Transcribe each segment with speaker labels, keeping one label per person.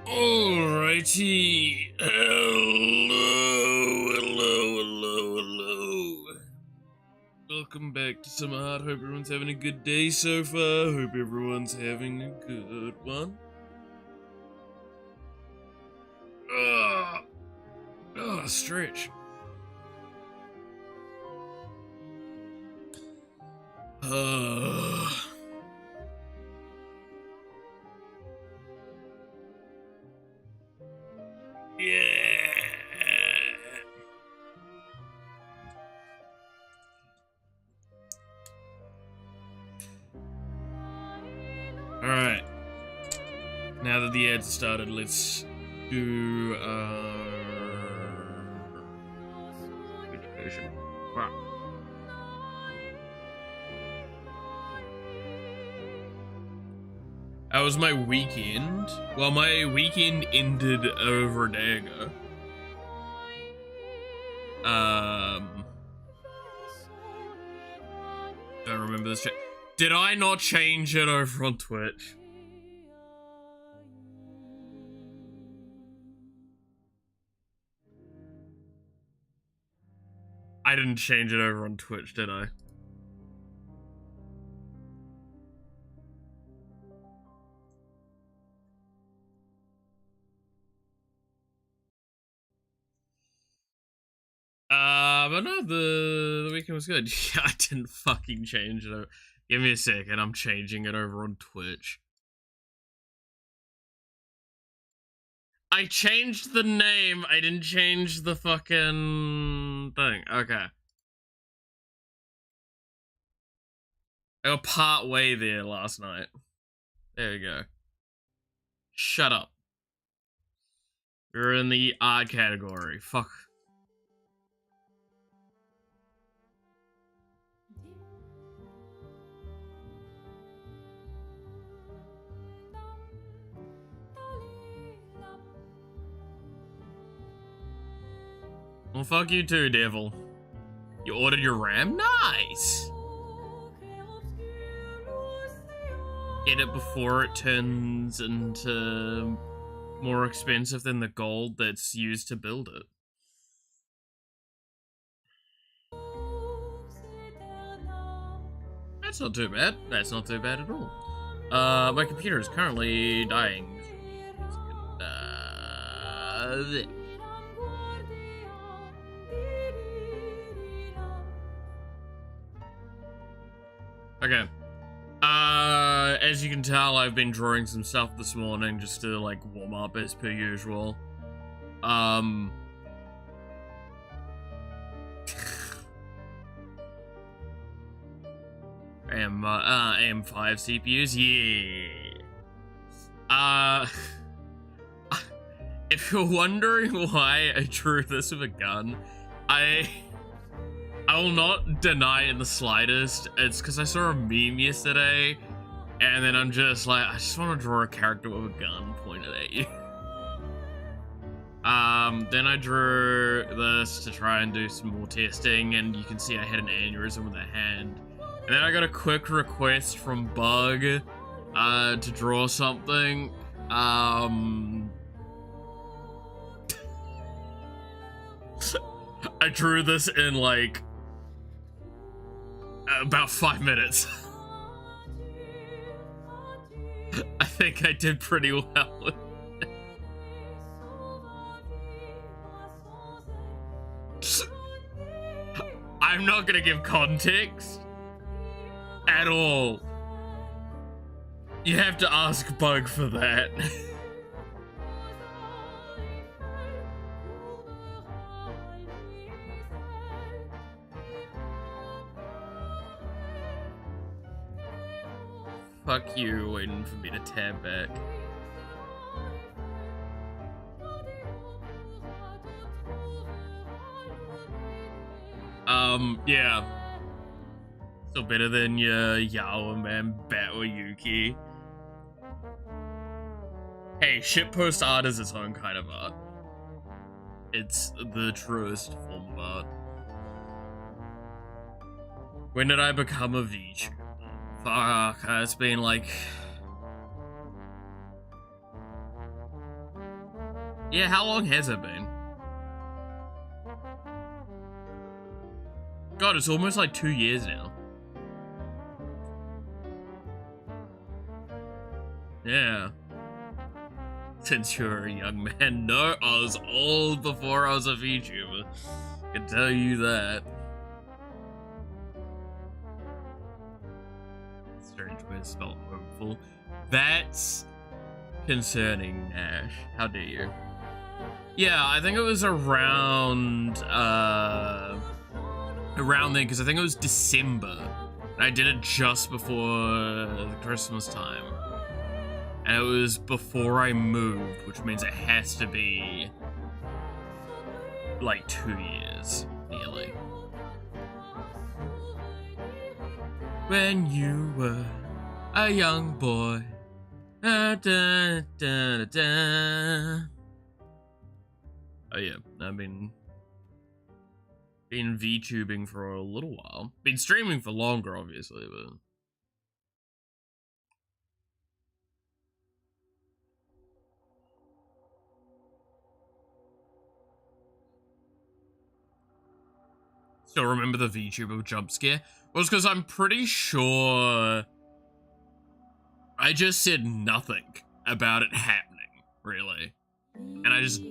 Speaker 1: Alrighty. Hello. Welcome back to Summer Heart. Hope everyone's having a good day so far. Hope everyone's having a good one. Stretch. Yeah. Alright. Now that the ads started, let's do education. Wow. That was my weekend. Well, my weekend ended over a day ago. Don't remember this shit. Did I not change it over on Twitch? I didn't change it over on Twitch, did I? But no, the weekend was good. Yeah, I didn't fucking change it over. Give me a second, I'm changing it over on Twitch. I changed the name, I didn't change the fucking thing. Okay. I got part way there last night. There we go. Shut up. We're in the art category. Fuck. Well, fuck you too, devil. You ordered your RAM? Nice! Get it before it turns into more expensive than the gold that's used to build it. That's not too bad. That's not too bad at all. My computer is currently dying. Okay. As you can tell, I've been drawing some stuff this morning just to, like, warm up as per usual. AM5 CPUs, yeah. If you're wondering why I drew this with a gun, I will not deny in the slightest. It's because I saw a meme yesterday, and then I'm just like, I just want to draw a character with a gun pointed at you. Then I drew this to try and do some more testing, and you can see I had an aneurysm with a hand. And then I got a quick request from Bug, to draw something. I drew this in, like, about 5 minutes. I think I did pretty well. I'm not gonna give context at all. You have to ask Bug for that. Fuck you, waiting for me to tab back. Yeah. Still better than your Yawa man bat or Yuki. Hey, shitpost art is its own kind of art. It's the truest form of art. When did I become a VTuber? Fuck, it's been like Yeah, how long has it been? God, it's almost like 2 years now. Yeah. Since you were a young man. No, I was old before I was a VTuber. I can tell you that. Strange way to spell hopeful. That's concerning, Nash. How dare you? Yeah, I think it was around then, because I think it was December. And I did it just before Christmas time. And it was before I moved, which means it has to be like 2 years, nearly. When you were a young boy. Da, da, da, da. Oh yeah, I've been VTubing for a little while. Been streaming for longer, obviously, but... Still remember the VTuber jump scare? Well, it's because I'm pretty sure I just said nothing about it happening, really. And I just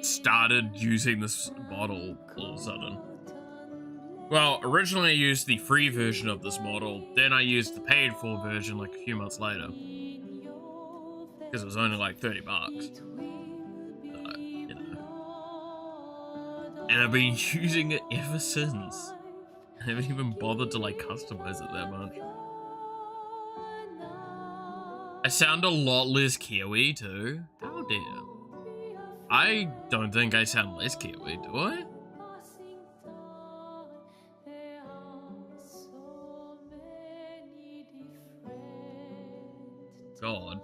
Speaker 1: started using this model all of a sudden. Well, originally I used the free version of this model, then I used the paid for version like a few months later. Because it was only like 30 bucks. So, you know. And I've been using it ever since. I haven't even bothered to like customize it that much. I sound a lot less Kiwi too. How dare. I don't think I sound less Kiwi, do I? God.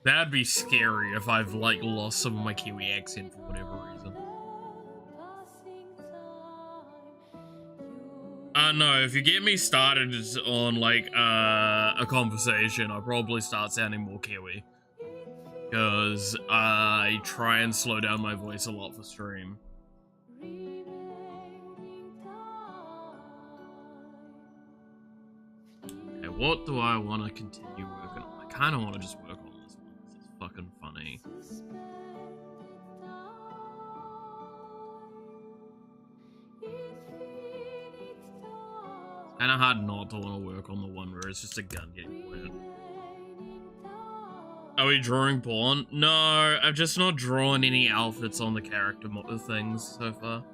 Speaker 1: That'd be scary if I've like lost some of my Kiwi accent for whatever reason. No, if you get me started on like a conversation, I'll probably start sounding more Kiwi. Because I try and slow down my voice a lot for stream. Okay, what do I want to continue working on? I kind of want to just work on this one because it's fucking funny. It's kind of hard not to want to work on the one where it's just a gun getting pointed. Are we drawing porn? No, I've just not drawn any outfits on the character things so far.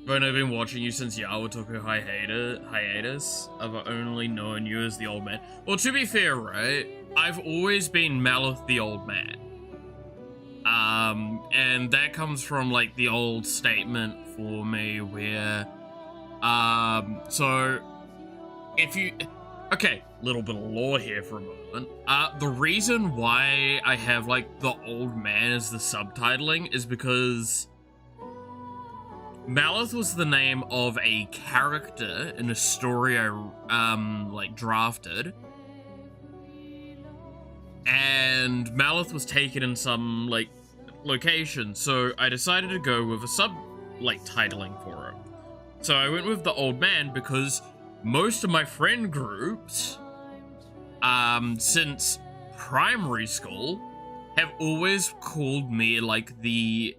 Speaker 1: But I've been watching you since Yawa took her hiatus. I've only known you as the old man. Well, to be fair, right? I've always been Malith the old man. And that comes from like the old statement for me where, so if you, okay, little bit of lore here for a moment. The reason why I have like the old man as the subtitling is because Malith was the name of a character in a story I, like drafted. And Malith was taken in some, like, location, so I decided to go with a titling for it. So I went with the old man because most of my friend groups, since primary school, have always called me, like, the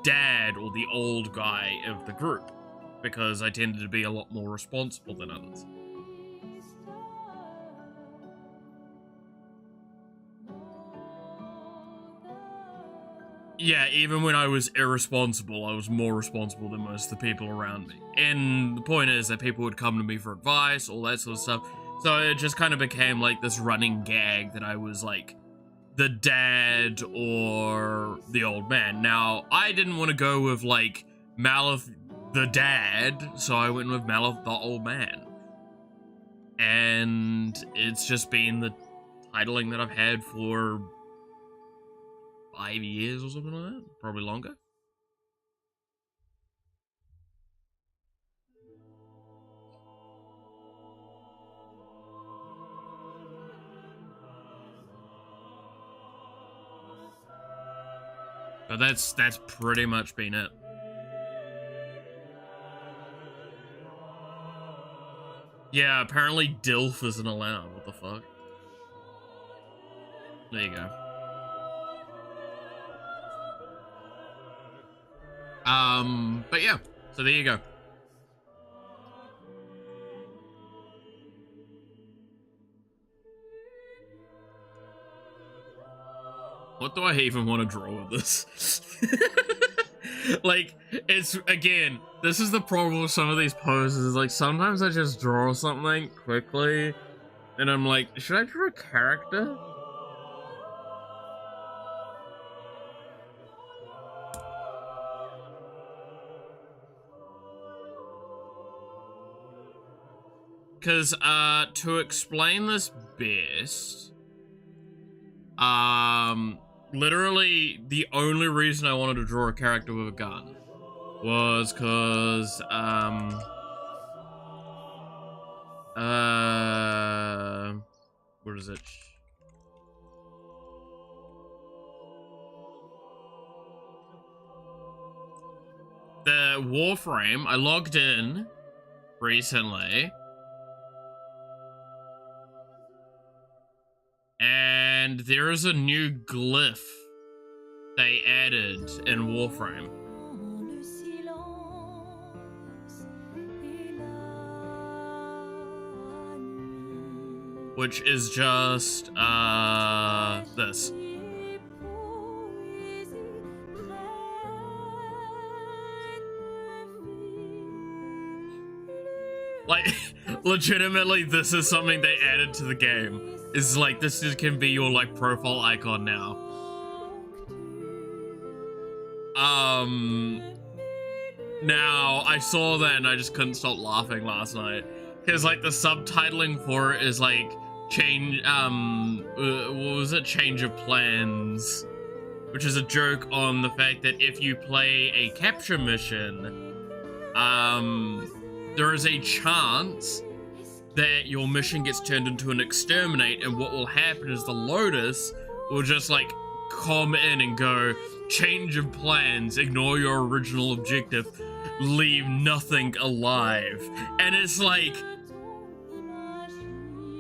Speaker 1: dad or the old guy of the group, because I tended to be a lot more responsible than others. Yeah, even when I was irresponsible, I was more responsible than most of the people around me. And the point is that people would come to me for advice, all that sort of stuff. So it just kind of became like this running gag that I was like the dad or the old man. Now, I didn't want to go with like Malith the dad, so I went with Malith the old man. And it's just been the titling that I've had for 5 years or something like that, probably longer. But that's pretty much been it. Yeah, apparently DILF isn't allowed. What the fuck? There you go. But yeah, so there you go. What do I even want to draw with this? Like, it's, again, this is the problem with some of these poses. Like, sometimes I just draw something quickly, and I'm like, should I draw a character? Because, to explain this best, literally the only reason I wanted to draw a character with a gun was because, what is it? The Warframe, I logged in recently, and there is a new glyph they added in Warframe. Which is just, this. Like, legitimately, this is something they added to the game. Is like, this can be your, like, profile icon now. Now, I saw that and I just couldn't stop laughing last night. Because, like, the subtitling for it is, like, change, what was it? Change of plans. Which is a joke on the fact that if you play a capture mission, there is a chance that your mission gets turned into an exterminate, and what will happen is the Lotus will just, like, come in and go, change of plans, ignore your original objective, leave nothing alive. And it's like,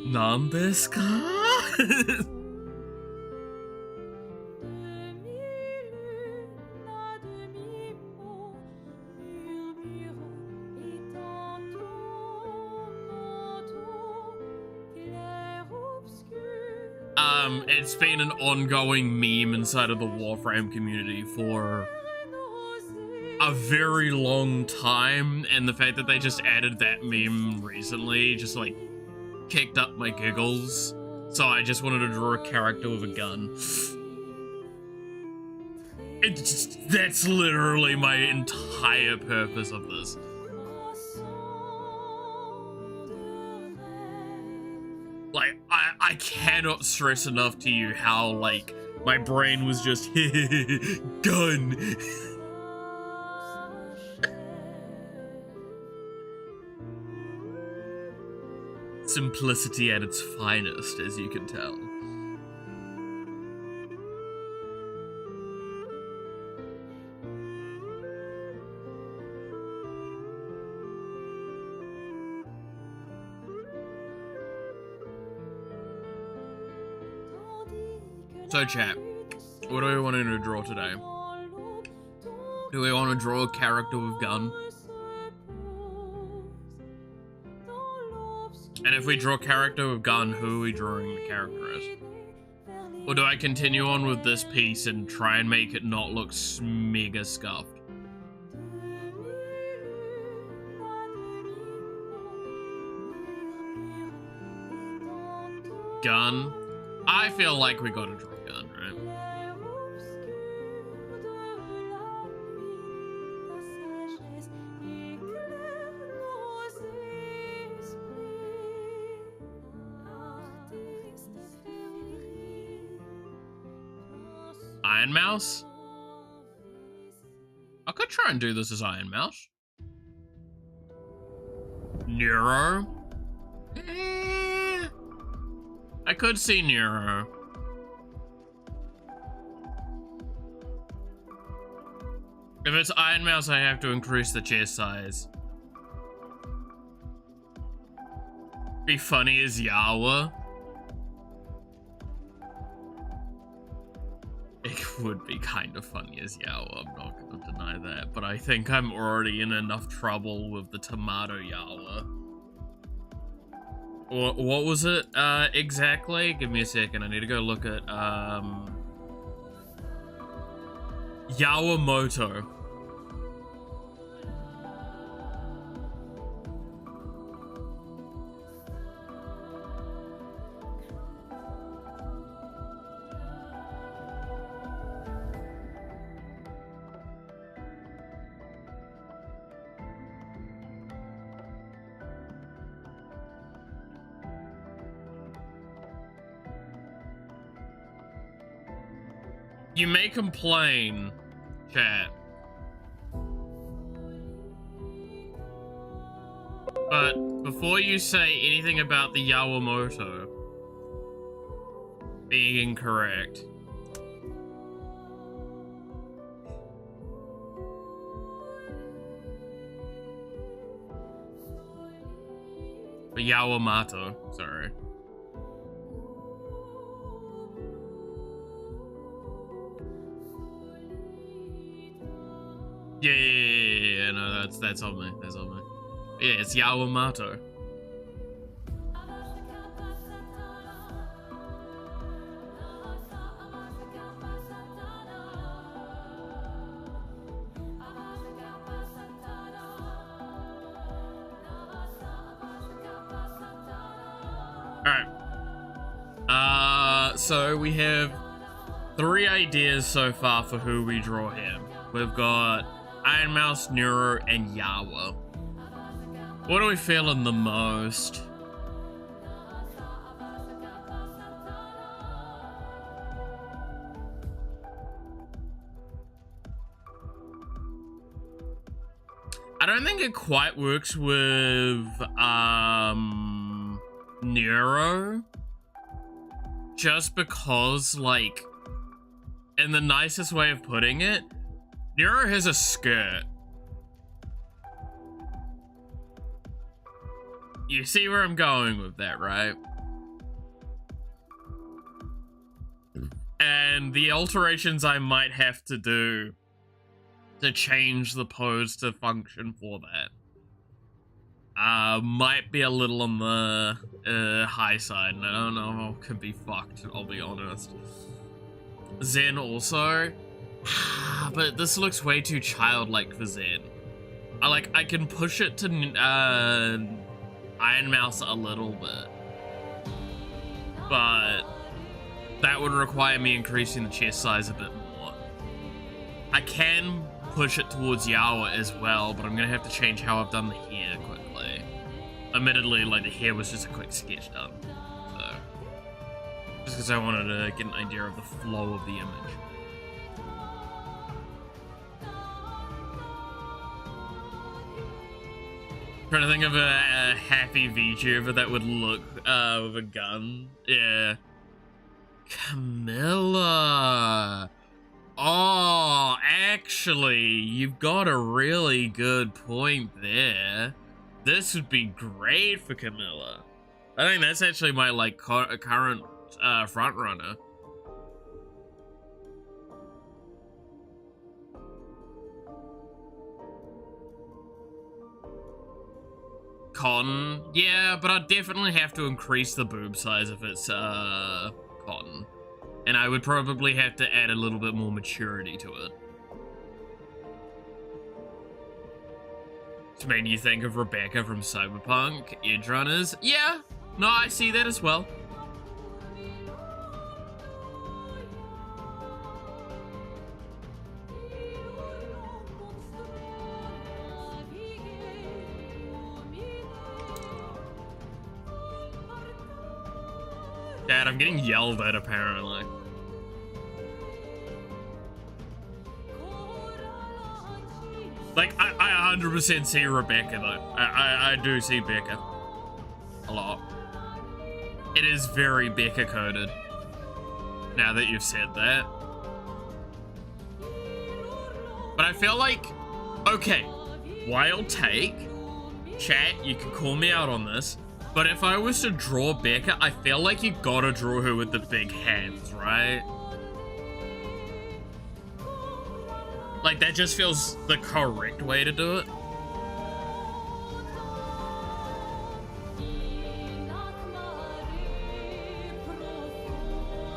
Speaker 1: Nandesu ka? It's been an ongoing meme inside of the Warframe community for a very long time, and the fact that they just added that meme recently just, like, kicked up my giggles. So I just wanted to draw a character with a gun. That's literally my entire purpose of this. Like, I cannot stress enough to you how, like, my brain was just, gun. Simplicity at its finest, as you can tell. So chat, what do we want to draw today? Do we want to draw a character with gun? And if we draw a character with gun, who are we drawing the character as? Or do I continue on with this piece and try and make it not look mega scuffed? Gun? I feel like we gotta draw gun, right? Iron Mouse? I could try and do this as Iron Mouse. Nero? I could see Nero. If it's Iron Mouse, I have to increase the chest size. Be funny as Yawa. It would be kind of funny as Yawa, I'm not gonna deny that, but I think I'm already in enough trouble with the tomato Yawa. What was it, exactly? Give me a second, I need to go look at, Yawamoto. You may complain, chat, but before you say anything about the Yawamoto being incorrect, the Yawamato, sorry. Yeah, no, that's on me, that's on me. Yeah, it's Yawamato. Alright. So we have 3 ideas so far for who we draw here. We've got Iron Mouse, Neuro, and Yawa. What are we feeling the most? I don't think it quite works with Neuro. Just because, like, in the nicest way of putting it, Neuro has a skirt. You see where I'm going with that, right? And the alterations I might have to do to change the pose to function for that might be a little on the high side, and I don't know if it could be fucked, I'll be honest. Zen also. But this looks way too childlike for Zen. I can push it to Iron Mouse a little bit, but that would require me increasing the chest size a bit more. I can push it towards Yawa as well, but I'm gonna have to change how I've done the hair quickly. Admittedly, like, the hair was just a quick sketch done, so just because I wanted to get an idea of the flow of the image. Trying to think of a happy VTuber that would look with a gun. Yeah. Camilla. Oh, actually, you've got a really good point there. This would be great for Camilla. I think that's actually my, like, current front runner. Cotton, yeah, but I'd definitely have to increase the boob size if it's cotton. And I would probably have to add a little bit more maturity to it. Which made you think of Rebecca from Cyberpunk, Edgerunners. Yeah, no, I see that as well. Dad, I'm getting yelled at, apparently. Like, I 100% see Rebecca, though. I do see Becca. A lot. It is very Becca-coded. Now that you've said that. But But I feel like, okay, wild take. Chat, you can call me out on this. But if I was to draw Becca, I feel like you gotta draw her with the big hands, right? Like, that just feels the correct way to do it.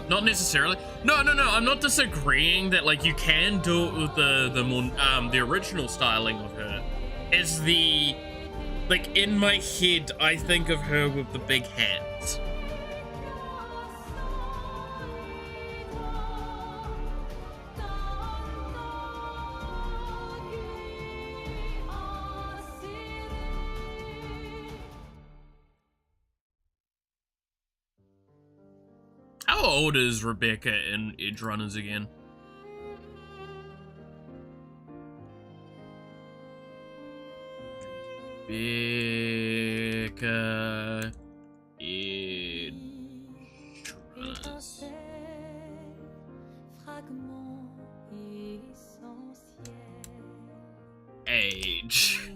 Speaker 1: Not necessarily. No, I'm not disagreeing that, like, you can do it with the more, the original styling of her. It's the, like, in my head, I think of her with the big hands. How old is Rebecca in Edge Runners again? Rebecca Edge Runners. Age.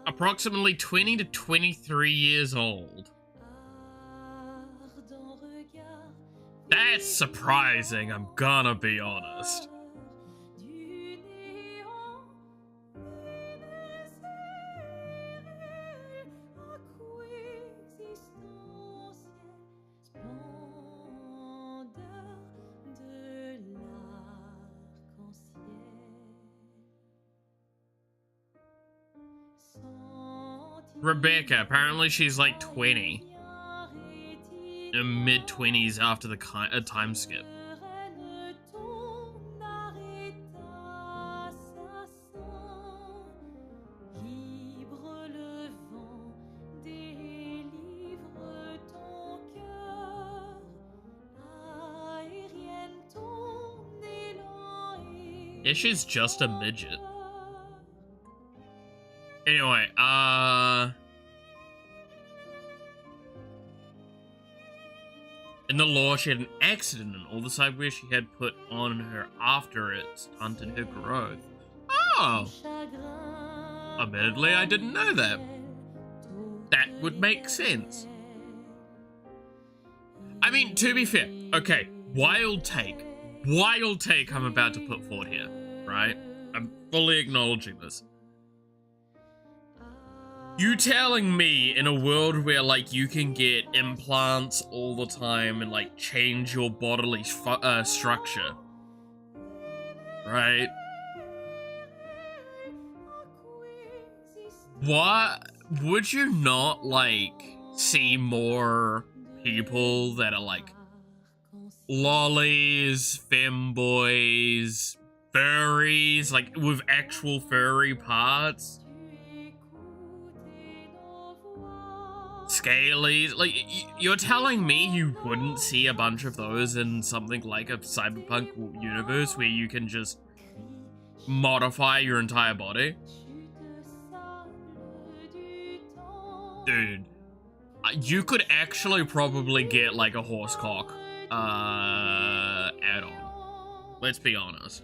Speaker 1: Approximately 20 to 23 years old. That's surprising, I'm gonna be honest. Rebecca, apparently she's like 20. In mid-20s after the time skip. Yeah, she's just a midget. Anyway, in the law, she had an accident and all the cyberware she had put on her after it stunted her growth. Oh! Admittedly, I didn't know that. That would make sense. I mean, to be fair, okay, wild take I'm about to put forward here, right? I'm fully acknowledging this. You telling me in a world where, like, you can get implants all the time and, like, change your bodily structure, right? What? Would you not, like, see more people that are, like, lollies, femboys, furries, like, with actual furry parts? Scalies, like, you're telling me you wouldn't see a bunch of those in something like a cyberpunk universe where you can just modify your entire body? Dude, you could actually probably get like a horse cock add-on. Let's be honest.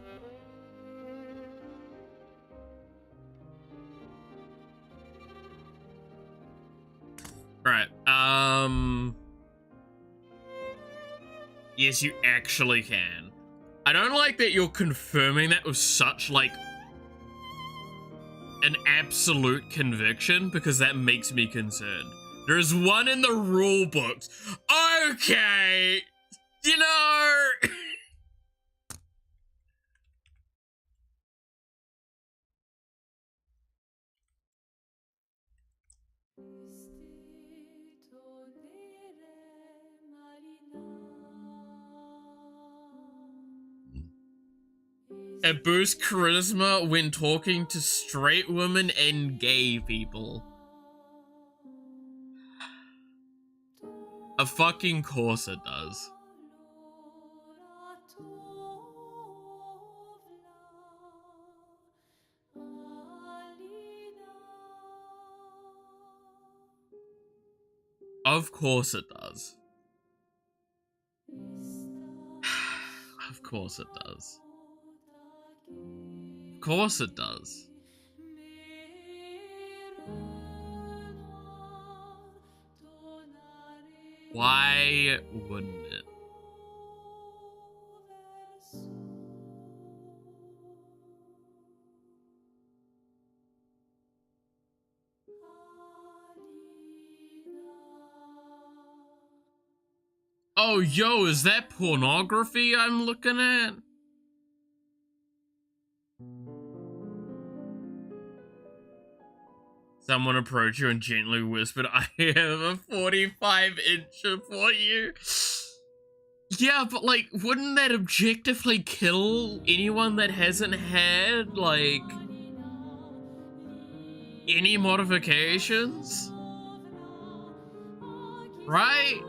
Speaker 1: Right, yes, you actually can. I don't like that you're confirming that with such, like, an absolute conviction, because that makes me concerned. There's one in the rule books. Okay, you know... It boosts charisma when talking to straight women and gay people. Of fucking course it does. Of course it does. Of course it does. Of course it does. Why wouldn't it? Oh, yo, is that pornography I'm looking at? Someone approached you and gently whispered, I have a 45-incher for you. Yeah, but like, wouldn't that objectively kill anyone that hasn't had, like, any modifications? Right?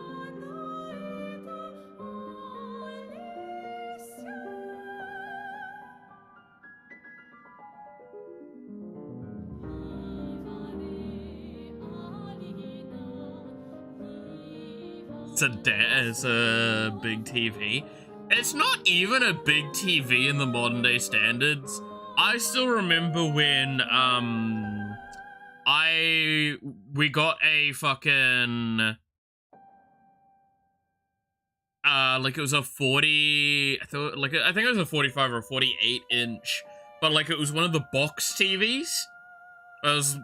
Speaker 1: It's a big TV. It's not even a big TV in the modern day standards. I still remember when we got a fucking like it was a 40, I think it was a 45 or a 48 inch, but like it was one of the box TVs. It was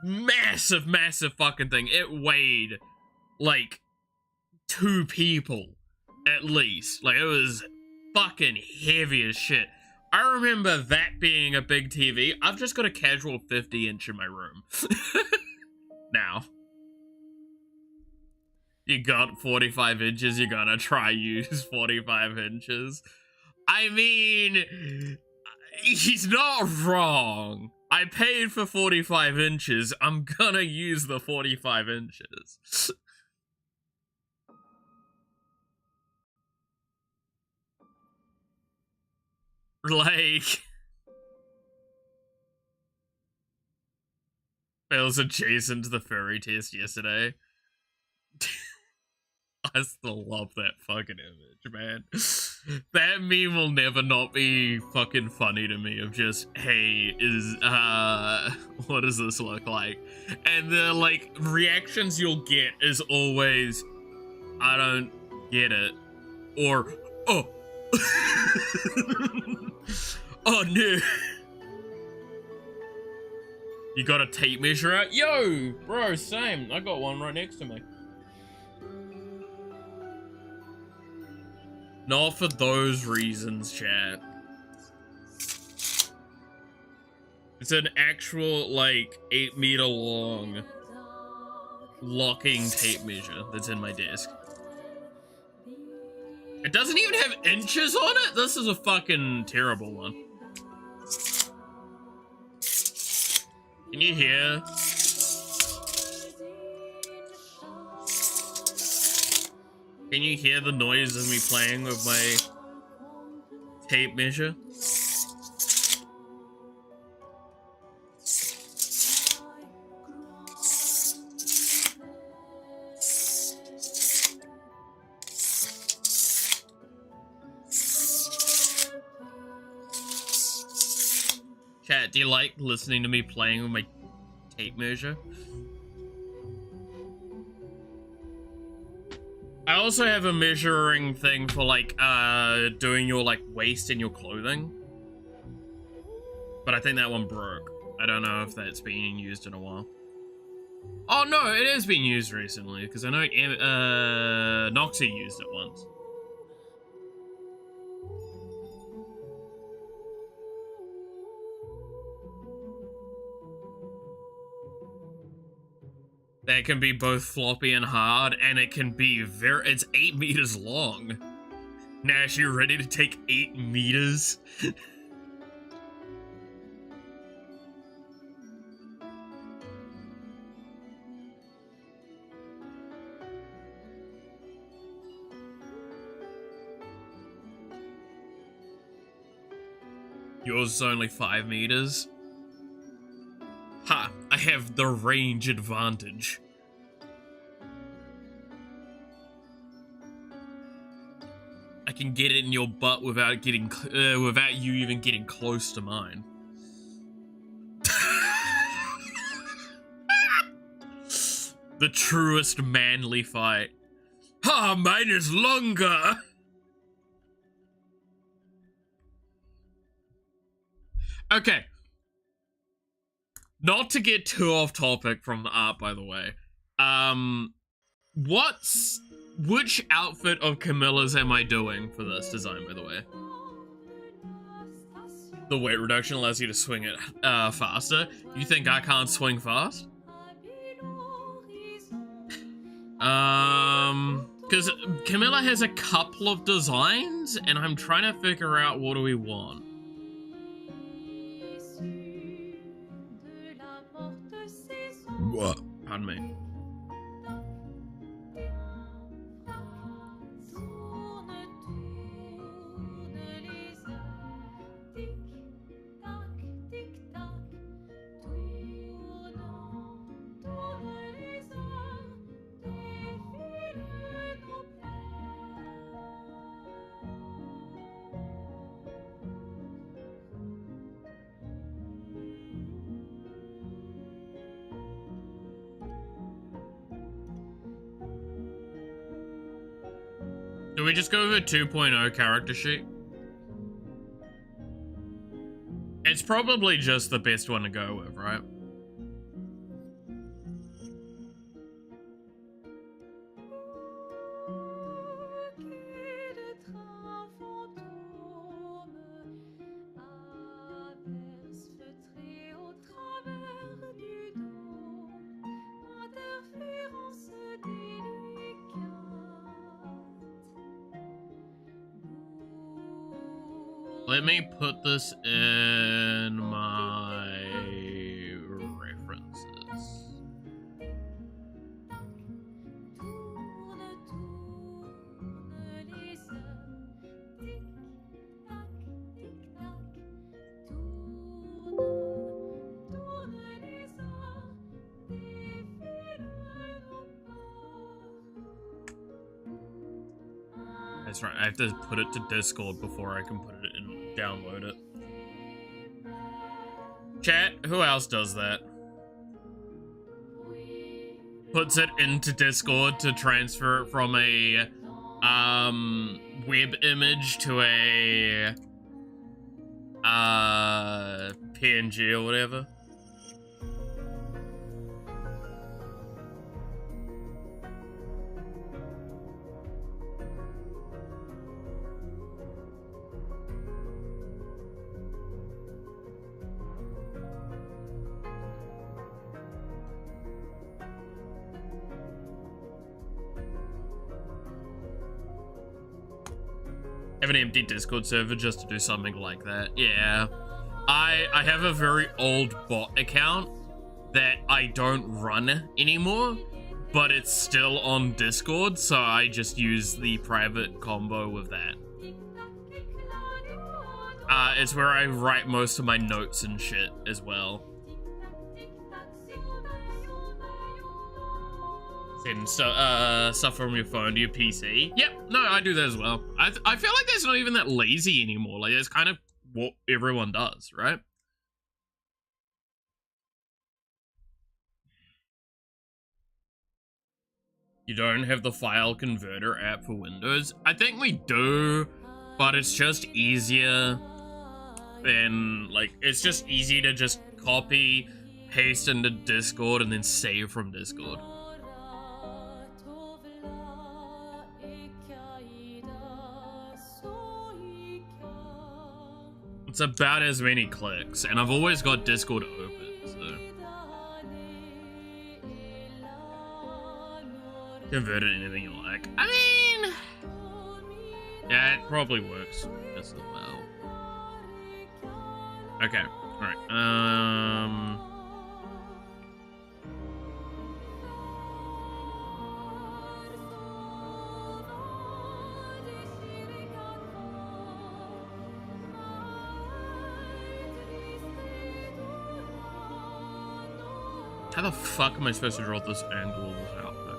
Speaker 1: massive fucking thing. It weighed like 2 people at least. Like, it was fucking heavy as shit. I remember that being a big TV. I've just got a casual 50-inch in my room. Now. You got 45 inches, you're gonna try use 45 inches. I mean, he's not wrong. I paid for 45 inches. I'm gonna use the 45 inches. Like, fails adjacent to the furry test yesterday. I still love that fucking image, man. That meme will never not be fucking funny to me of just, hey, what does this look like? And the, like, reactions you'll get is always, I don't get it. Or, oh. Oh no. You got a tape measure out? Yo, bro, same. I got one right next to me. Not for those reasons, chat. It's an actual, like, 8-meter long locking tape measure that's in my desk. It doesn't even have inches on it? This is a fucking terrible one. Can you hear? Can you hear the noise of me playing with my tape measure? Chat, do you like listening to me playing with my tape measure? I also have a measuring thing for, like, doing your, like, waist in your clothing. But I think that one broke. I don't know if that's being used in a while. Oh, no, it is being used recently, because I know Noxy used it once. That can be both floppy and hard, and it can be it's 8 meters long. Nash, you ready to take 8 meters? Yours is only 5 meters. Ha! I have the range advantage. I can get it in your butt without getting, without you even getting close to mine. The truest manly fight. Ah, mine is longer. Okay. Not to get too off topic from the art, by the way. Which outfit of Camilla's am I doing for this design, by the way? The weight reduction allows you to swing it faster. You think I can't swing fast? Because Camilla has a couple of designs, and I'm trying to figure out what do we want. What? Pardon me. Do we just go with a 2.0 character sheet? It's probably just the best one to go with, right? Let me put this in my references. That's right, I have to put it to Discord before I can put it in, download it. Chat, who else does that? Puts it into Discord to transfer it from a web image to a PNG or whatever. Have an empty Discord server just to do something like that. Yeah. I have a very old bot account that I don't run anymore, but it's still on Discord, so I just use the private combo with that. It's where I write most of my notes and shit as well. Send stuff from your phone to your PC. Yep, no, I do that as well. I feel like that's not even that lazy anymore. Like, it's kind of what everyone does, right? You don't have the file converter app for Windows? I think we do, but it's just easier than, like, it's just easy to just copy, paste into Discord, and then save from Discord. It's about as many clicks, and I've always got Discord open, so. Convert it into anything you like. I mean, yeah, it probably works just as well. Okay, alright, how the fuck am I supposed to draw this angle of this outfit?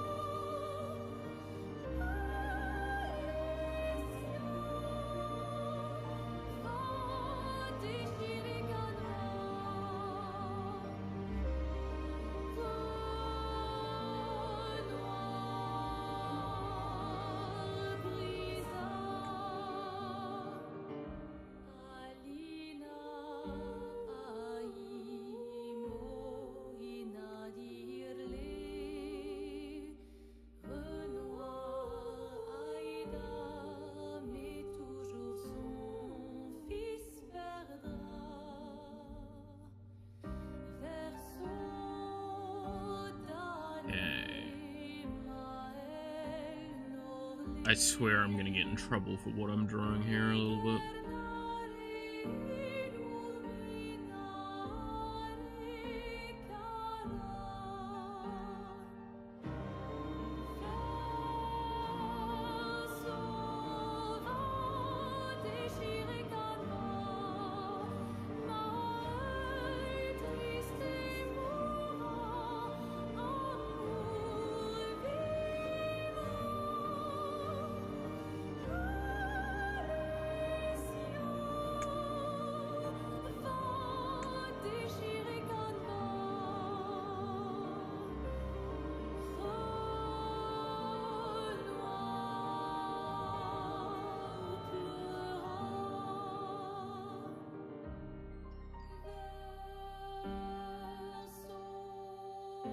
Speaker 1: swear I'm gonna get in trouble for what I'm drawing here a little bit.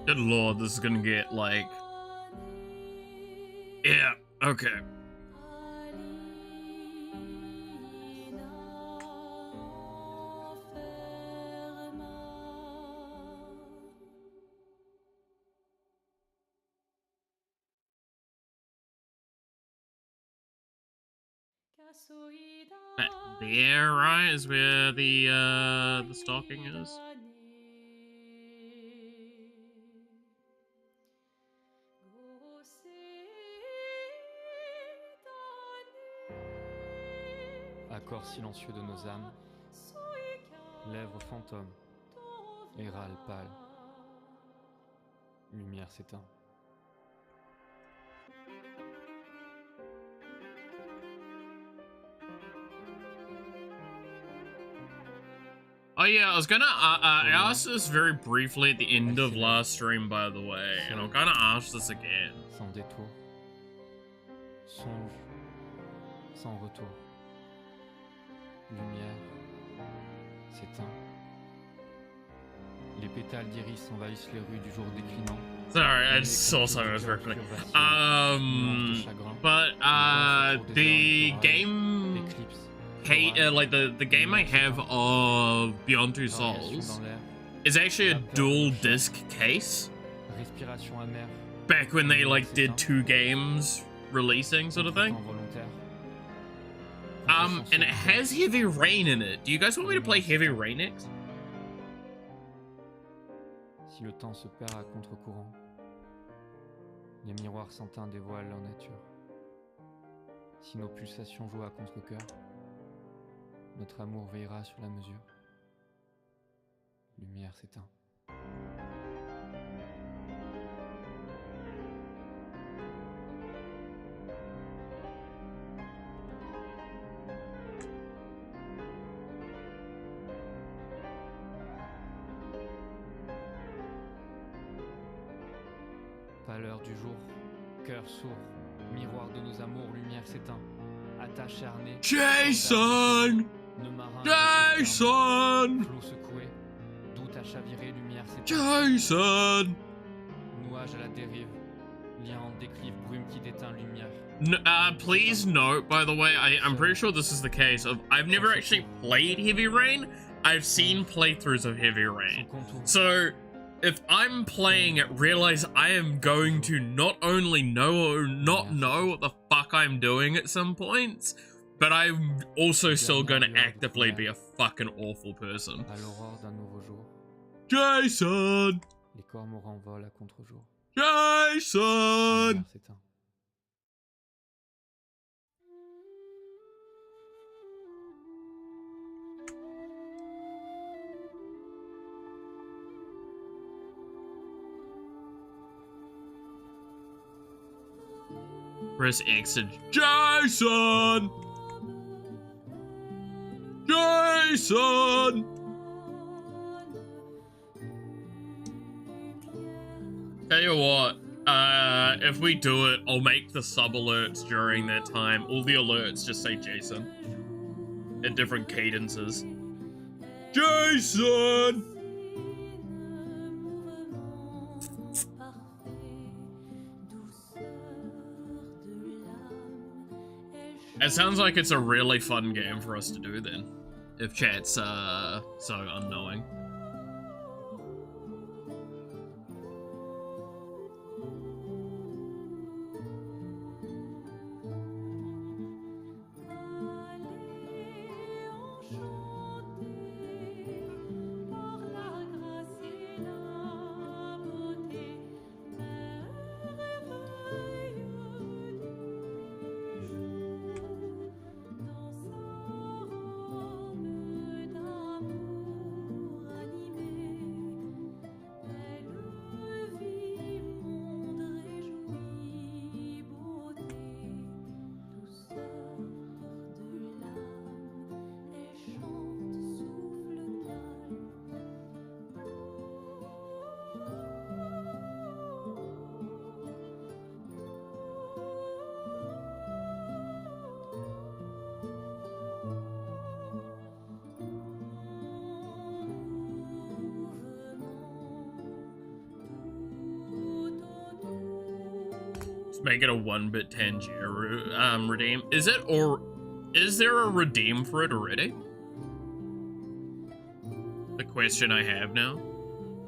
Speaker 1: Good lord, this is gonna get like... Yeah, okay. That there, right, is where the stalking is?
Speaker 2: Accord silencieux de nos âmes, lèvres fantômes, et râle pâle, lumière s'éteint.
Speaker 1: Oh yeah, I was gonna I asked this very briefly at the end of last stream, by the way, and I'm gonna ask this again.
Speaker 2: Sans détour, songe, sans retour. Lumière s'éteint. Les pétales d'iris envahissent les rues du jour déclinant.
Speaker 1: Sorry, I just saw something that was very funny. But the game, like the game I have of Beyond Two Souls is actually a dual disc case. Back when they like did 2 games releasing, sort of thing. And it has Heavy Rain in it. Do you guys want me to play Heavy Rain next?
Speaker 2: Si le temps se perd à contre-courant, les miroirs sans teint dévoilent leur nature. Si nos pulsations jouent à contre-cœur, notre amour veillera sur la mesure. Lumière s'éteint. Pâleur du jour, cœur sourd, miroir de nos amours, lumière s'éteint. Attache charnée.
Speaker 1: Jason! Jason!
Speaker 2: Flot secoué, doute à chavirer, lumière s'éteint.
Speaker 1: Jason!
Speaker 2: Nuage à la dérive, lien en déclive, brume qui déteint, lumière.
Speaker 1: Please note, by the way, I'm pretty sure this is the case of I've never actually played Heavy Rain. I've seen playthroughs of Heavy Rain. So, if I'm playing it, realize I am going to not only know or not know what the fuck I'm doing at some points, but I'm also still gonna actively be a fucking awful person.
Speaker 2: À l'aurore d'un nouveau jour.
Speaker 1: Jason!
Speaker 2: Les cormorans volent à contre-jour.
Speaker 1: Jason!
Speaker 2: Lumière s'éteint.
Speaker 1: Press X and Jason! Jason! Tell you what, if we do it, I'll make the sub alerts during that time. All the alerts just say Jason. At different cadences. Jason! It sounds like it's a really fun game for us to do then, if chat's so unknowing. make it a 1-bit Tangier redeem. Is it, or is there a redeem for it already? The question I have now.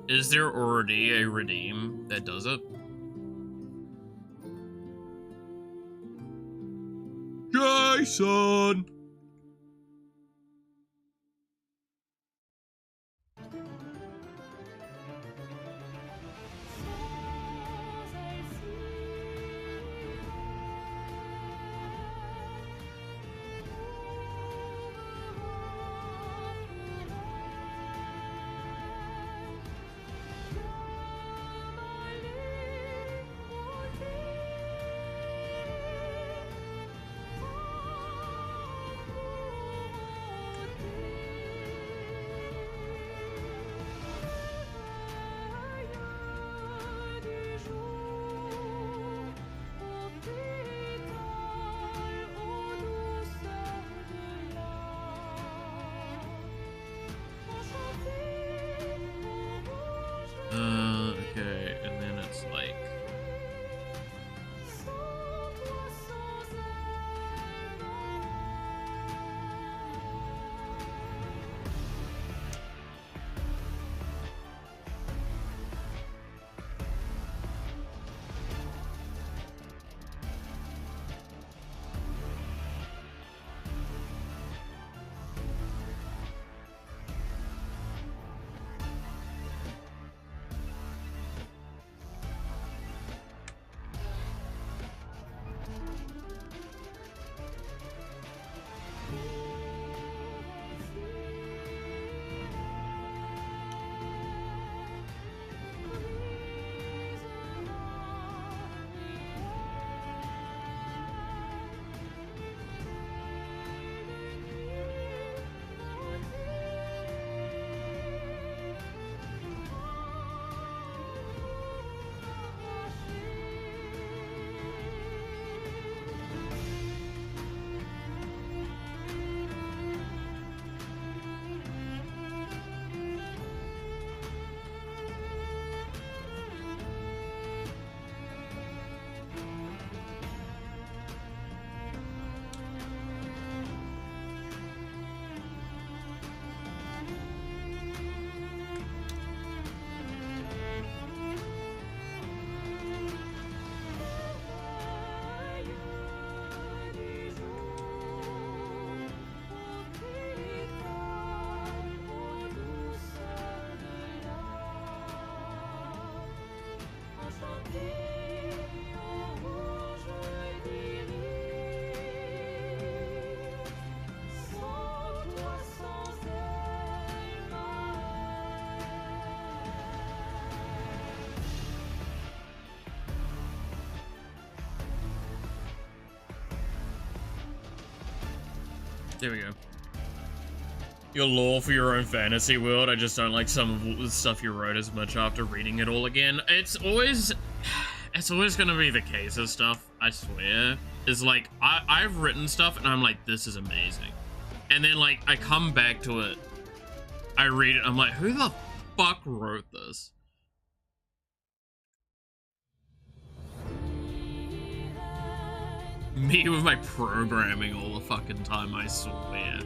Speaker 1: Is there already a redeem that does it? Jason! Okay, and then it's like... There we go. Your lore for your own fantasy world. I just don't like some of the stuff you wrote as much after reading it all again. It's always gonna be the case of stuff, I swear. Is like, I've written stuff and I'm like, this is amazing. And then like, I come back to it, I read it, I'm like, who the fuck wrote this? Me with my programming all the fucking time, I swear.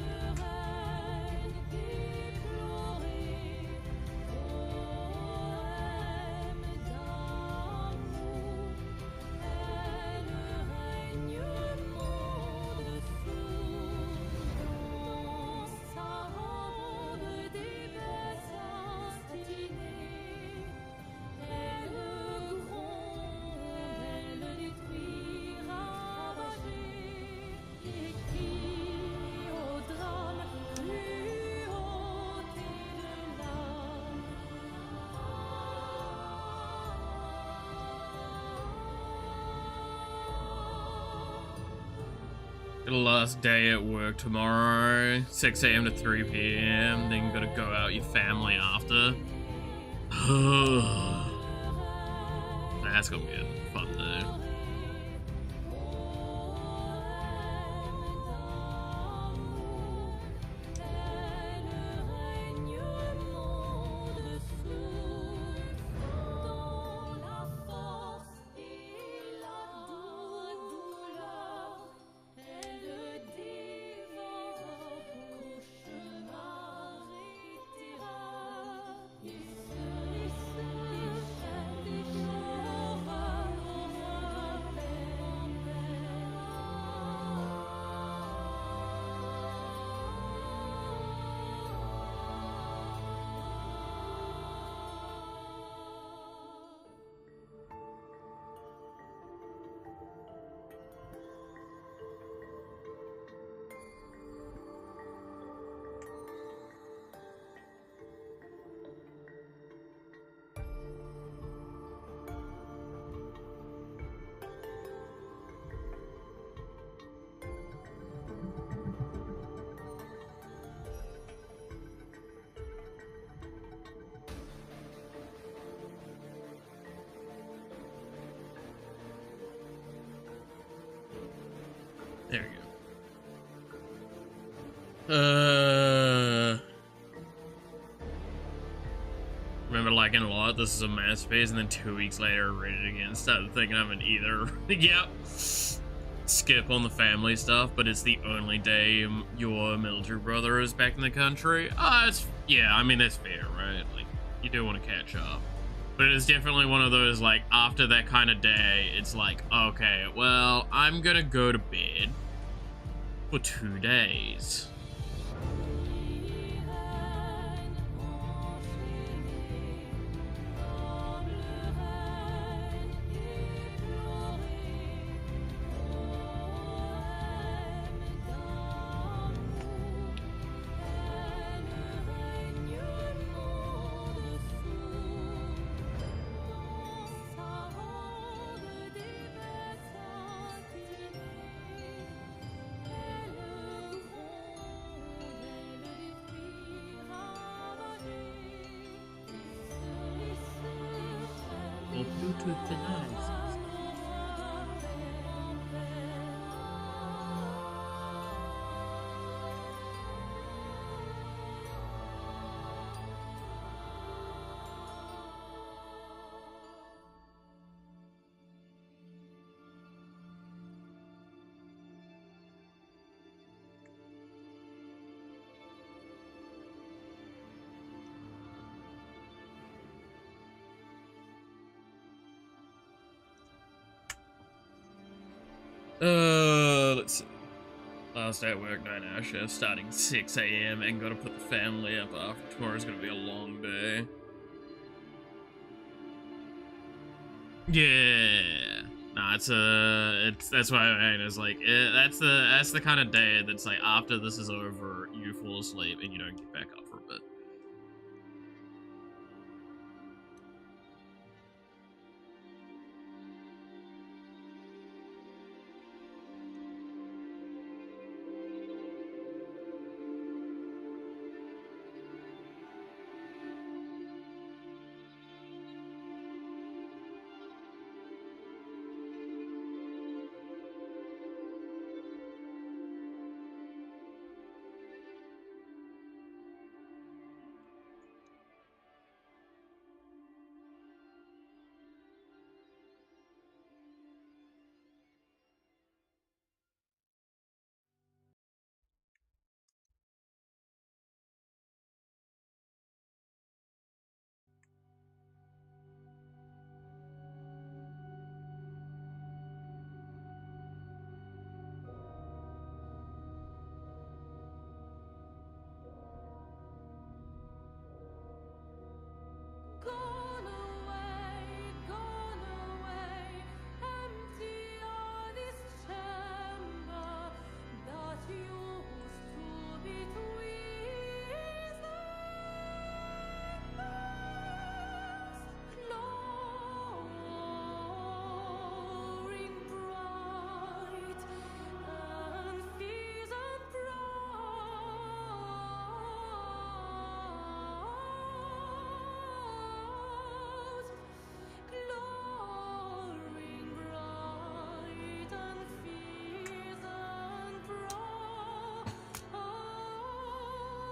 Speaker 1: Last day at work tomorrow, 6 a.m. to 3 p.m. Then you gotta go out with your family after. That's gonna be a fun day. Remember liking a lot, this is a masterpiece, and then 2 weeks later I read it again, started thinking I'm an either. Yep. Skip on the family stuff, but it's the only day your military brother is back in the country. Yeah, I mean, that's fair, right? Like, you do want to catch up. But it is definitely one of those, like, after that kind of day, it's like, okay, well, I'm gonna go to bed for 2 days. Bluetooth devices. Let's see. Last day at work, 9-hour shift, starting 6 a.m. and gotta put the family up after tomorrow's gonna be a long day. Yeah. Nah, that's why I mean, it's like, that's the kind of day that's like, after this is over, you fall asleep and you don't get back up for a bit.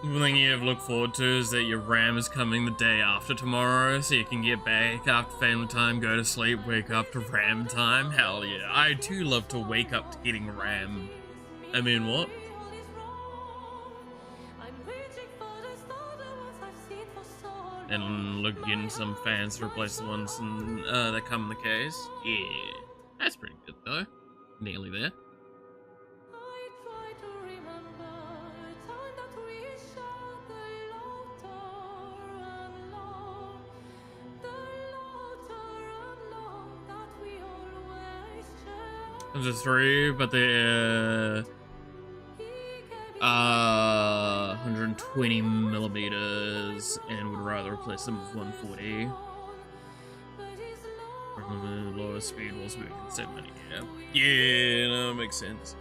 Speaker 1: One thing you have to look forward to is that your RAM is coming the day after tomorrow, so you can get back after family time, go to sleep, wake up to RAM time. Hell yeah. I too love to wake up to getting RAM. I mean, what? And look, getting some fans to replace the ones that come in the case. Yeah. That's pretty good though. Nearly there. There's 3, but they're 120 millimeters, and would rather replace them with 140. Lower speed while we can save money. Yeah, no, makes sense.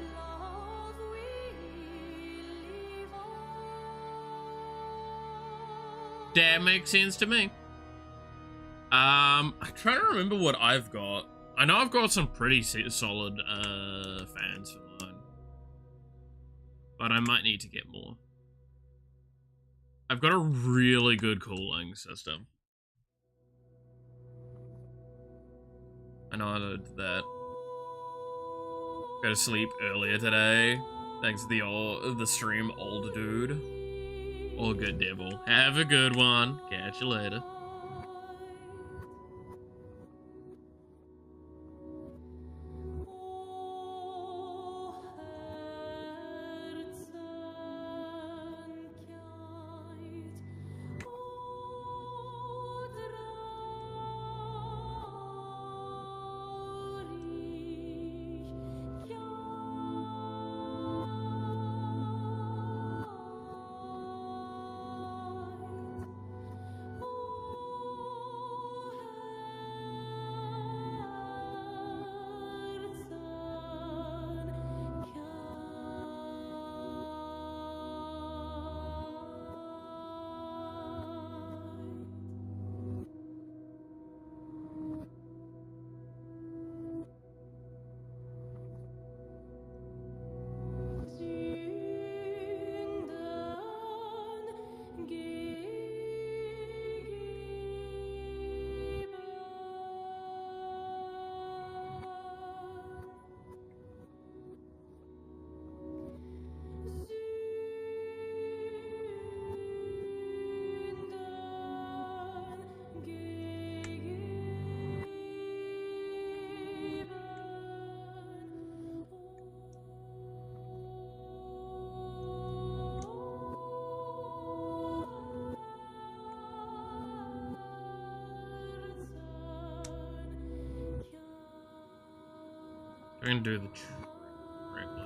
Speaker 1: That makes sense to me. I'm trying to remember what I've got. I know I've got some pretty solid fans for mine. but I might need to get more. I've got a really good cooling system. I know I did that. Go to sleep earlier today. Thanks to the stream, old dude. All good, devil. Have a good one. Catch you later. We're gonna do the right way.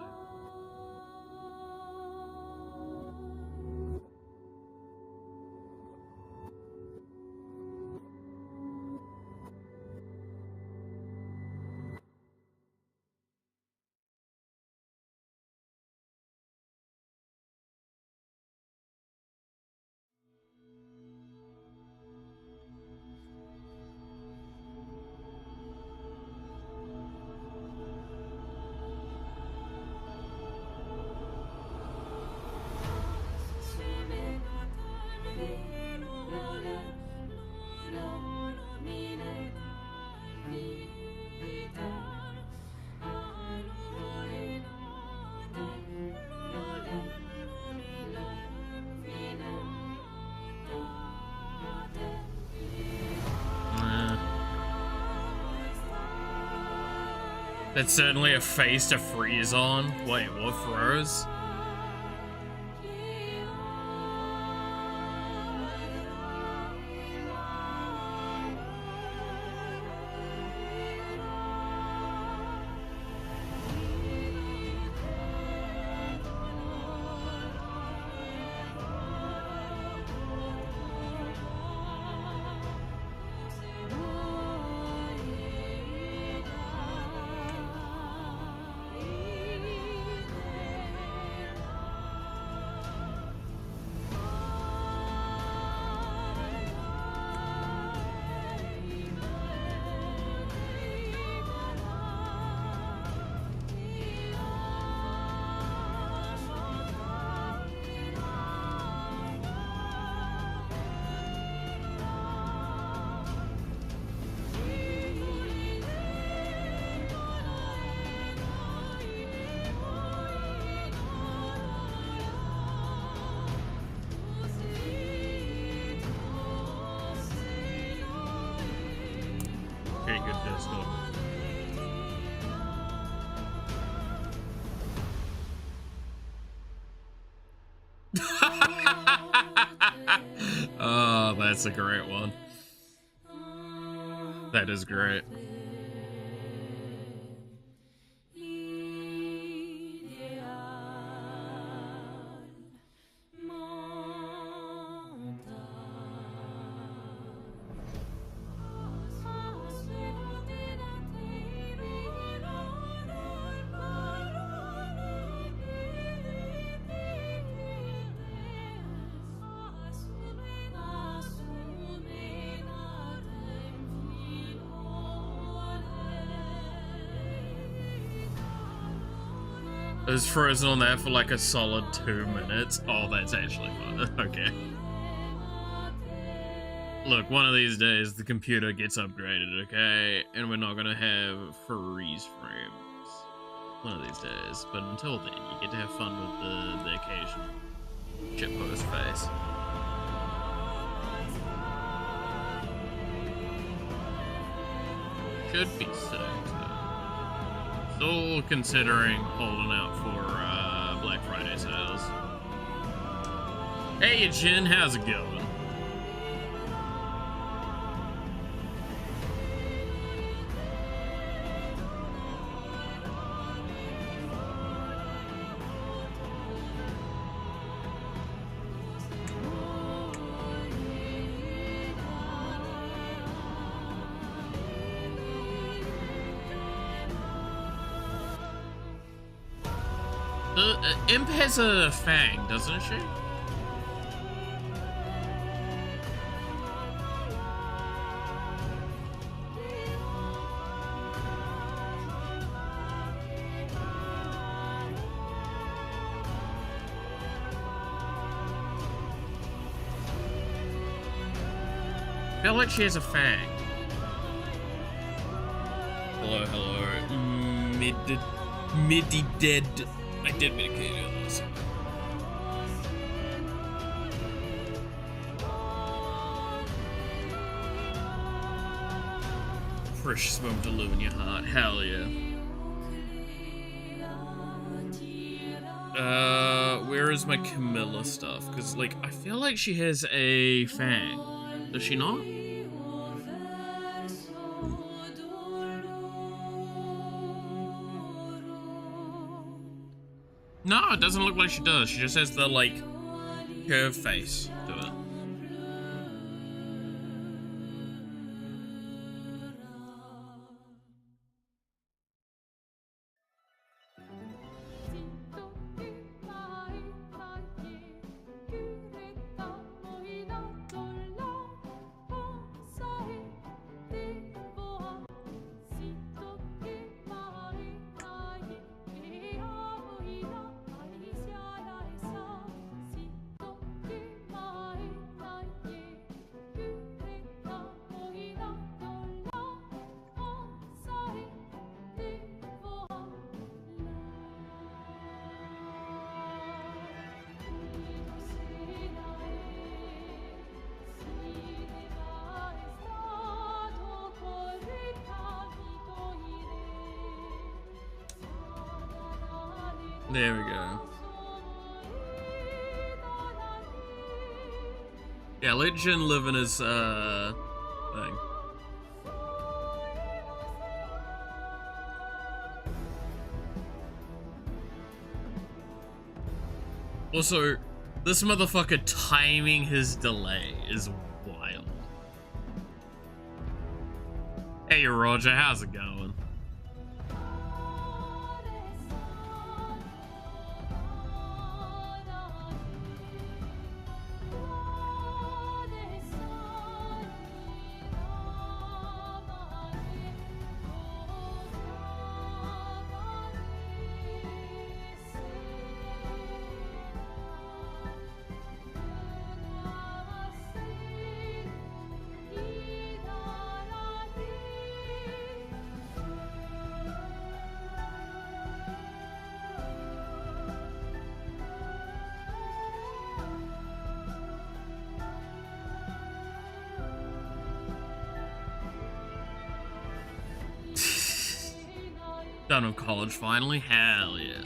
Speaker 1: That's certainly a face to freeze on. Wait, what froze? Okay, good Discord. Oh, that's a great one. That is great. was frozen on there for like a solid 2 minutes. Oh, that's actually fun. Okay. Look, one of these days the computer gets upgraded, okay? And we're not gonna have freeze frames. One of these days. But until then, you get to have fun with the occasional shitpost face. Should be sick, though. Still considering holding out for Black Friday sales. Hey, Jin, how's it going? Imp has a fang, doesn't she? I feel like she has a fang. Hello, hello. Midi dead. I did medicate on this. Fresh smoke to live in your heart. Hell yeah. Where is my Camilla stuff? Because, like, I feel like she has a fang. Does she not? No, it doesn't look like she does. She just has the, like, curved face to it. There we go. Yeah, let Jin live in his, thing. Also, this motherfucker timing his delay is wild. Hey, Roger, how's it going? Done with college finally? Hell yeah.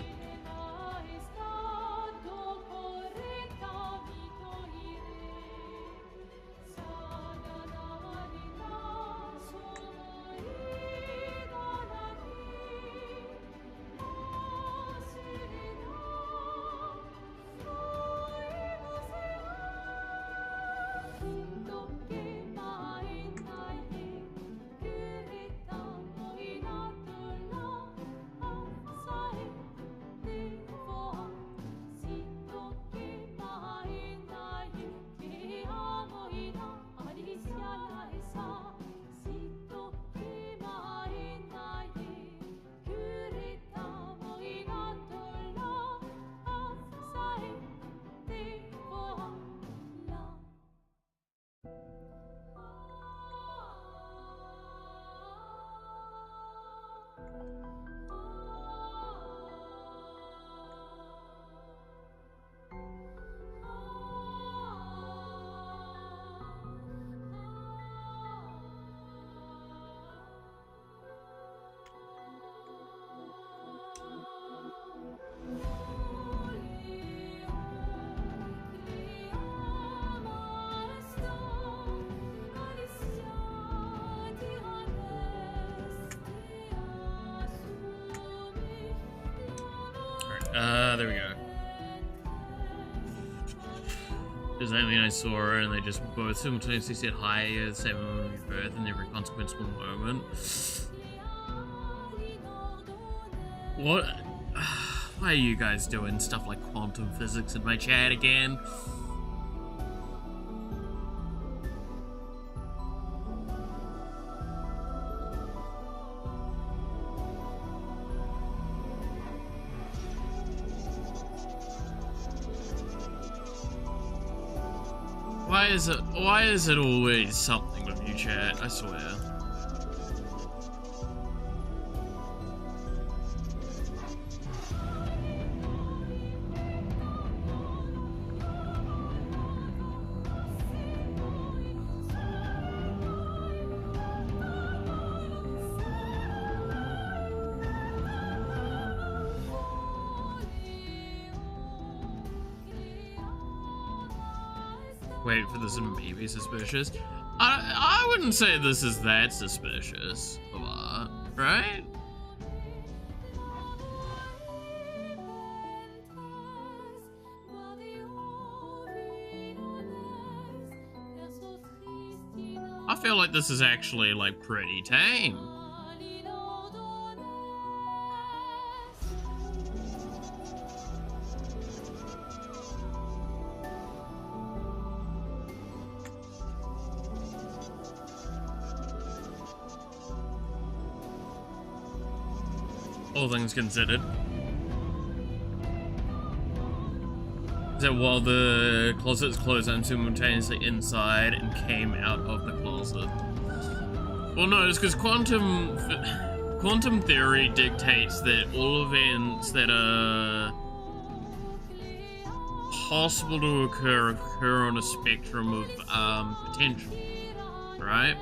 Speaker 1: there we go. There's alien I saw her, and they just both simultaneously said hi at the same moment of birth in every consequential moment. What? Why are you guys doing stuff like quantum physics in my chat again? Why is it always something with you, chat? I swear. Wait for this to maybe suspicious. I wouldn't say this is that suspicious of art, right? I feel like this is actually like pretty tame. All things considered. Is that while the closet's closed, I'm simultaneously inside and came out of the closet? Well, no, it's because quantum theory dictates that all events that are possible to occur on a spectrum of potential, right?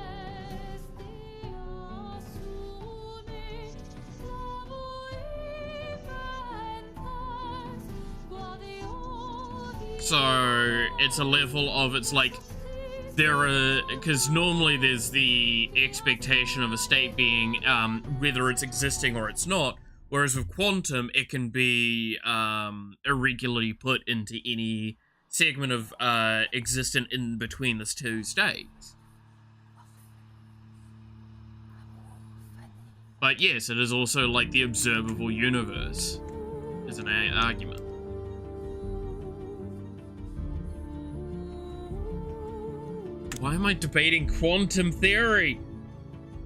Speaker 1: So it's a level of, it's like there are, because normally there's the expectation of a state being whether it's existing or it's not, whereas with quantum it can be irregularly put into any segment of existent in between the two states. But yes, it is also like the observable universe is an argument. Why am I debating quantum theory?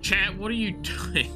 Speaker 1: Chat, what are you doing?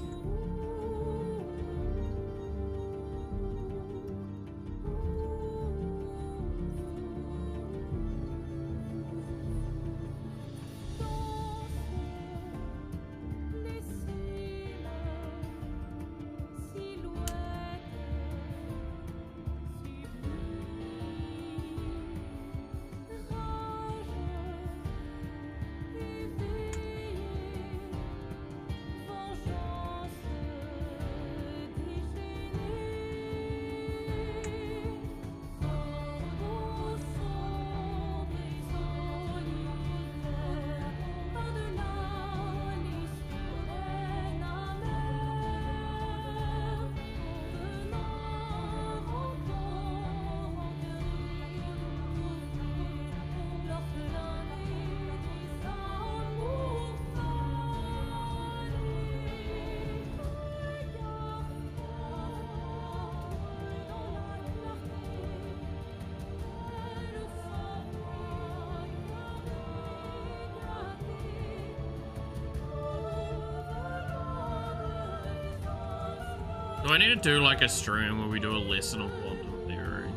Speaker 1: Do I need to do like a stream where we do a lesson on quantum theory?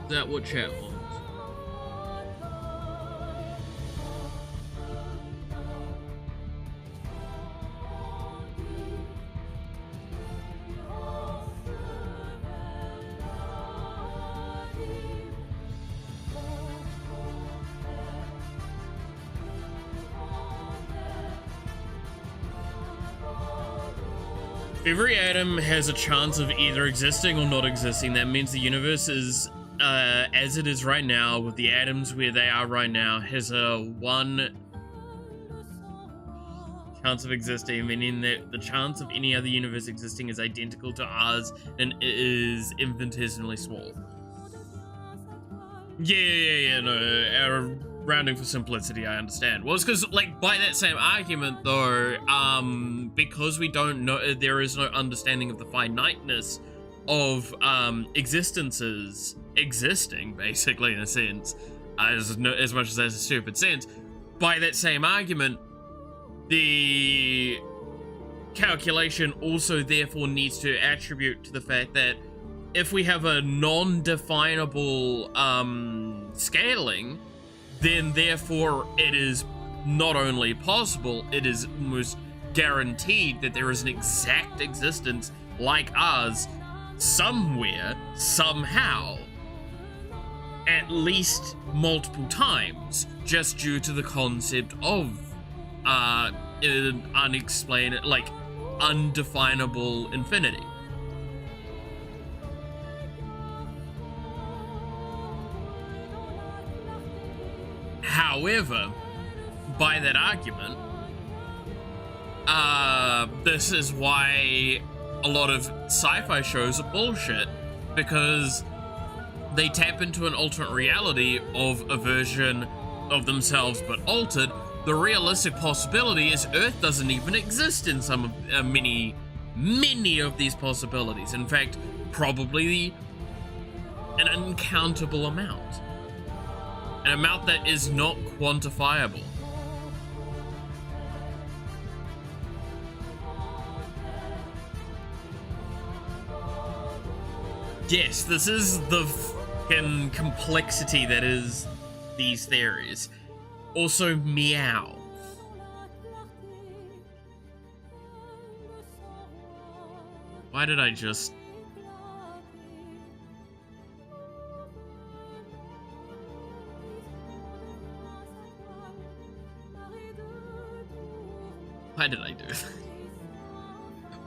Speaker 1: Is that what chat wants? Every atom has a chance of either existing or not existing. That means the universe is, as it is right now, with the atoms where they are right now, has a 1... chance of existing, meaning that the chance of any other universe existing is identical to ours and is infinitesimally small. Yeah, no, rounding for simplicity, I understand. Well, it's because, like, by that same argument, though, because we don't know, there is no understanding of the finiteness of, existences existing, basically, in a sense, as much as that's a stupid sense. By that same argument, the calculation also therefore needs to attribute to the fact that if we have a non-definable scaling, then therefore it is not only possible, it is almost guaranteed that there is an exact existence like ours somewhere, somehow, at least multiple times, just due to the concept of an unexplained, like, undefinable infinity. However, by that argument, this is why a lot of sci-fi shows are bullshit, because they tap into an alternate reality of a version of themselves but altered. The realistic possibility is Earth doesn't even exist in some of many of these possibilities. In fact, probably an uncountable amount. An amount that is not quantifiable. Yes, this is the fucking complexity that is these theories. Also, meow. Why did I just... Why did I do that?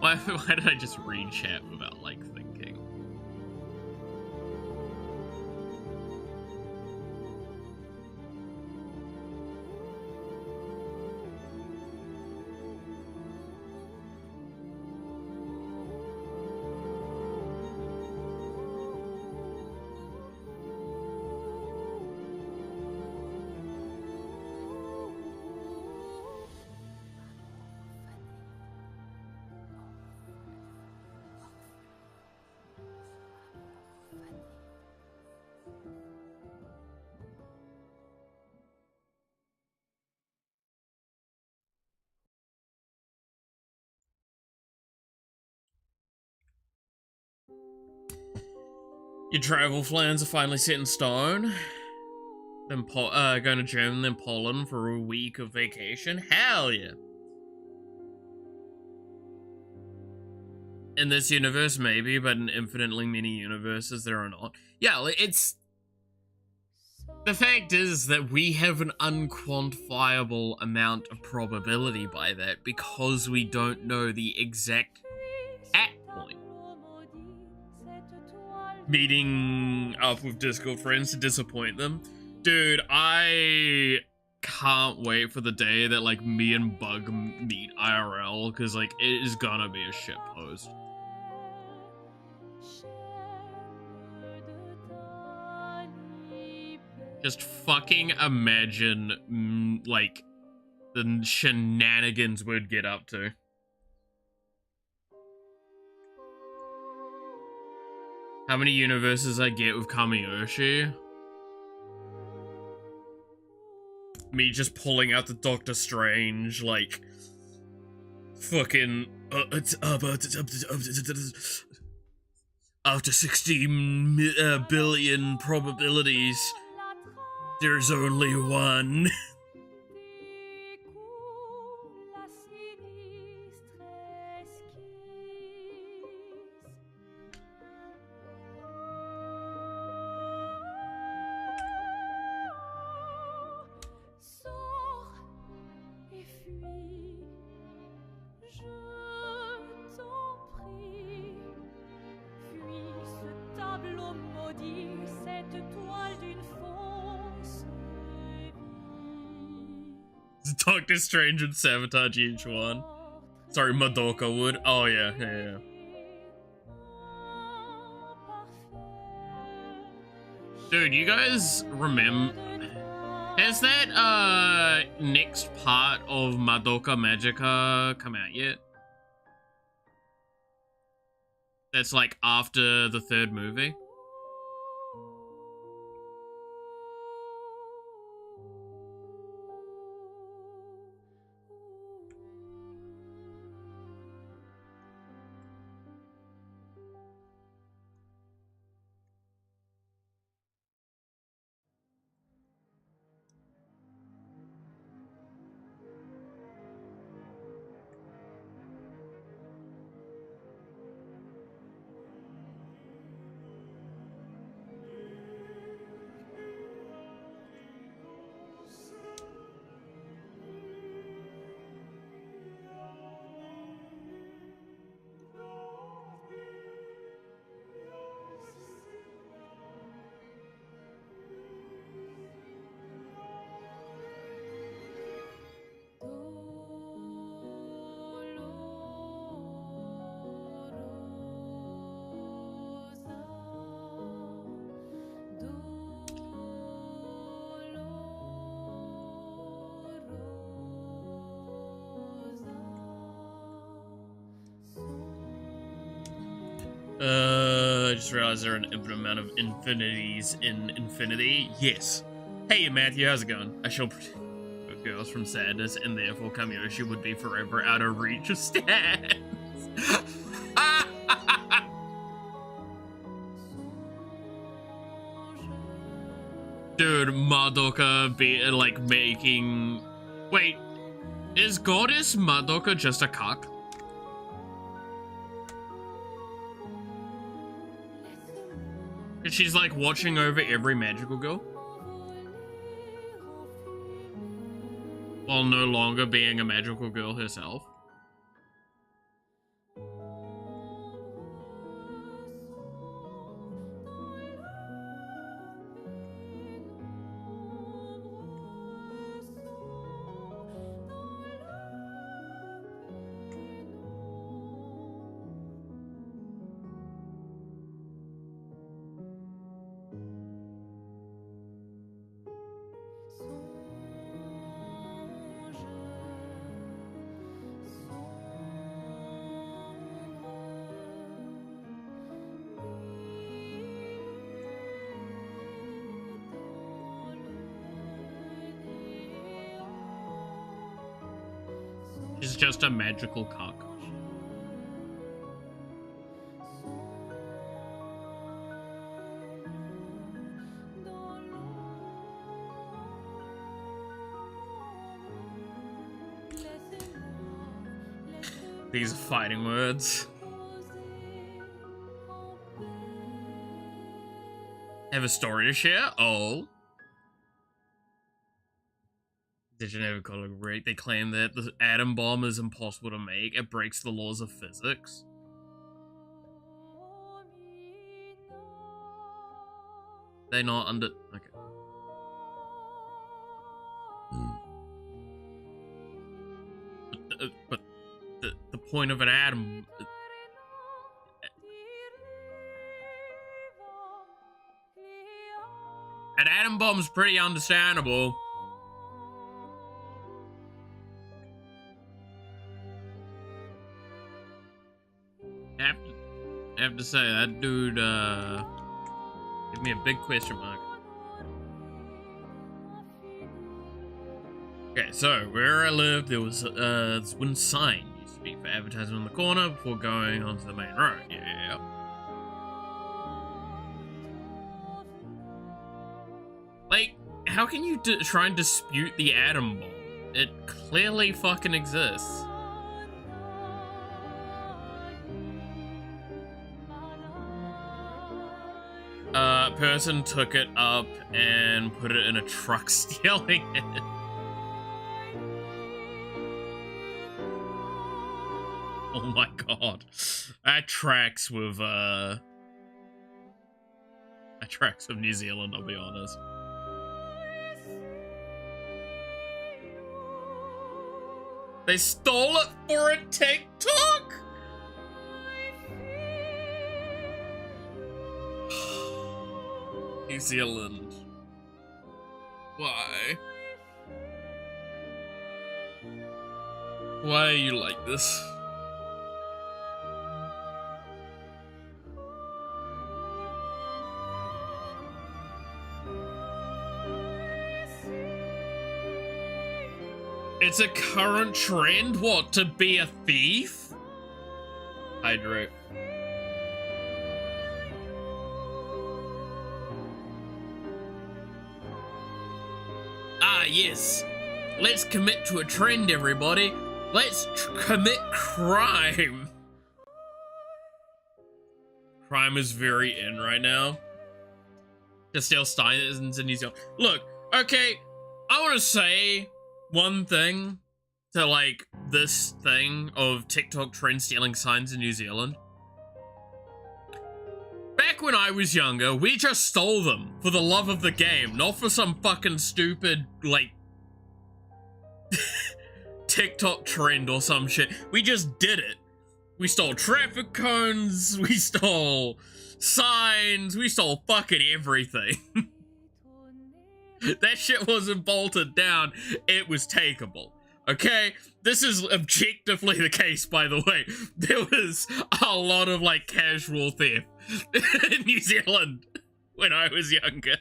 Speaker 1: Why did I just read chat without, like, thinking? Your travel plans are finally set in stone. Then going to Germany, then Poland for a week of vacation. Hell yeah! In this universe, maybe, but in infinitely many universes, there are not. Yeah, it's... The fact is that we have an unquantifiable amount of probability by that because we don't know the exact at point. Meeting up with Discord friends to disappoint them. Dude, I can't wait for the day that, like, me and Bug meet IRL, because, like, it is gonna be a shitpost. Just fucking imagine, like, the shenanigans we'd get up to. How many universes I get with Kamiyoshi? Me just pulling out the Doctor Strange, like, fucking, after 16 billion probabilities, there's only one. Doctor Strange would sabotage each one. Sorry, Madoka would. Oh yeah, yeah. Dude, you guys remember? Has that next part of Madoka Magica come out yet? That's like after the third movie. I just realized there are an infinite amount of infinities in infinity. Yes. Hey, Matthew, how's it going? I shall protect girls from sadness, and therefore Kamiyoshi would be forever out of reach of stats. Dude, Madoka be like making... Wait, is Goddess Madoka just a cock? She's like watching over every magical girl while no longer being a magical girl herself. She's just a magical cock. These fighting words. Have a story to share? Oh. Did you never call it great? They claim that the atom bomb is impossible to make. It breaks the laws of physics. They're not under... Okay. But the point of an atom... An atom bomb's pretty understandable. I have to say, that dude, give me a big question mark. Okay, so, where I lived, there was, this wooden sign used to be for advertising on the corner before going onto the main road. Yeah. Like, how can you try and dispute the atom bomb? It clearly fucking exists. Person took it up and put it in a truck, stealing it. Oh my god. That tracks with, that tracks with New Zealand, I'll be honest. They stole it for a TikTok? New Zealand. Why? Why are you like this? It's a current trend, what, to be a thief? Hydrate. Ah, yes. Let's commit to a trend, everybody. Let's commit crime. Crime is very in right now. To steal signs in New Zealand. Look, okay, I want to say one thing to, like, this thing of TikTok trend stealing signs in New Zealand. Back when I was younger, we just stole them for the love of the game, not for some fucking stupid, like, TikTok trend or some shit. We just did it. We stole traffic cones, we stole signs, we stole fucking everything. That shit wasn't bolted down, it was takeable. Okay? This is objectively the case, by the way. There was a lot of, like, casual theft in New Zealand when I was younger.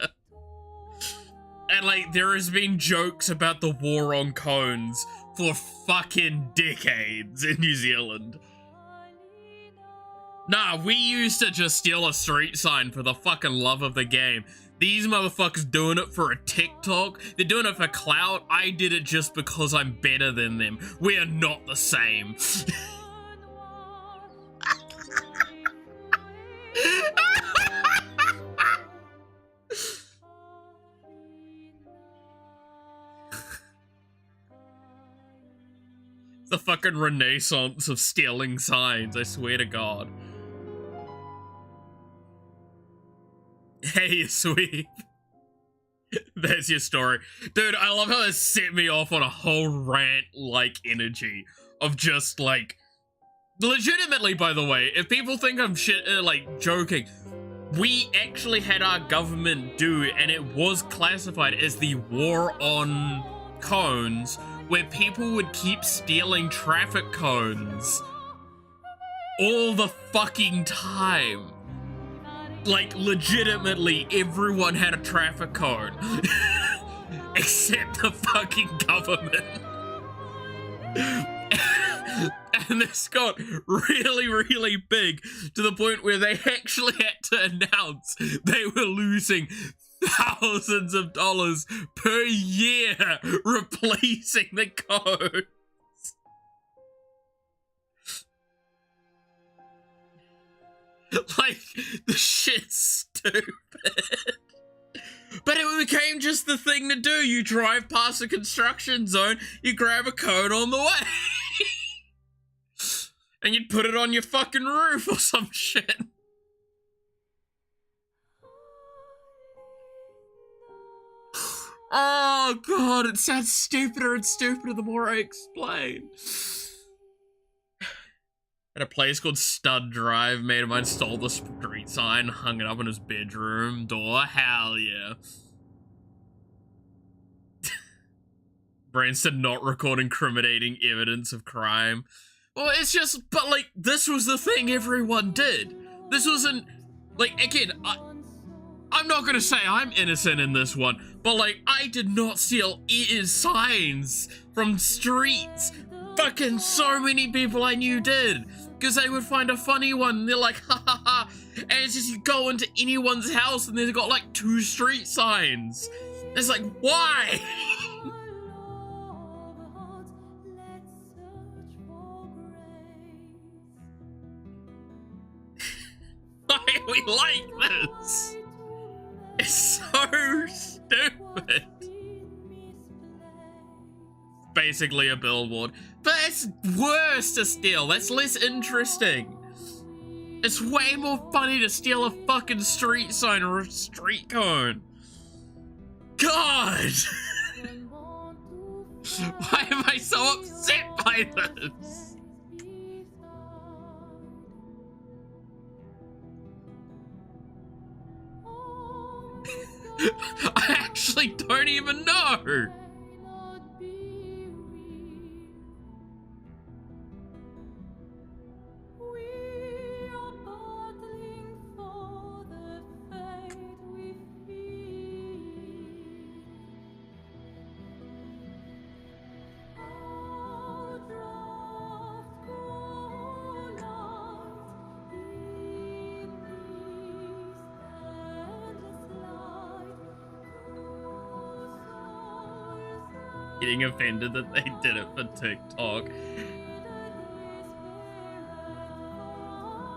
Speaker 1: And, like, there has been jokes about the war on cones for fucking decades in New Zealand. Nah, we used to just steal a street sign for the fucking love of the game. These motherfuckers doing it for a TikTok. They're doing it for clout. I did it just because I'm better than them. We are not the same. The fucking renaissance of stealing signs, I swear to God. Hey, you sweep. There's your story. Dude, I love how this set me off on a whole rant-like energy of just, like... Legitimately, by the way, if people think I'm like, joking, we actually had our government do, and it was classified as the war on cones, where people would keep stealing traffic cones all the fucking time. Like, legitimately, everyone had a traffic cone. Except the fucking government. And this got really, really big to the point where they actually had to announce they were losing thousands of dollars per year replacing the code. Like, the shit's stupid. But it became just the thing to do. You drive past a construction zone, you grab a cone on the way. And you'd put it on your fucking roof or some shit. Oh god, it sounds stupider and stupider the more I explain. At a place called Stud Drive, mate of mine stole the street sign, hung it up in his bedroom door. Hell yeah. Brains did not record incriminating evidence of crime. Well, it's just, but like, this was the thing everyone did. This wasn't, like, again, I'm not gonna say I'm innocent in this one, but like, I did not steal signs from streets. Fucking so many people I knew did. Because they would find a funny one, and they're like, ha ha ha. And it's just, you go into anyone's house and they've got like 2 street signs. It's like, why? Why are we like this? It's so stupid. Basically a billboard. But it's worse to steal. That's less interesting. It's way more funny to steal a fucking street sign or a street cone. God! Why am I so upset by this? I actually don't even know. Getting offended that they did it for TikTok.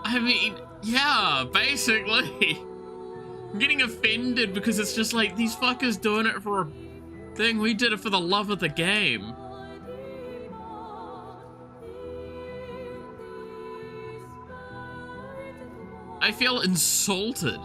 Speaker 1: I mean, yeah, basically. I'm getting offended because it's just like, these fuckers doing it for a thing. We did it for the love of the game. I feel insulted.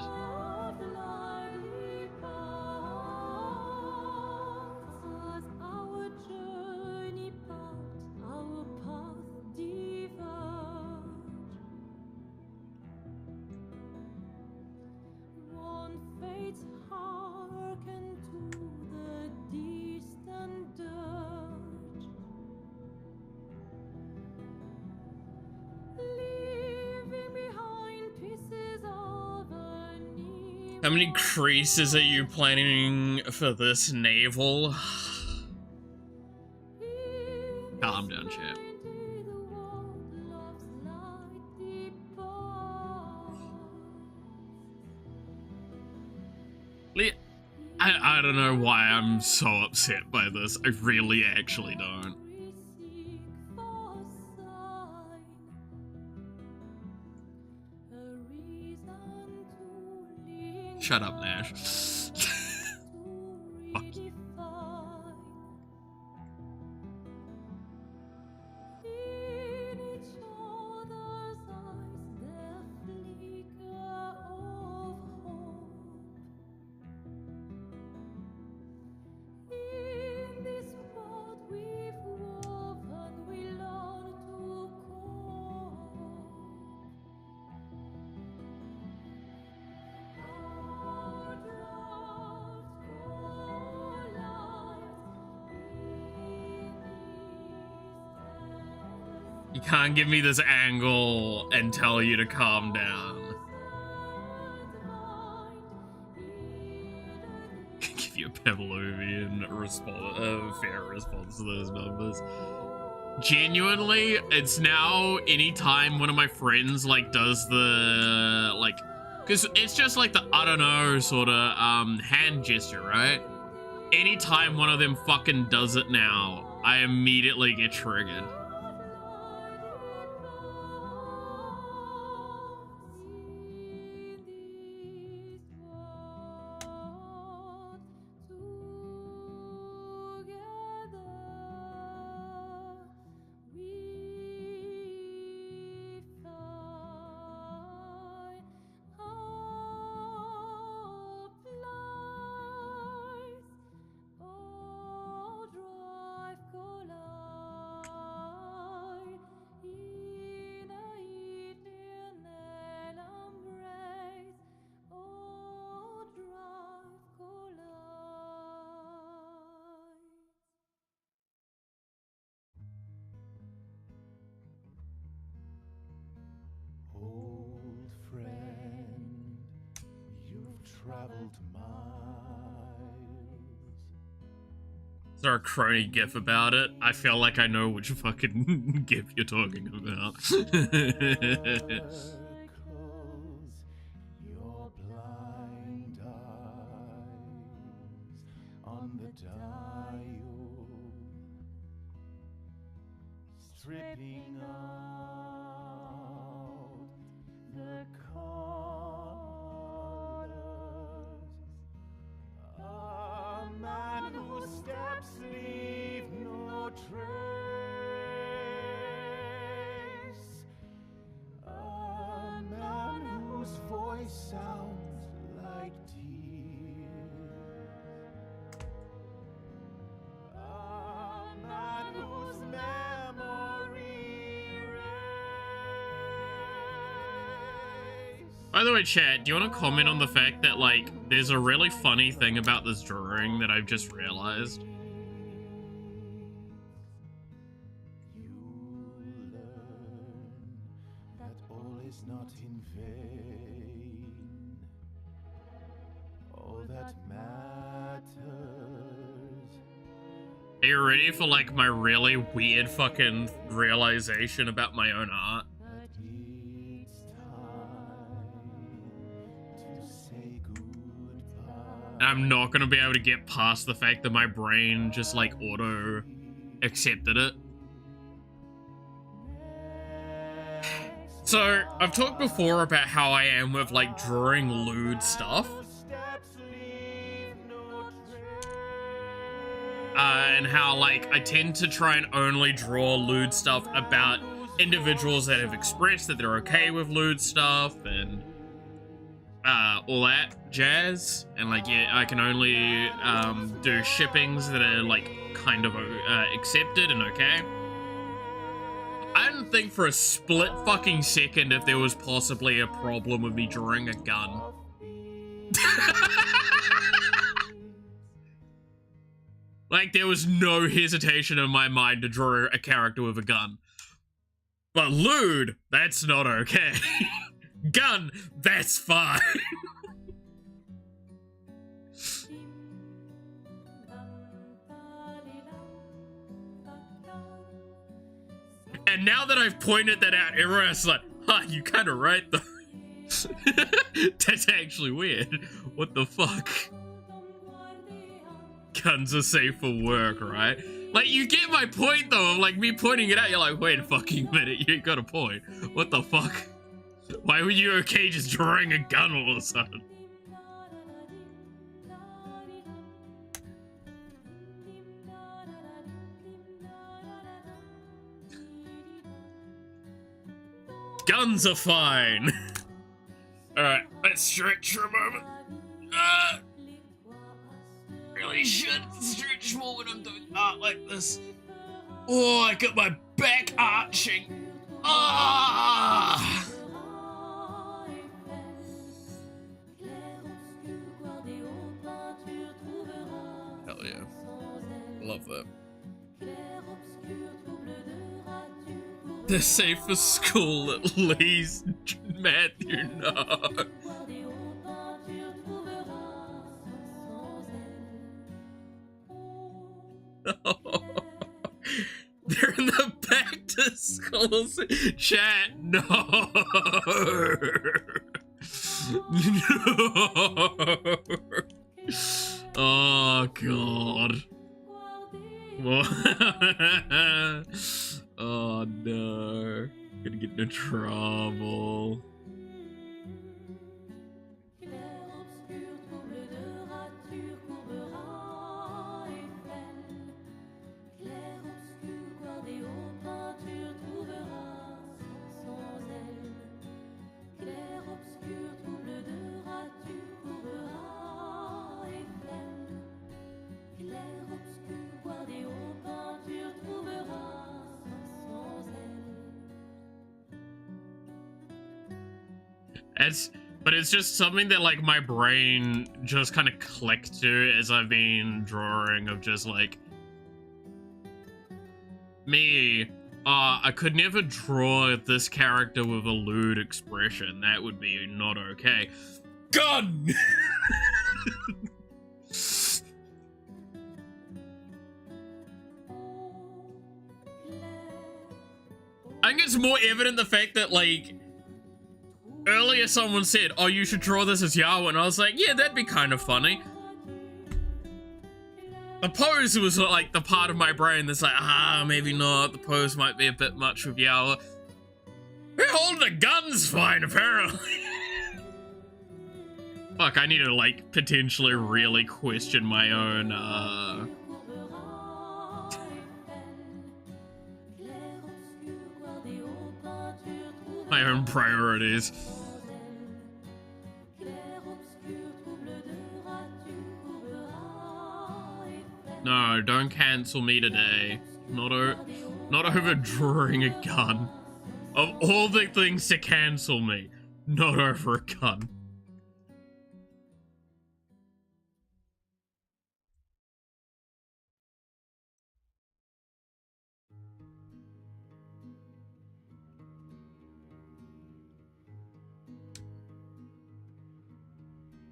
Speaker 1: How many creases are you planning for this navel? Calm down, champ. I don't know why I'm so upset by this. I really actually don't. Shut up, Nash. Fuck you. You can't give me this angle and tell you to calm down. Give you a Pavlovian fair response to those numbers. Genuinely, it's now anytime one of my friends like does the like, because it's just like the I don't know sort of hand gesture, right? Anytime one of them fucking does it now, I immediately get triggered.
Speaker 3: Old friend, you've traveled miles.
Speaker 1: Is there a crony gif about it? I feel like I know which fucking gif you're talking about.
Speaker 3: Your blind eyes on the dial, stripping out the colors. A man whose steps leave no trace. A man whose voice sounds like tears. A
Speaker 1: By the way, chat, do you want to comment on the fact that, like, there's a really funny thing about this drawing that I've just realized?
Speaker 3: You learn that all is not in vain. All that matters.
Speaker 1: Are you ready for, like, my really weird fucking realization about my own art?
Speaker 3: That it's time to say goodbye.
Speaker 1: I'm not gonna be able to get past the fact that my brain just, like, auto accepted it. So, I've talked before about how I am with, like, drawing lewd stuff. And how, like, I tend to try and only draw lewd stuff about individuals that have expressed that they're okay with lewd stuff and all that jazz. And, like, yeah, I can only do shippings that are, like, kind of accepted and okay. I didn't think for a split fucking second if there was possibly a problem with me drawing a gun. Like, there was no hesitation in my mind to draw a character with a gun. But lewd, that's not okay. Gun, that's fine. And now that I've pointed that out, everyone's like, huh, you kind of right though. That's actually weird. What the fuck? Guns are safe for work, right? Like, you get my point though, of like me pointing it out, you're like, wait a fucking minute, you got a point. What the fuck? Why were you okay just drawing a gun all of a sudden? Guns are fine. Alright, let's stretch for a moment. Really should stretch more when I'm doing art like this. Oh, I got my back arching. Ah! Hell yeah. Love that. The safest school at least, Matthew, no. They're in the back to school chat. No. No. Oh god. Oh no. Gonna get into trouble. But it's just something that, like, my brain just kind of clicked to as I've been drawing of just, like, me, I could never draw this character with a lewd expression. That would be not okay. Gun! I think it's more evident the fact that, like, earlier someone said, oh, you should draw this as Yawa, and I was like, yeah, that'd be kind of funny. The pose was like the part of my brain that's like, maybe not, the pose might be a bit much with Yawa. Hey, holding a gun's fine, apparently. Fuck, I need to, like, potentially really question my own, my own priorities. No, don't cancel me today. Not over drawing a gun. Of all the things to cancel me, Not over a gun.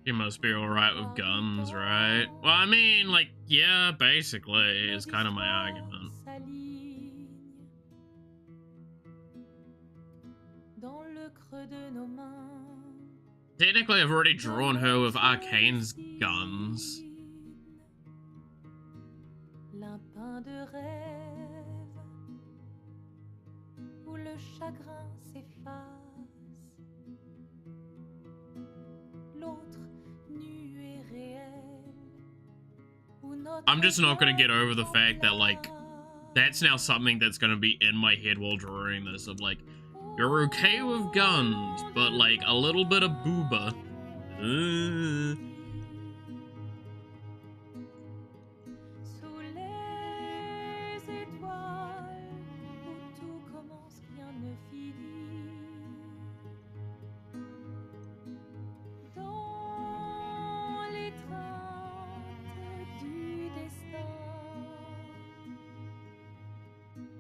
Speaker 1: You must be alright with guns, right? Well, I mean, like, yeah, basically, is kind of my argument. Technically, I've already drawn her with Arcane's guns. I'm just not gonna get over the fact that, like, that's now something that's gonna be in my head while drawing this, of like, you're okay with guns, but like a little bit of booba.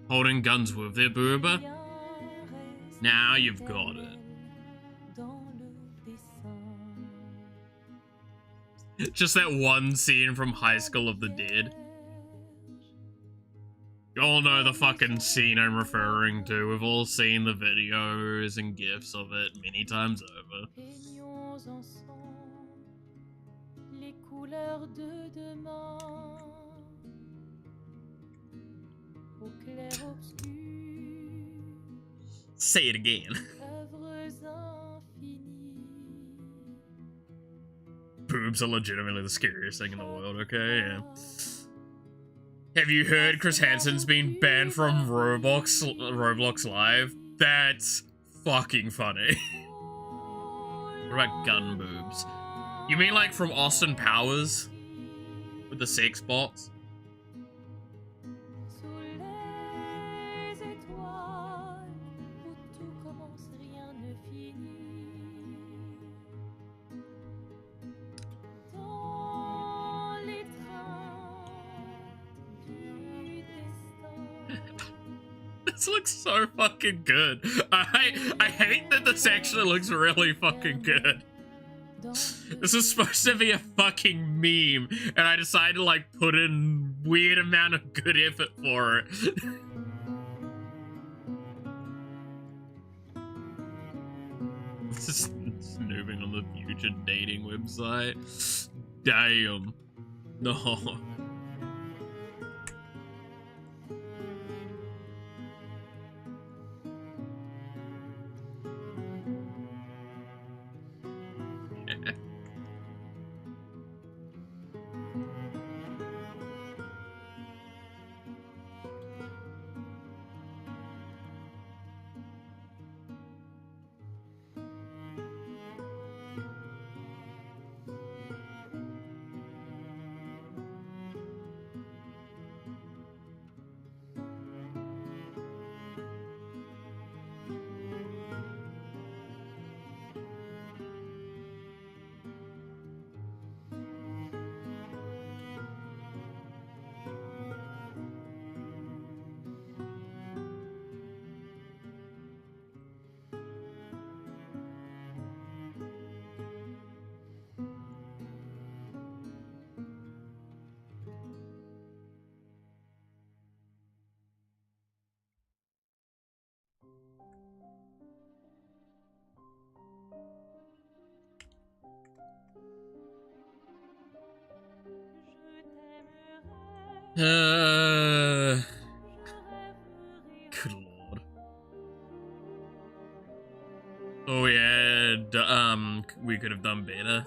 Speaker 1: Holding guns with their booba? Now you've got it. Just that one scene from High School of the Dead. You all know the fucking scene I'm referring to. We've all seen the videos and gifs of it many times over. Say it again. Boobs are legitimately the scariest thing in the world, okay? Yeah. Have you heard Chris Hansen's been banned from Roblox Live? That's fucking funny. What about gun boobs? You mean like from Austin Powers? With the sex bots? This looks so fucking good. I hate that this actually looks really fucking good. This is supposed to be a fucking meme, and I decided to like put in weird amount of good effort for it. This is snooping on the future dating website. Damn. No. Good lord. Oh yeah, we could have done better.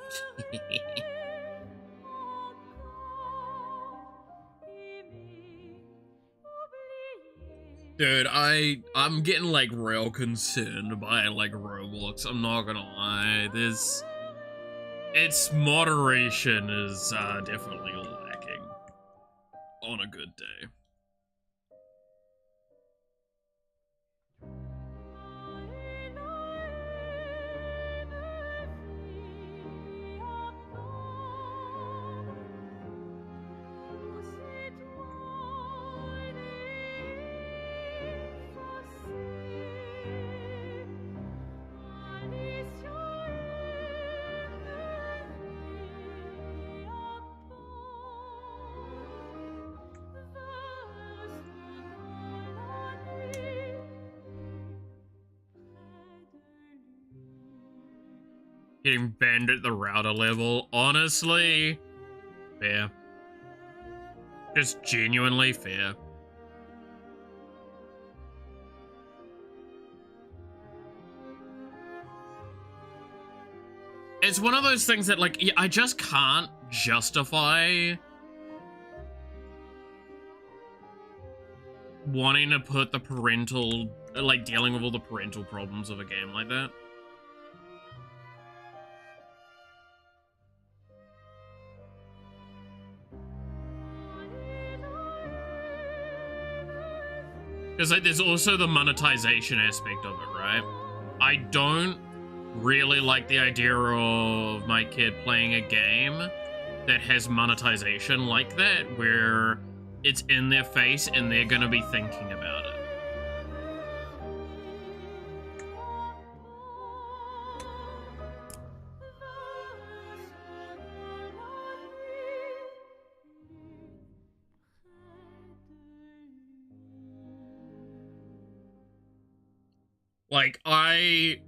Speaker 1: Dude, I'm getting like real concerned by like Roblox. I'm not gonna lie. Its moderation is definitely lacking on a good day. Getting banned at the router level. Honestly, fair. Just genuinely fair. It's one of those things that, like, I just can't justify wanting to put the parental, like, dealing with all the parental problems of a game like that. Because, like, there's also the monetization aspect of it, right? I don't really like the idea of my kid playing a game that has monetization like that, where it's in their face and they're gonna be thinking about it. Like, I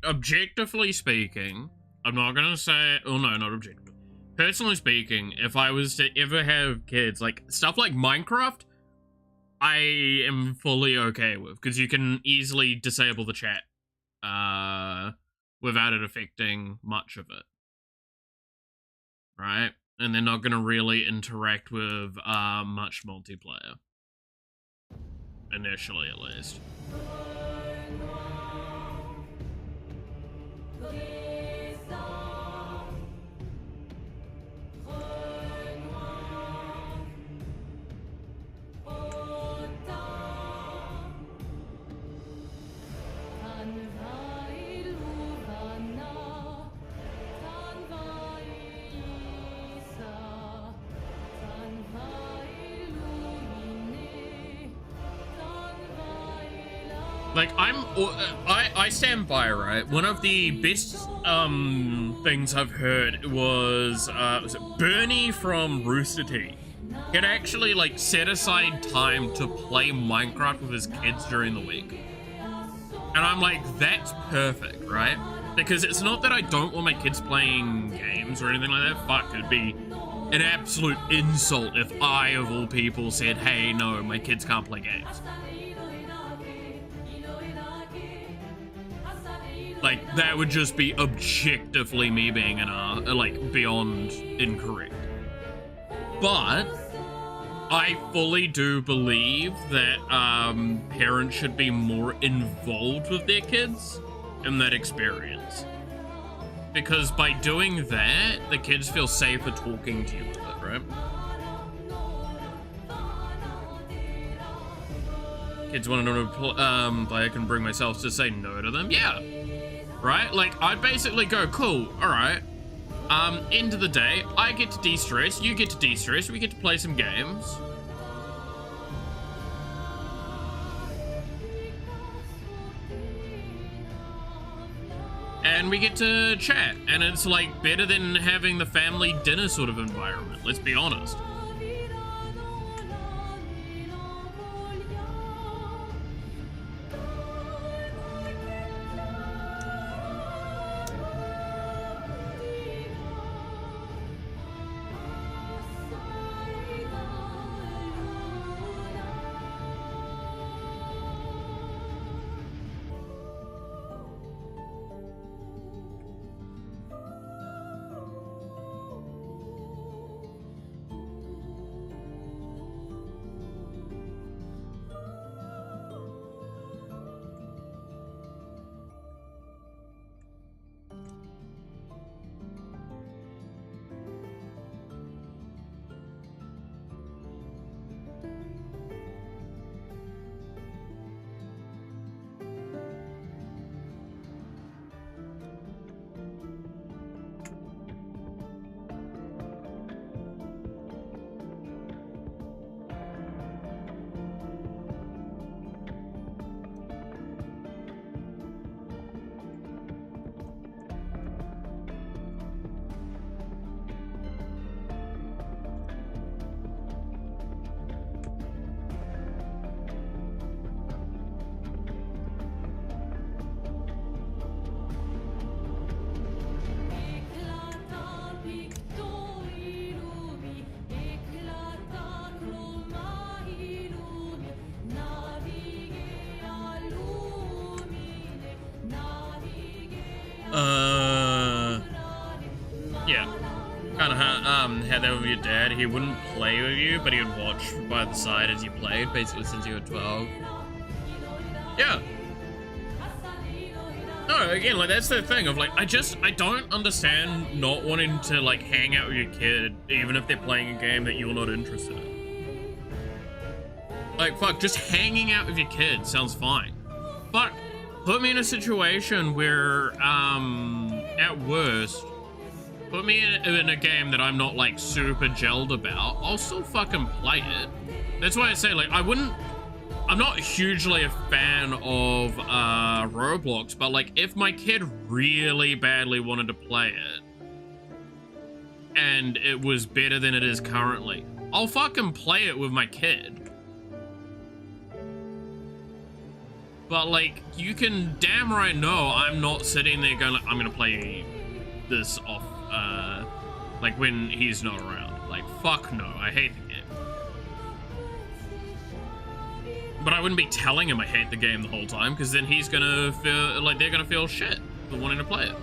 Speaker 1: objectively speaking, I'm not gonna say, oh no, not objectively. Personally speaking, if I was to ever have kids, like, stuff like Minecraft, I am fully okay with, because you can easily disable the chat, without it affecting much of it. Right? And they're not gonna really interact with, much multiplayer. Initially, at least. Like, I stand by, right? One of the best, things I've heard was it Bernie from Rooster Teeth? He'd actually, like, set aside time to play Minecraft with his kids during the week. And I'm like, that's perfect, right? Because it's not that I don't want my kids playing games or anything like that. Fuck, it'd be an absolute insult if I, of all people, said, hey, no, my kids can't play games. Like, that would just be objectively me being an like, beyond incorrect. But I fully do believe that parents should be more involved with their kids in that experience. Because by doing that, the kids feel safer talking to you with it, right? Kids want to know if I can bring myself to say no to them. Yeah. Right? Like, I'd basically go, cool, alright. End of the day, I get to de-stress, you get to de-stress, we get to play some games. And we get to chat, and it's, like, better than having the family dinner sort of environment, let's be honest. kind of had that with your dad. He wouldn't play with you, but he would watch by the side as you played, basically since you were 12. Yeah. No, again, like, that's the thing of, like, I don't understand not wanting to, like, hang out with your kid, even if they're playing a game that you're not interested in. Like, fuck, just hanging out with your kid sounds fine. But put me in a situation where, at worst, put me in a game that I'm not, like, super gelled about. I'll still fucking play it. That's why I say, like, I'm not hugely a fan of Roblox, but, like, if my kid really badly wanted to play it, and it was better than it is currently, I'll fucking play it with my kid. But, like, you can damn right know I'm not sitting there going, like, I'm gonna play this off, like, when he's not around. Like, fuck no, I hate the game. But I wouldn't be telling him I hate the game the whole time, because then he's gonna feel, like, they're gonna feel shit for wanting to play it.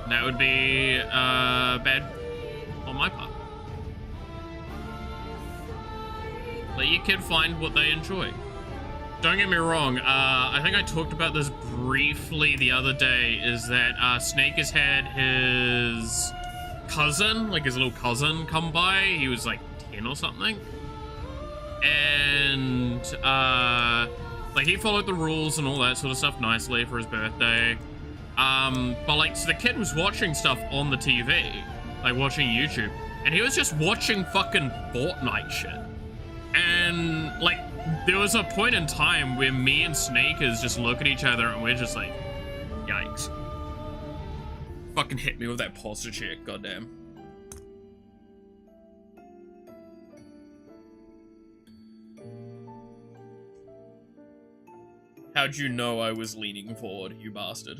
Speaker 1: And that would be, bad on my part. Let your kid find what they enjoy. Don't get me wrong, I think I talked about this briefly the other day, is that Snake has had his cousin, like his little cousin, come by. He was like 10 or something. And, like, he followed the rules and all that sort of stuff nicely for his birthday. But, like, so the kid was watching stuff on the TV, like, watching YouTube, and he was just watching fucking Fortnite shit. And, like, there was a point in time where me and Snakers just look at each other and we're just like, yikes. Fucking hit me with that posture check, goddamn. How'd you know I was leaning forward, you bastard?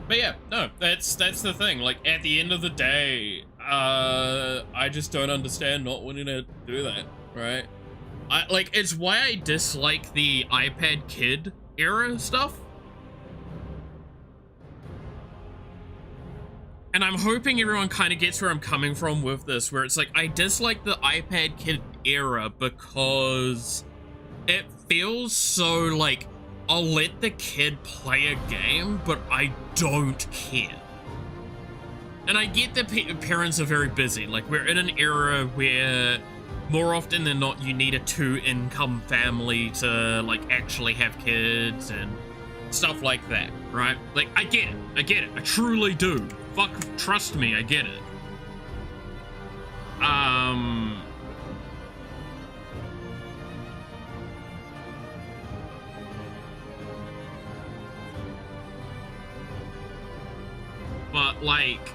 Speaker 1: But yeah, no, that's the thing. Like, at the end of the day, I just don't understand not wanting to do that, right? It's why I dislike the iPad Kid era stuff. And I'm hoping everyone kind of gets where I'm coming from with this, where it's like, I dislike the iPad Kid era because it feels so like, I'll let the kid play a game, but I don't care. And I get that parents are very busy. Like, we're in an era where more often than not, you need a 2-income family to, like, actually have kids and stuff like that, right? Like, I get it, I truly do. Fuck, trust me, I get it. But, like,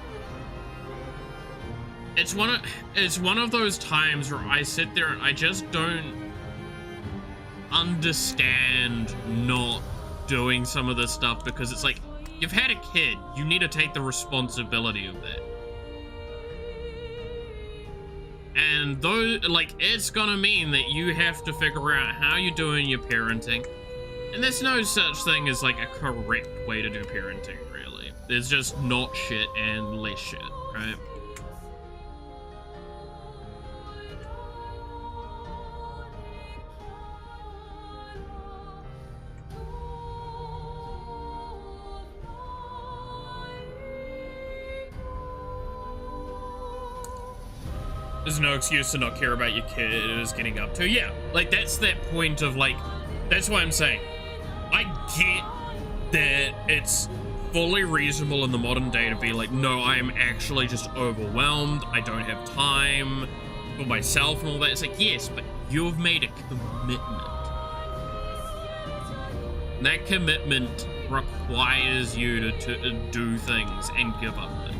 Speaker 1: it's one of those times where I sit there and I just don't understand not doing some of this stuff, because it's like, you've had a kid, you need to take the responsibility of that. And though, like, it's gonna mean that you have to figure out how you're doing your parenting. And there's no such thing as, like, a correct way to do parenting, really. There's just not shit and less shit, right? There's no excuse to not care about your kid is getting up to. Yeah, like, that's that point of, like, that's why I'm saying, I get that it's fully reasonable in the modern day to be like, no, I'm actually just overwhelmed, I don't have time for myself and all that. It's like, yes, but you've made a commitment. And that commitment requires you to do things and give up things.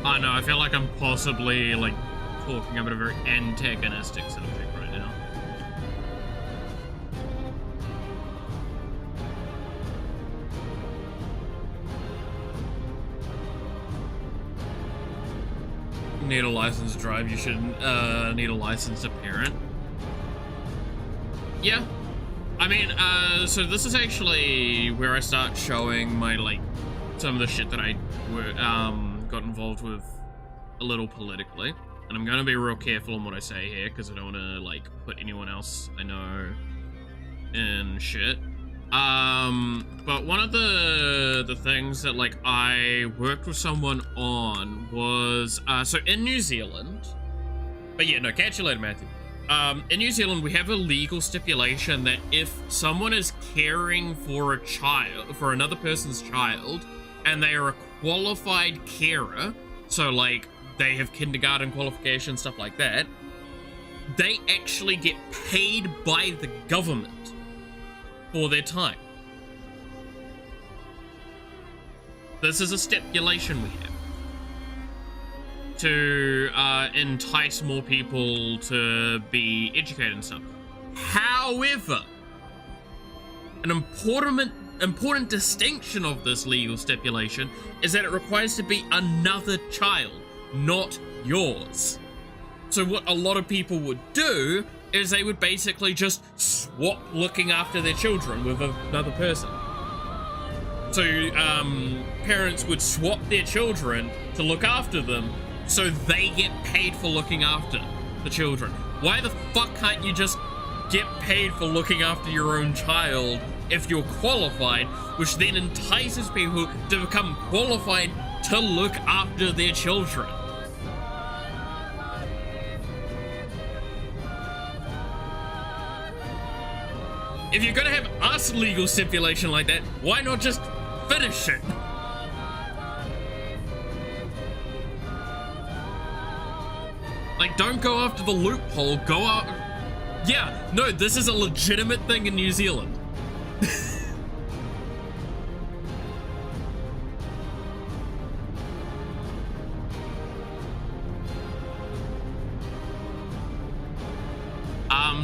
Speaker 1: I know, I feel like I'm possibly, like, talking about a very antagonistic subject right now. Need a license to drive, you should need a license to parent. Yeah. I mean, so this is actually where I start showing my, like, some of the shit that I got involved with a little politically. And I'm gonna be real careful on what I say here, because I don't want to, like, put anyone else I know in shit. But one of the things that, like, I worked with someone on was, so in New Zealand, but yeah, no, catch you later, Matthew. In New Zealand, we have a legal stipulation that if someone is caring for a child, for another person's child, and they are a qualified carer, so, like, they have kindergarten qualifications, stuff like that, they actually get paid by the government for their time. This is a stipulation we have to entice more people to be educated and stuff. However, an important distinction of this legal stipulation is that it requires to be another child, not yours. So what a lot of people would do is they would basically just swap looking after their children with another person. So parents would swap their children to look after them, so they get paid for looking after the children. Why the fuck can't you just get paid for looking after your own child if you're qualified, which then entices people to become qualified to look after their children? If you're gonna have us legal stipulation like that, why not just finish it? Like, don't go after the loophole, go out. Yeah, no, this is a legitimate thing in New Zealand.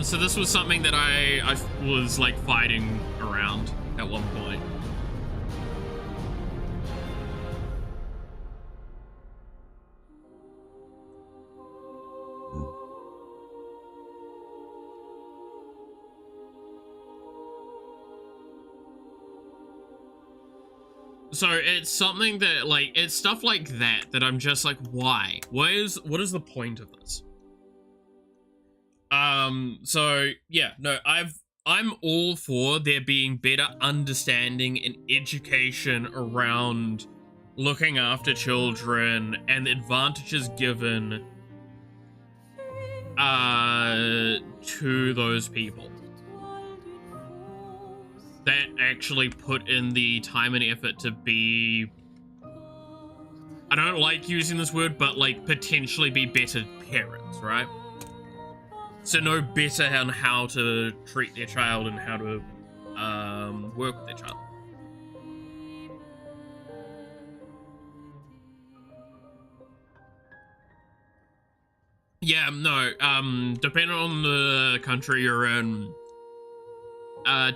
Speaker 1: So this was something that I was, like, fighting around at one point. So it's something that, like, it's stuff like that I'm just like, why? What is the point of this? So yeah, no, I'm all for there being better understanding and education around looking after children and the advantages given to those people that actually put in the time and effort to be, I don't like using this word, but, like, potentially be better parents, right? So know better on how to treat their child and how to work with their child. Yeah, no, depending on the country you're in,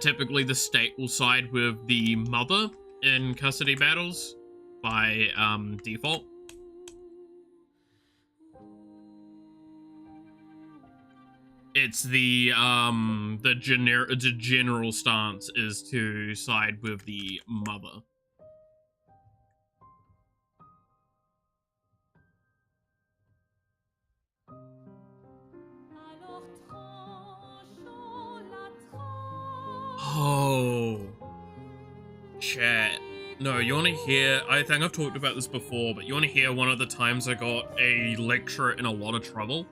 Speaker 1: typically the state will side with the mother in custody battles by default. It's the general stance is to side with the mother. Oh, chat. No, you want to hear, I think I've talked about this before, but you want to hear one of the times I got a lecturer in a lot of trouble?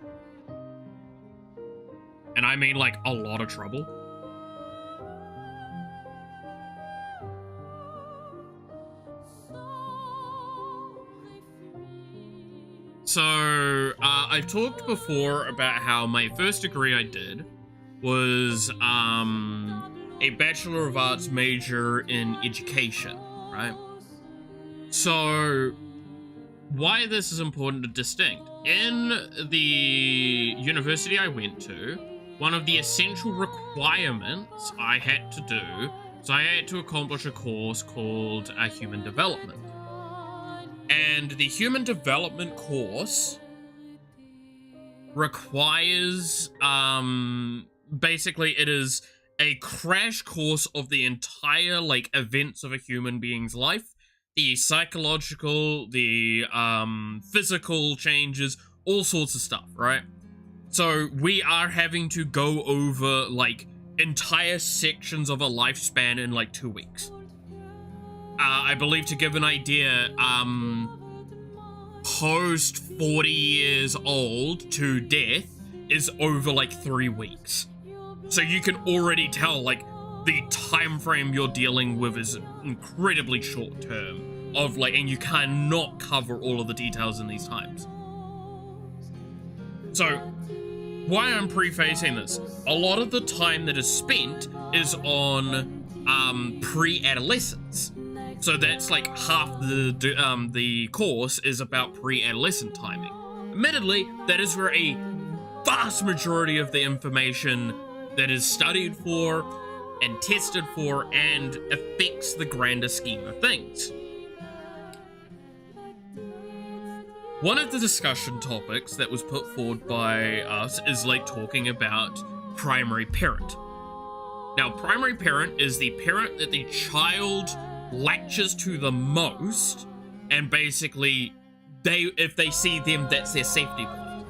Speaker 1: And I mean, like, a lot of trouble. So, I've talked before about how my first degree I did was, a Bachelor of Arts major in education, right? So, why this is important to distinct. In the university I went to, one of the essential requirements I had to do, so I had to accomplish a course called Human Development. And the Human Development course requires, basically it is a crash course of the entire, like, events of a human being's life. The psychological, the physical changes, all sorts of stuff, right? So we are having to go over, like, entire sections of a lifespan in, like, 2 weeks. I believe, to give an idea, post 40 years old to death is over, like, 3 weeks. So you can already tell, like, the time frame you're dealing with is incredibly short term of, like, and you cannot cover all of the details in these times. So why I'm prefacing this, a lot of the time that is spent is on pre-adolescence. So that's like half the course is about pre-adolescent timing. Admittedly, that is where a vast majority of the information that is studied for and tested for and affects the grander scheme of things. One of the discussion topics that was put forward by us is like talking about primary parent. Now, primary parent is the parent that the child latches to the most, and basically if they see them, that's their safety point.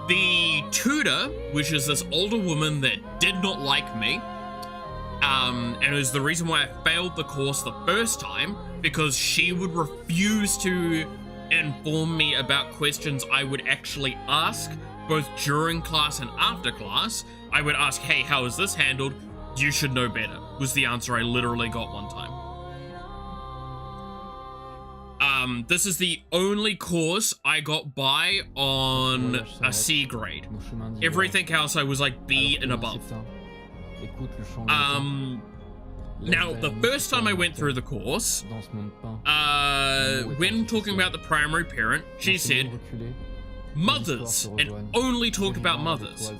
Speaker 1: The tutor, which is this older woman that did not like me, and it was the reason why I failed the course the first time, because she would refuse to inform me about questions I would actually ask, both during class and after class. I would ask, hey, how is this handled? You should know better, was the answer I literally got one time. This is the only course I got by on a C grade. Everything else I was like B and above. Now, the first time I went through the course, when talking about the primary parent, she said, mothers, and only talk about mothers.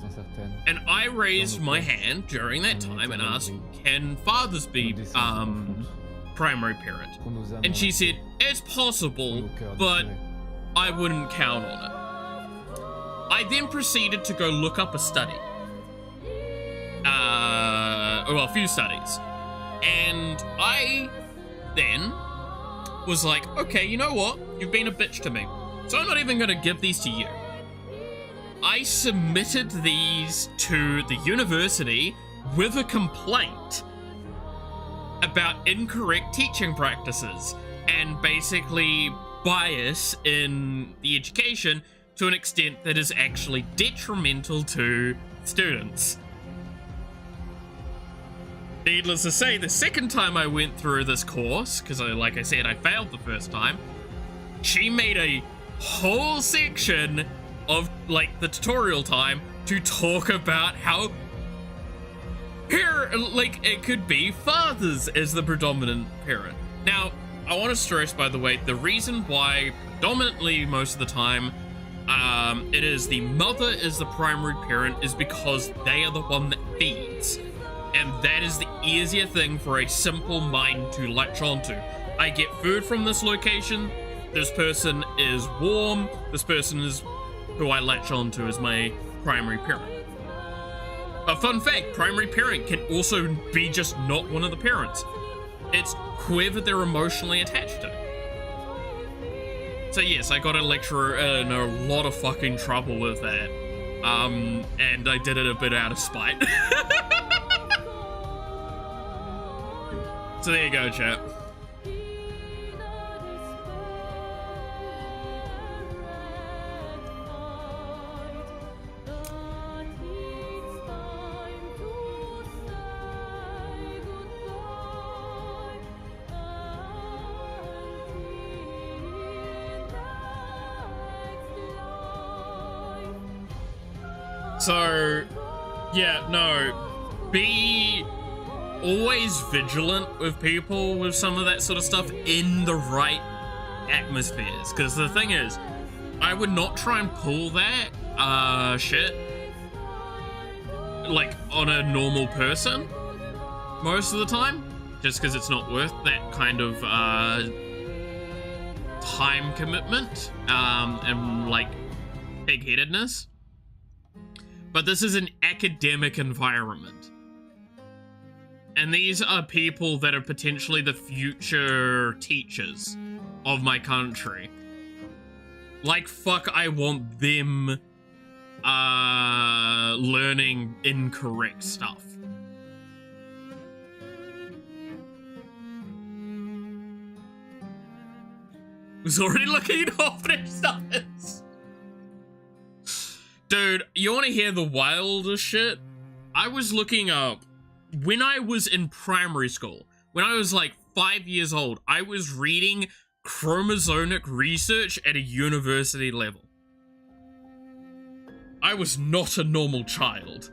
Speaker 1: And I raised my hand during that time and asked, can fathers be primary parent? And she said, it's possible, but I wouldn't count on it. I then proceeded to go look up a study. Well, a few studies. And I then was like, okay, you know what? You've been a bitch to me, so I'm not even going to give these to you. I submitted these to the university with a complaint about incorrect teaching practices and basically bias in the education to an extent that is actually detrimental to students. Needless to say, the second time I went through this course, because like I said, I failed the first time, she made a whole section of, like, the tutorial time to talk about how here, like, it could be fathers as the predominant parent. Now, I want to stress, by the way, the reason why predominantly most of the time it is the mother is the primary parent is because they are the one that feeds. And that is the easier thing for a simple mind to latch onto. I get food from this location, this person is warm, this person is who I latch onto as my primary parent. A fun fact, primary parent can also be just not one of the parents. It's whoever they're emotionally attached to. So yes, I got a lecturer in a lot of fucking trouble with that. And I did it a bit out of spite. So there you go, chat. So, yeah, no, be always vigilant with people with some of that sort of stuff in the right atmospheres. Because the thing is, I would not try and pull that shit like on a normal person most of the time, just because it's not worth that kind of time commitment and like pig-headedness. But this is an academic environment, and these are people that are potentially the future teachers of my country. Like, fuck, I want them learning incorrect stuff. Was already looking at all their stuff. Dude, you want to hear the wildest shit? I was looking up when I was in primary school, when I was like 5 years old, I was reading chromosomic research at a university level. I was not a normal child.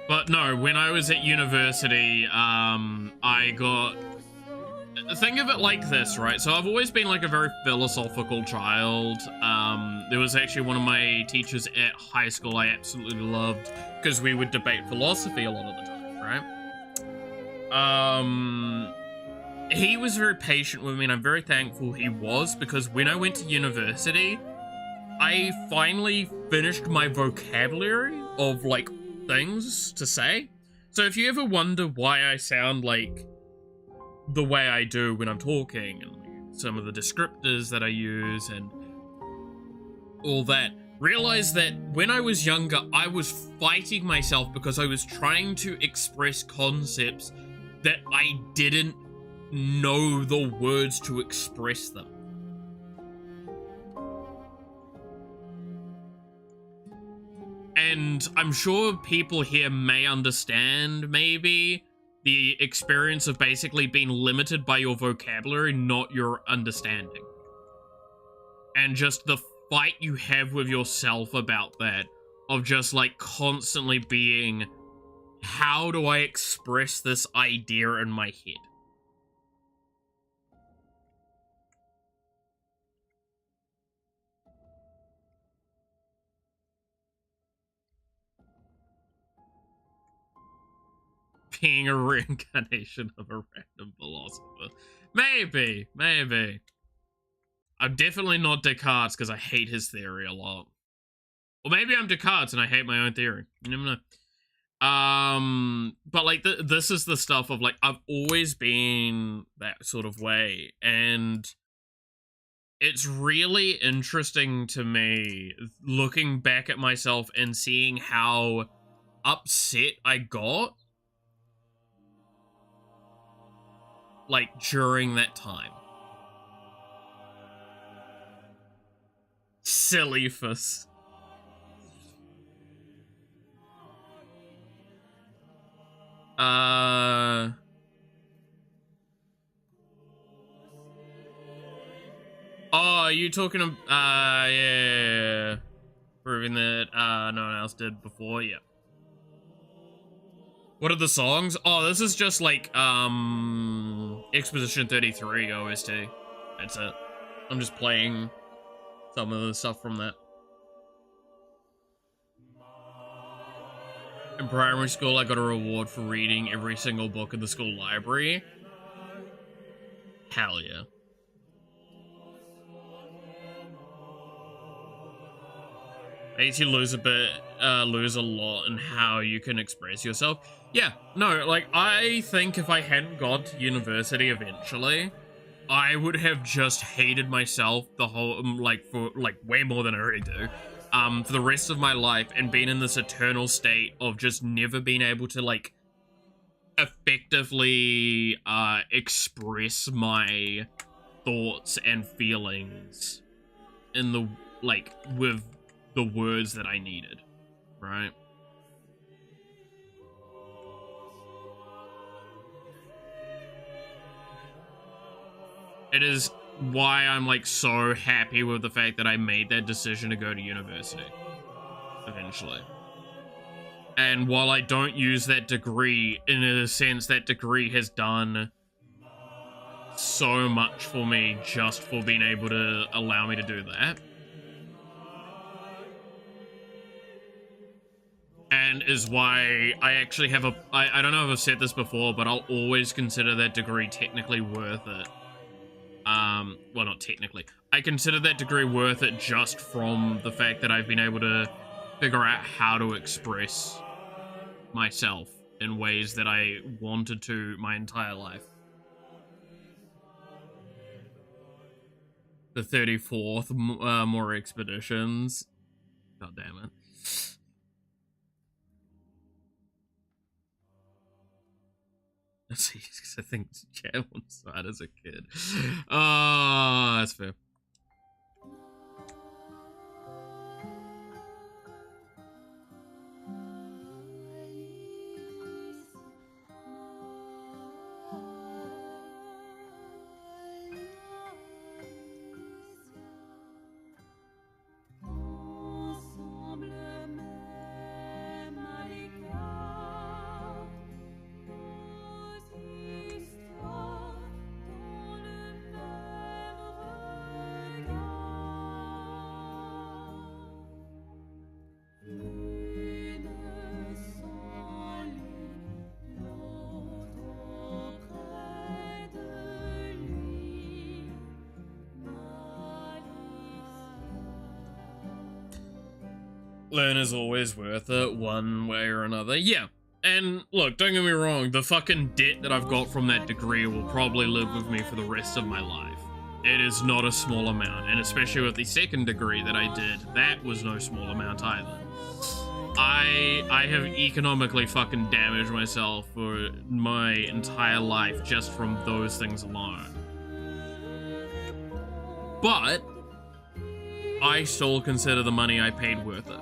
Speaker 1: But no, when I was at university, I got... Think of it like this, right? So I've always been like a very philosophical child. There was actually one of my teachers at high school I absolutely loved because we would debate philosophy a lot of the time, right? He was very patient with me, and I'm very thankful he was, because when I went to university, I finally finished my vocabulary of like things to say. So if you ever wonder why I sound like the way I do when I'm talking, and like some of the descriptors that I use and all that, realize that when I was younger, I was fighting myself because I was trying to express concepts that I didn't know the words to express them. And I'm sure people here may understand, maybe, the experience of basically being limited by your vocabulary, not your understanding. And just the fight you have with yourself about that, of just like constantly being, how do I express this idea in my head? Being a reincarnation of a random philosopher. Maybe. I'm definitely not Descartes because I hate his theory a lot. Or maybe I'm Descartes and I hate my own theory. You never know. But like this is the stuff of like, I've always been that sort of way, and it's really interesting to me looking back at myself and seeing how upset I got like during that time. Sillyfus. Oh, you talking about, yeah. Proving that, no one else did before, yeah. What are the songs? Oh, this is just like, Exposition 33 OST. That's it. I'm just playing some of the stuff from that. In primary school, I got a reward for reading every single book in the school library. Hell yeah. Makes you lose a lot in how you can express yourself. Yeah, no, like, I think if I hadn't got to university eventually, I would have just hated myself the whole, for way more than I already do, for the rest of my life, and been in this eternal state of just never being able to, like, effectively, express my thoughts and feelings in the, like, with the words that I needed, right? It is why I'm like so happy with the fact that I made that decision to go to university eventually. And while I don't use that degree, in a sense, that degree has done so much for me just for being able to allow me to do that. And is why I actually have I don't know if I've said this before, but I'll always consider that degree technically worth it. Well, not technically. I consider that degree worth it just from the fact that I've been able to figure out how to express myself in ways that I wanted to my entire life. The 34th, more expeditions. God damn it. I think Chad wants that as a kid. Oh, that's fair. Learn is always worth it, one way or another. Yeah, and look, don't get me wrong, the fucking debt that I've got from that degree will probably live with me for the rest of my life. It is not a small amount, and especially with the second degree that I did, that was no small amount either. I have economically fucking damaged myself for my entire life just from those things alone. But I still consider the money I paid worth it.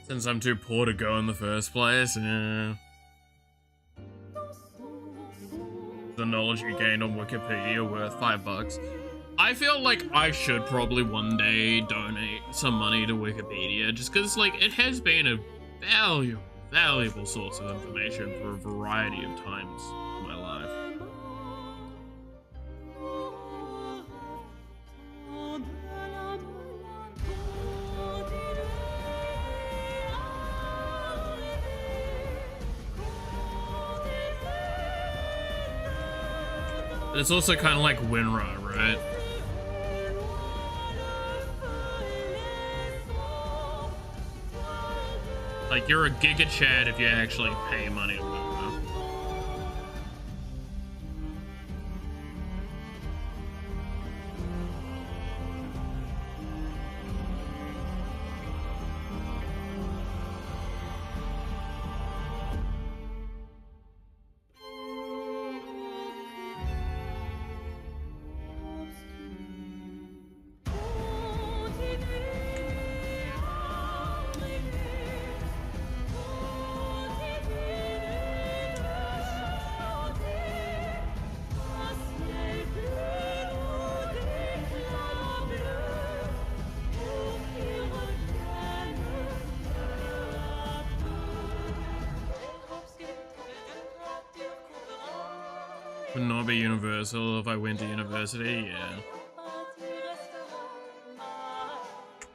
Speaker 1: Since I'm too poor to go in the first place, yeah. The knowledge you gained on Wikipedia worth $5. I feel like I should probably one day donate some money to Wikipedia, just because, like, it has been a valuable source of information for a variety of times in my life. It's also kind of like WinRAR, right? Like, you're a Giga Chad if you actually pay money to WinRAR. Would not be universal if I went to university, yeah.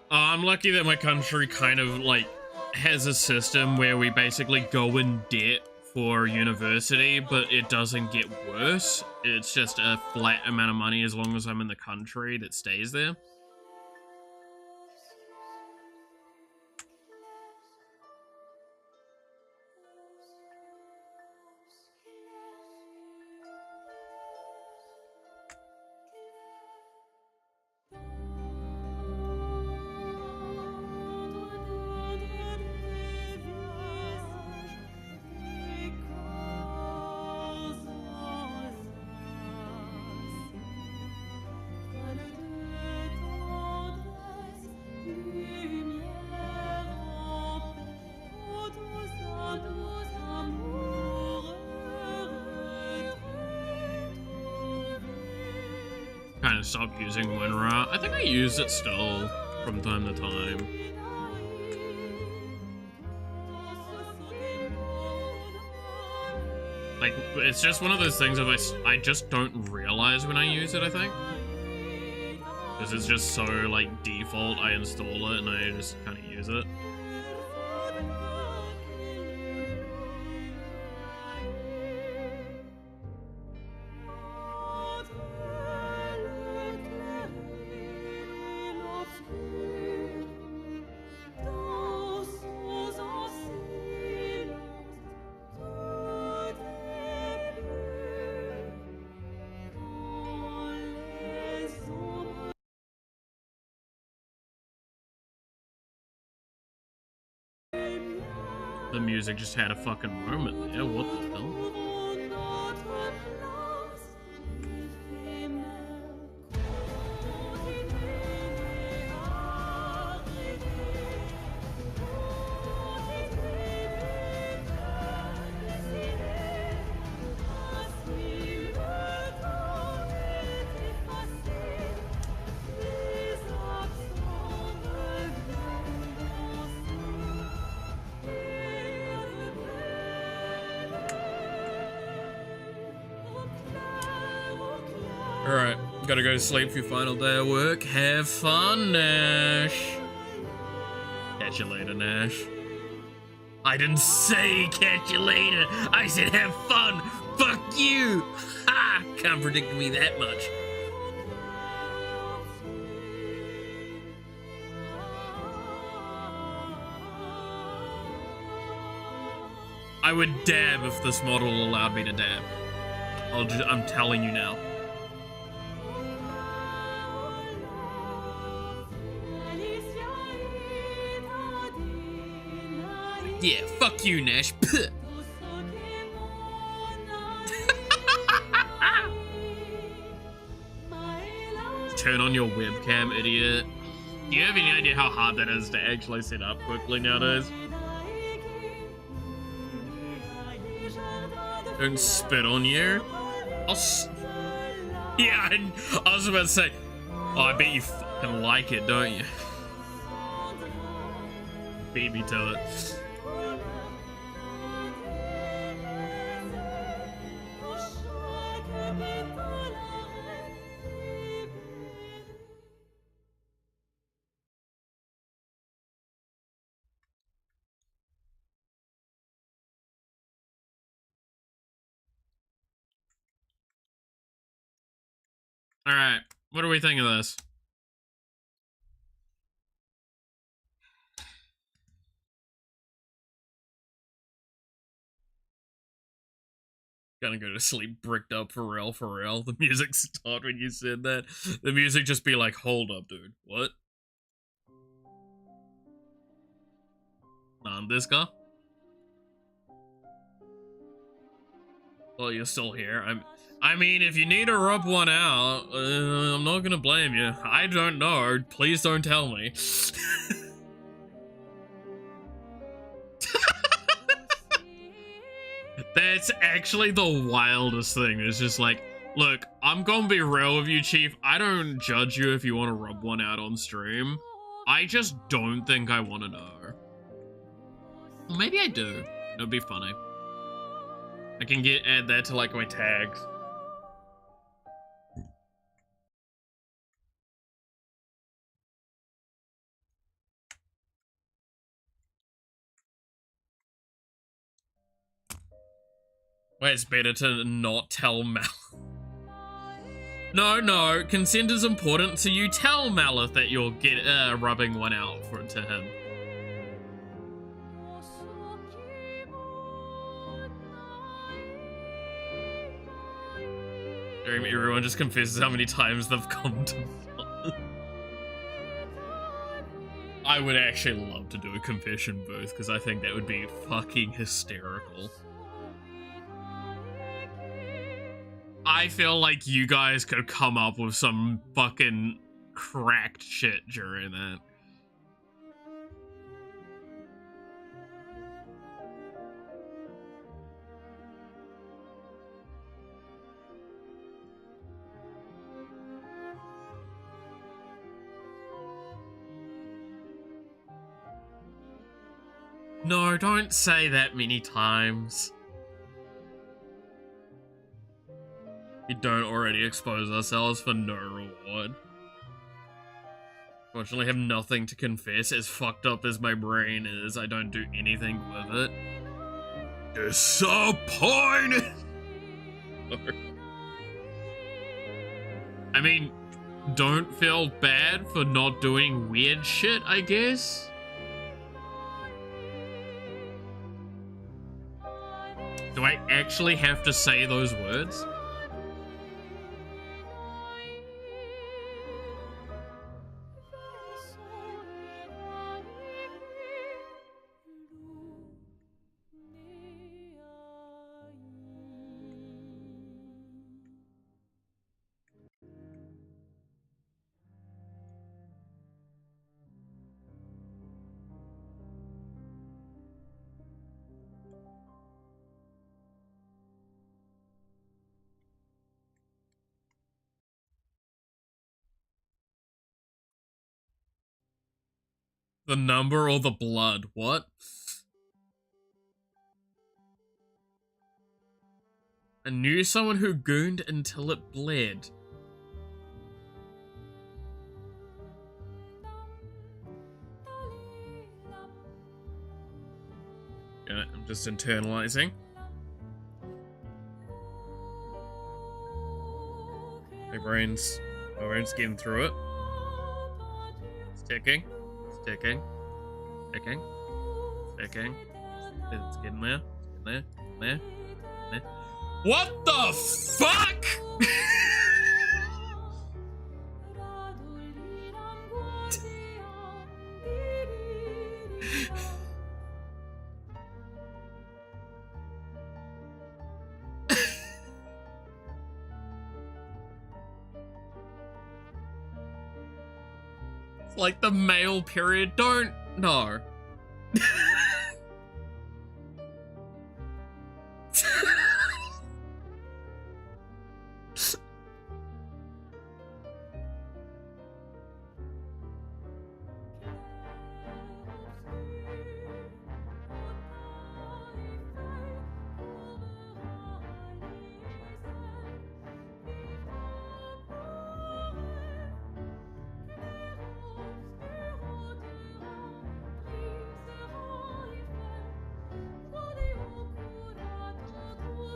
Speaker 1: I'm lucky that my country kind of, like, has a system where we basically go in debt for university, but it doesn't get worse. It's just a flat amount of money as long as I'm in the country that stays there. Kind of stopped using WinRAR. I think I use it still from time to time. Like, it's just one of those things of I just don't realize when I use it, I think. Because it's just so, like, default. I install it and I just kind of use it. The music just had a fucking moment there. What the hell? Alright, gotta go to sleep for your final day of work. Have fun, Nash. Catch you later, Nash. I didn't say catch you later. I said have fun. Fuck you. Ha! Can't predict me that much. I would dab if this model allowed me to dab. I'm telling you now. Yeah, fuck you, Nash. Turn on your webcam, idiot. Do you have any idea how hard that is to actually set up quickly nowadays? Don't spit on you. Yeah, I was about to say, oh, I bet you fucking like it, don't you? Beat me to it. All right, what do we think of this? Gonna go to sleep bricked up for real, for real. The music stopped when you said that. The music just be like, hold up, dude. What? This guy? Well, you're still here. I mean, if you need to rub one out, I'm not gonna blame you. I don't know. Please don't tell me. That's actually the wildest thing. It's just like, look, I'm gonna be real with you, Chief. I don't judge you if you want to rub one out on stream. I just don't think I want to know. Well, maybe I do. It'd be funny. I can add that to like my tags. Wait, it's better to not tell Mal. No, consent is important, so you tell Malith that you'll get rubbing one out to him. Everyone just confesses how many times they've come to. I would actually love to do a confession booth because I think that would be fucking hysterical. I feel like you guys could come up with some fucking cracked shit during that. No, don't say that many times. We don't already expose ourselves for no reward. Fortunately, I have nothing to confess. As fucked up as my brain is, I don't do anything with it. Disappointed! I mean, don't feel bad for not doing weird shit, I guess? Do I actually have to say those words? The number or the blood? What? I knew someone who gooned until it bled. Yeah, I'm just internalizing. My brain's getting through it. It's ticking. It's ticking. Ticking. Ticking. It's getting there. It's getting there. There. There. What the fuck? It's like the male period. Don't. No.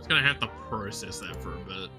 Speaker 1: Gonna have to process that for a bit.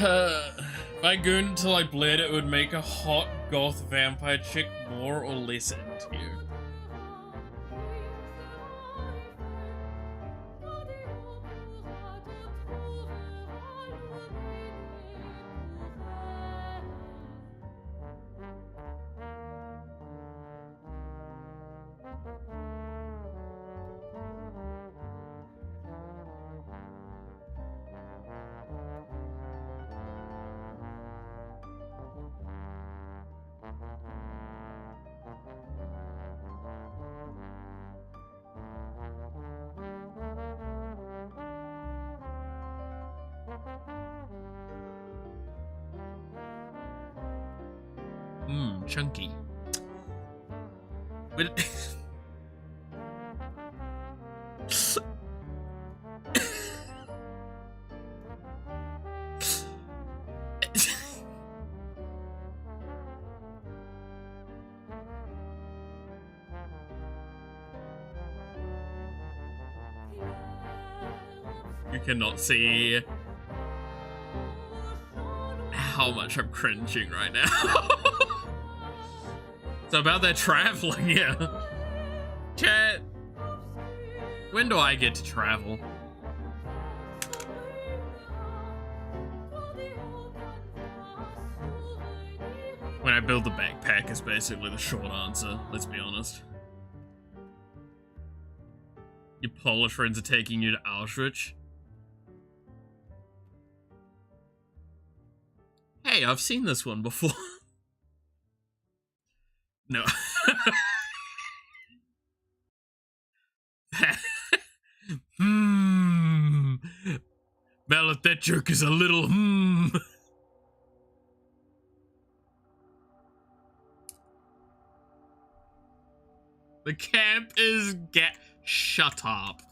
Speaker 1: If I gooned until I bled, it would make a hot goth vampire chick more or less into you. Chunky. But you cannot see how much I'm cringing right now. It's about that traveling, yeah. Chat, when do I get to travel? When I build the backpack is basically the short answer, let's be honest. Your Polish friends are taking you to Auschwitz? Hey, I've seen this one before. No. Mallet, that jerk is a little The camp is shut up.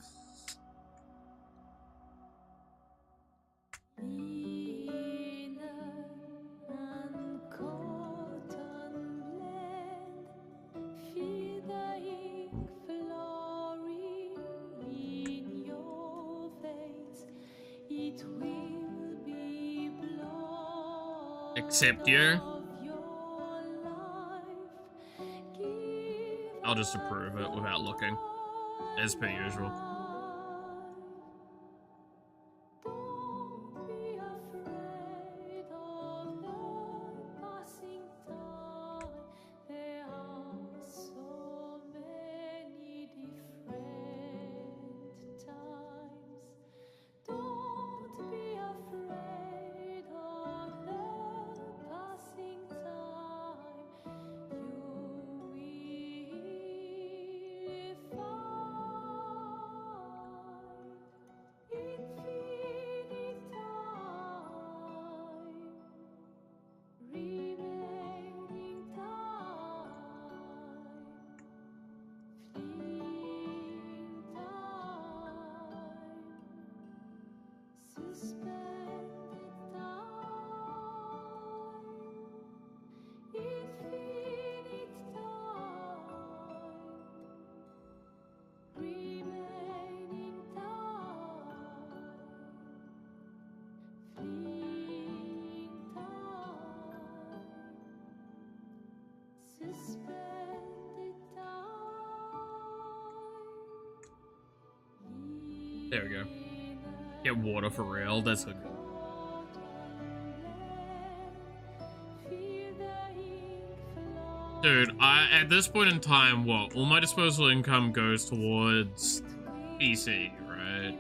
Speaker 1: Except you. I'll just approve it without looking, as per usual. There we go. Get water for real. That's a good. Dude, at this point in time, what? All my disposable income goes towards PC, right?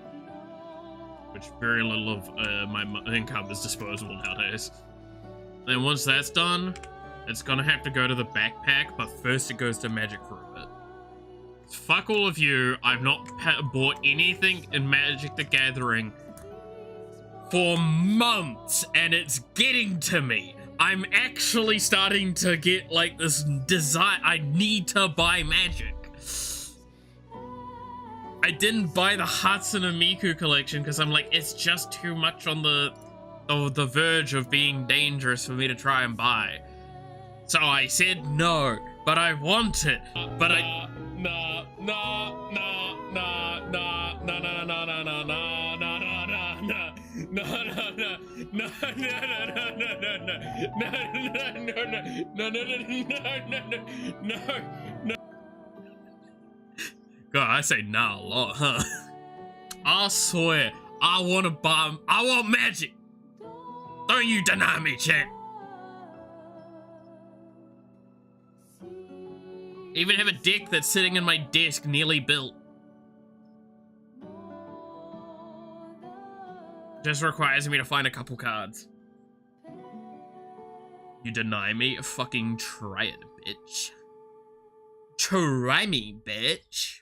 Speaker 1: Which very little of my income is disposable nowadays. Then once that's done, it's gonna have to go to the backpack, but first it goes to Magic Carpet. Fuck all of you, I've not bought anything in Magic the Gathering for months, and it's getting to me. I'm actually starting to get like this desire. I need to buy Magic. I didn't buy the Hatsune Miku collection because I'm like, it's just too much on the verge of being dangerous for me to try and buy. So I said no, but I want it. But I God, I say nah a lot, huh? I swear, I want Magic. Don't you deny me, champ. Even have a deck that's sitting in my desk nearly built. Just requires me to find a couple cards. You deny me? Fucking try it, bitch. Try me, bitch.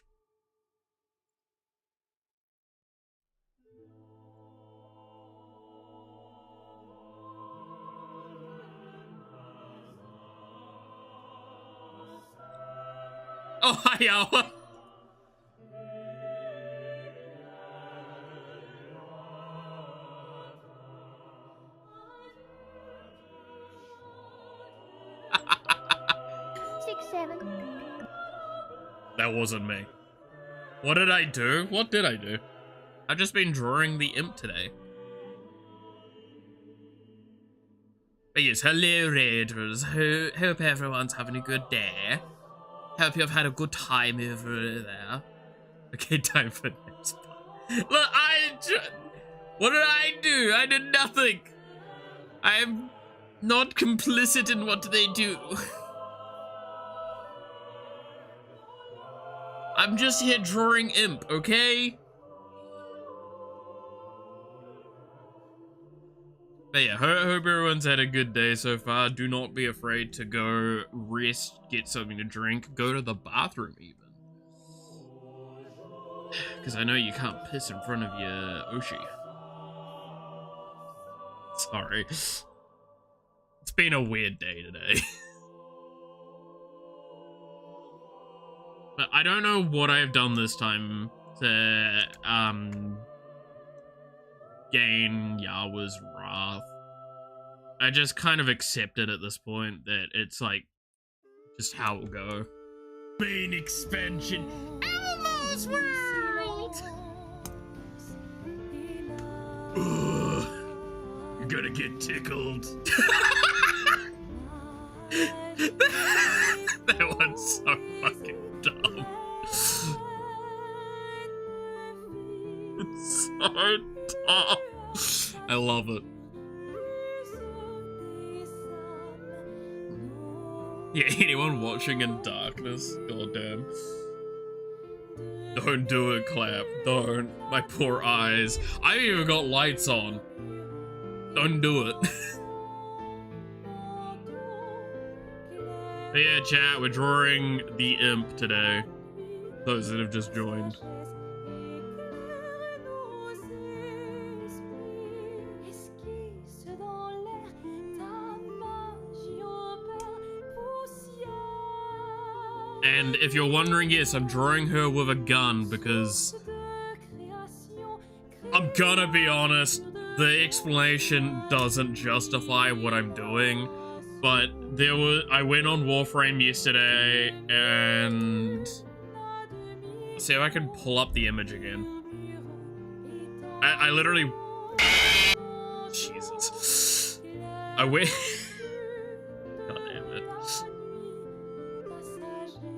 Speaker 1: Oh, hi,
Speaker 4: 6, 7.
Speaker 1: That wasn't me. What did I do? What did I do? I've just been drawing the imp today. But yes, hello Raiders. Hope everyone's having a good day. Hope you've had a good time over there. Okay, time for next part. Look, what did I do? I did nothing. I'm not complicit in what they do. I'm just here drawing imp, okay? But yeah, hope everyone's had a good day so far. Do not be afraid to go rest, get something to drink, go to the bathroom even. Because I know you can't piss in front of your Oshi. Sorry. It's been a weird day today. But I don't know what I've done this time to gain Yawa's wrath. I just kind of accepted at this point that it's like just how it'll go. Main expansion, Elmo's World. Ugh, you're gonna get tickled. That one's so fucking dumb. It's so dumb. I love it. Yeah, anyone watching in darkness? Goddamn. Don't do it, Clap. Don't. My poor eyes. I even got lights on. Don't do it. But yeah, chat, we're drawing the imp today. Those that have just joined. And if you're wondering, yes, I'm drawing her with a gun because I'm gonna be honest, the explanation doesn't justify what I'm doing. But I went on Warframe yesterday and let's see if I can pull up the image again. I literally, Jesus, I went, God damn it.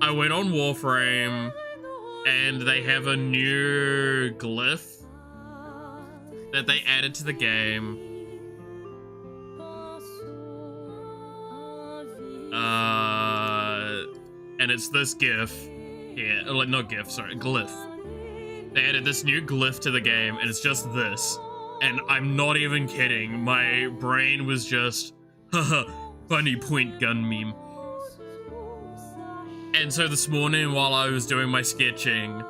Speaker 1: I went on Warframe and they have a new glyph that they added to the game. And it's this GIF here, like not GIF, sorry, glyph. They added this new glyph to the game and it's just this. And I'm not even kidding, my brain was just, haha, funny point gun meme. And so this morning while I was doing my sketching,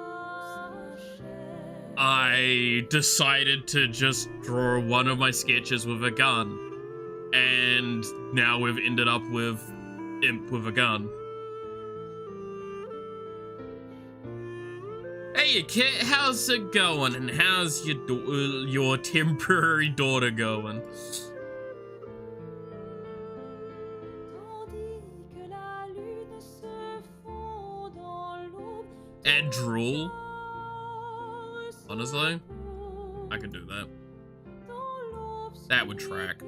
Speaker 1: I decided to just draw one of my sketches with a gun. And now we've ended up with imp with a gun. Hey kid, how's it going? And how's your temporary daughter going? And drool? Honestly, I could do that. That would track.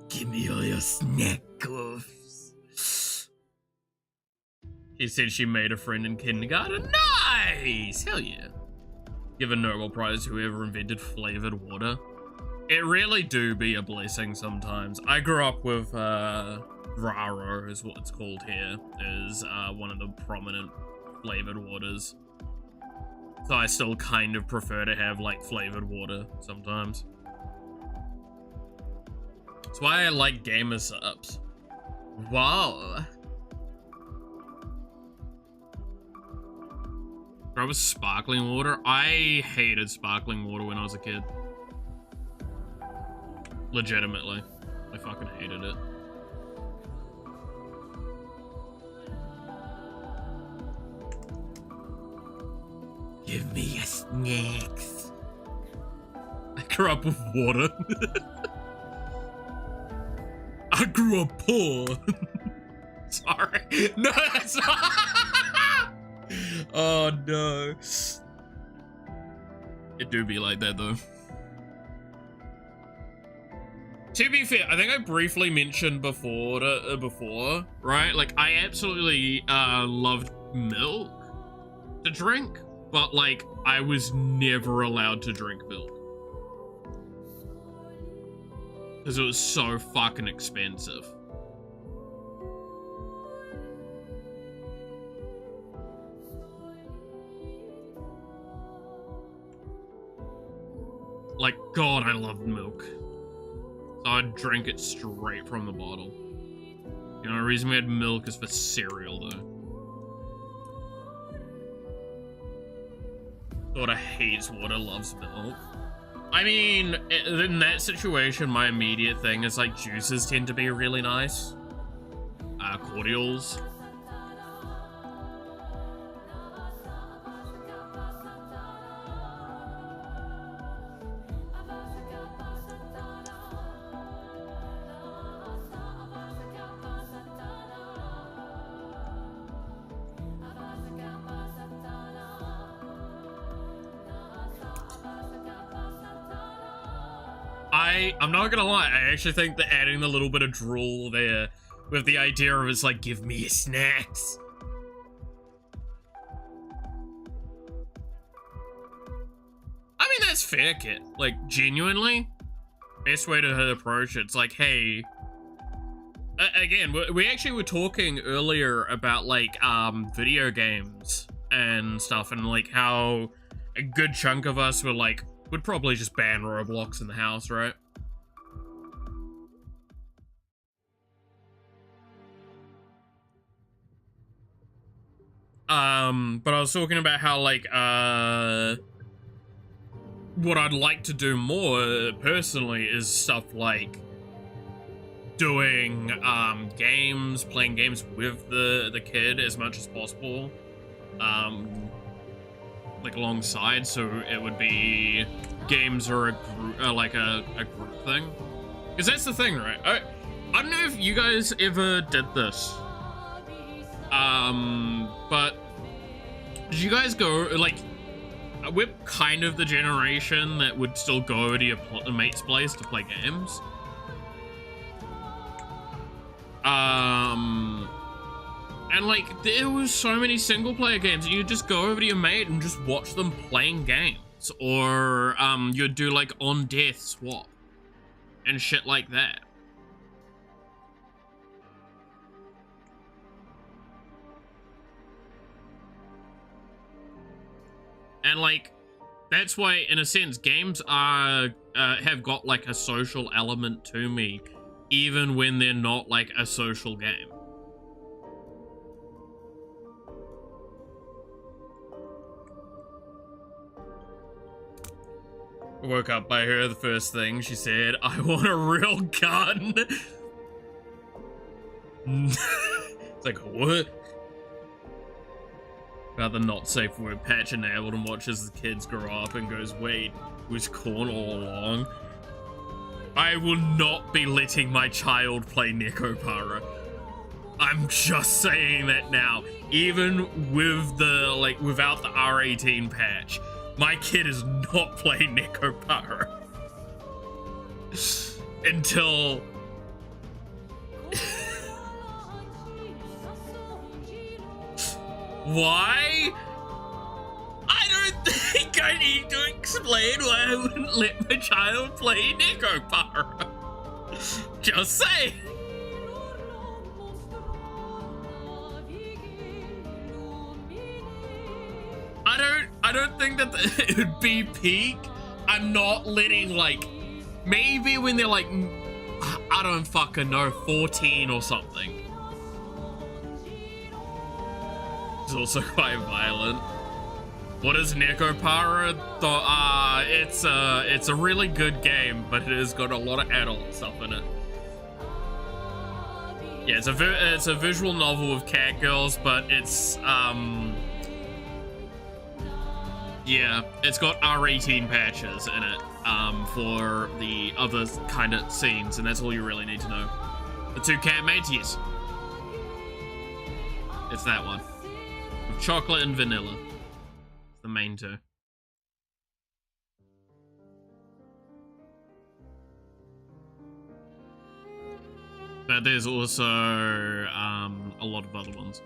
Speaker 1: Give me all your snackles. She said she made a friend in kindergarten. Nice! Hell yeah. Give a Nobel Prize to whoever invented flavored water. It really do be a blessing sometimes. I grew up with Raro is what it's called here, is one of the prominent flavored waters. So I still kind of prefer to have like flavored water sometimes. That's why I like gamer subs. Wow. That was sparkling water. I hated sparkling water when I was a kid. Legitimately. I fucking hated it. Give me your snacks. I grew up with water. I grew up poor. Sorry. No, that's not. Oh no. It do be like that though. To be fair, I think I briefly mentioned before, right? Like, I absolutely loved milk to drink, but like, I was never allowed to drink milk. Because it was so fucking expensive. Like, God, I loved milk. So I'd drink it straight from the bottle. The only reason we had milk is for cereal, though. Daughter hates water, loves milk. I mean, in that situation, my immediate thing is like juices tend to be really nice. Cordials. I'm not gonna lie, I actually think that adding the little bit of drool there with the idea of it's like, give me your snacks. I mean, that's fair, kid. Like, genuinely, best way to approach it. It's like, hey, again, we actually were talking earlier about like video games and stuff, and like how a good chunk of us were like, would probably just ban Roblox in the house, right? But I was talking about how, like, what I'd like to do more, personally, is stuff like doing, games, playing games with the kid as much as possible, like, alongside, so it would be games or a group, like a group thing. Because that's the thing, right? I don't know if you guys ever did this, but did you guys go, like, we're kind of the generation that would still go over to your mate's place to play games. And like, there was so many single player games, you just go over to your mate and just watch them playing games. Or, you'd do like on death swap and shit like that. And like, that's why, in a sense, games are have got like a social element to me, even when they're not like a social game. I woke up by her, the first thing she said, I want a real gun. It's like, what? About the not safe word patch enabled, and watches the kids grow up and goes, wait, it was corn all along? I will not be letting my child play Nekopara. I'm just saying that now. Even with the, like, without the R18 patch, my kid is not playing Nekopara. Until... Why? I don't think I need to explain why I wouldn't let my child play Necropara. Just say. I don't think that it would be peak. I'm not letting, like, maybe when they're like, I don't fucking know, 14 or something. It's also quite violent. What is Necropara? It's a really good game, but it has got a lot of adult stuff in it. Yeah, it's a visual novel with cat girls, but it's yeah, it's got R18 patches in it for the other kind of scenes, and that's all you really need to know. The two cat mates, yes. It's that one. With chocolate and vanilla. It's the main two. But there's also a lot of other ones.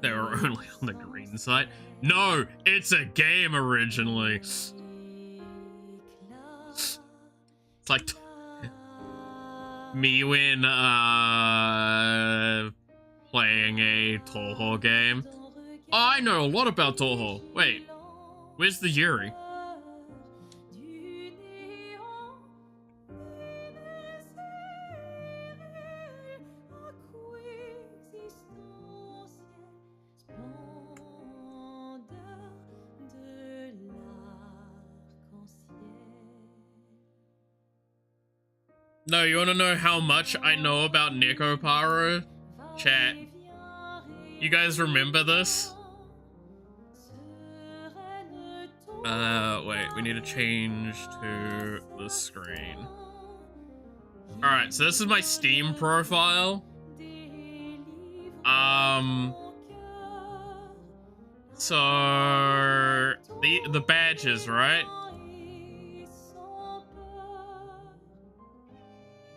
Speaker 1: They were only on the green side. No, it's a game originally. It's like me when playing a Toho game. Oh, I know a lot about Toho. Wait, where's the Yuri? No, you want to know how much I know about Necropara? Chat. You guys remember this? Wait, we need to change to the screen. Alright, so this is my Steam profile. So the badges, right?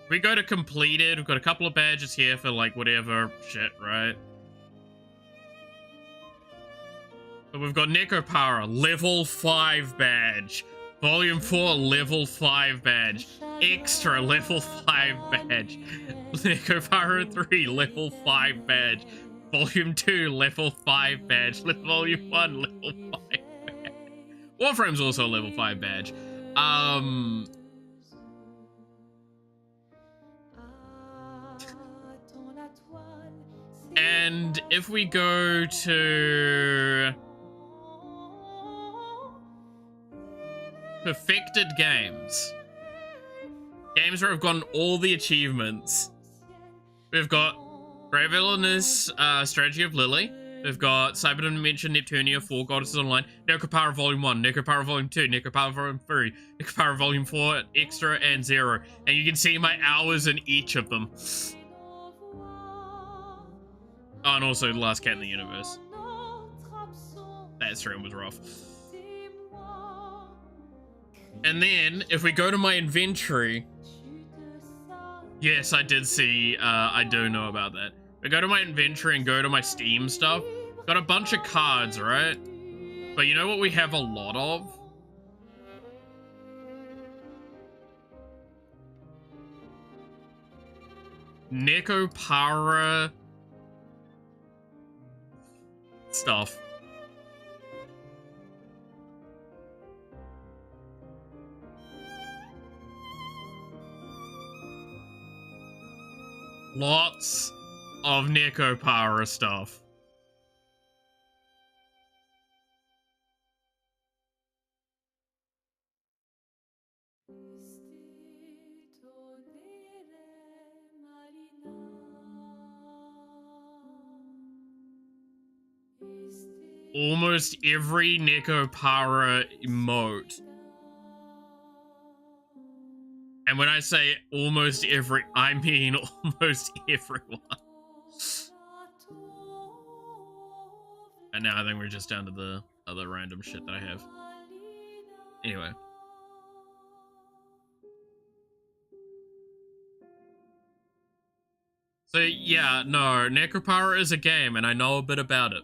Speaker 1: We go to completed, we've got a couple of badges here for like whatever shit, right? But we've got Necropara, level 5 badge. Volume 4, level 5 badge. Extra, level 5 badge. Necropara 3, level 5 badge. Volume 2, level 5 badge. Volume 1, level 5 badge. Warframe's also a level 5 badge. And if we go to perfected games, games where I've gotten all the achievements, we've got Great Villainous Strategy of Lily, we've got Cyber Dimension Neptunia 4 Goddesses Online, Necropara Volume 1, Necropara Volume 2, Necropara Volume 3, Necropara Volume 4, Extra, and 0. And you can see my hours in each of them. Oh, and also The Last Cat in the Universe. That stream was rough. And then, if we go to my inventory... Yes, I did see, I do know about that. We go to my inventory and go to my Steam stuff. Got a bunch of cards, right? But you know what we have a lot of? Necropara... stuff. Lots of Necropara stuff. Almost every Necropara emote. And when I say almost every, I mean almost everyone. And now I think we're just down to the other random shit that I have. Anyway. So yeah, no, Necropara is a game, and I know a bit about it.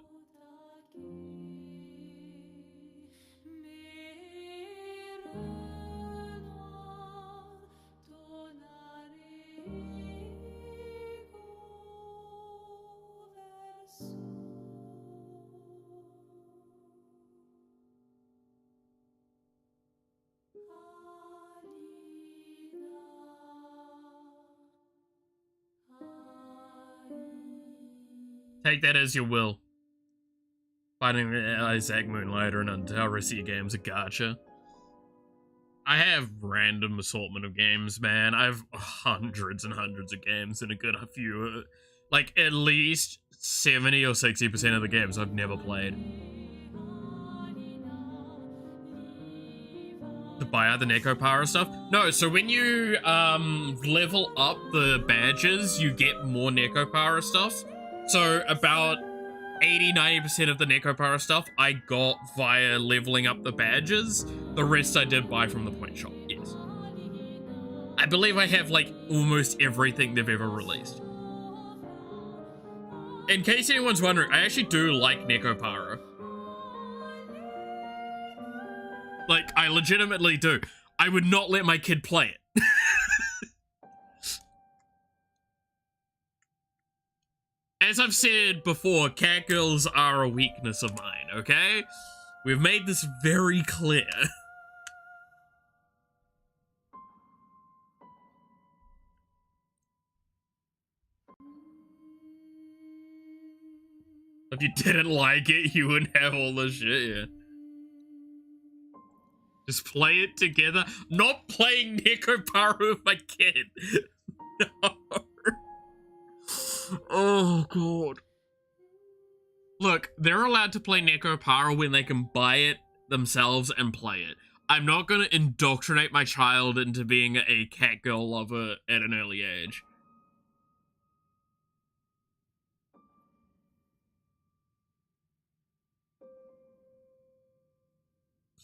Speaker 1: Take that as you will. Finding Isaac Moonlighter and Until games are gotcha. I have random assortment of games, man. I have hundreds and hundreds of games and a good few, like at least 70 or 60% of the games I've never played. To buy out the Necropara stuff? No, so when you level up the badges, you get more Necropara stuff. So about 80-90% of the Necropara stuff I got via leveling up the badges. The rest I did buy from the point shop, yes. I believe I have like almost everything they've ever released. In case anyone's wondering, I actually do like Necropara. Like, I legitimately do. I would not let my kid play it. As I've said before, catgirls are a weakness of mine, okay? We've made this very clear. If you didn't like it, you wouldn't have all this shit, yeah. Just play it together. Not playing Necropara with my kid. No. Oh, God. Look, they're allowed to play Necropara when they can buy it themselves and play it. I'm not going to indoctrinate my child into being a catgirl lover at an early age.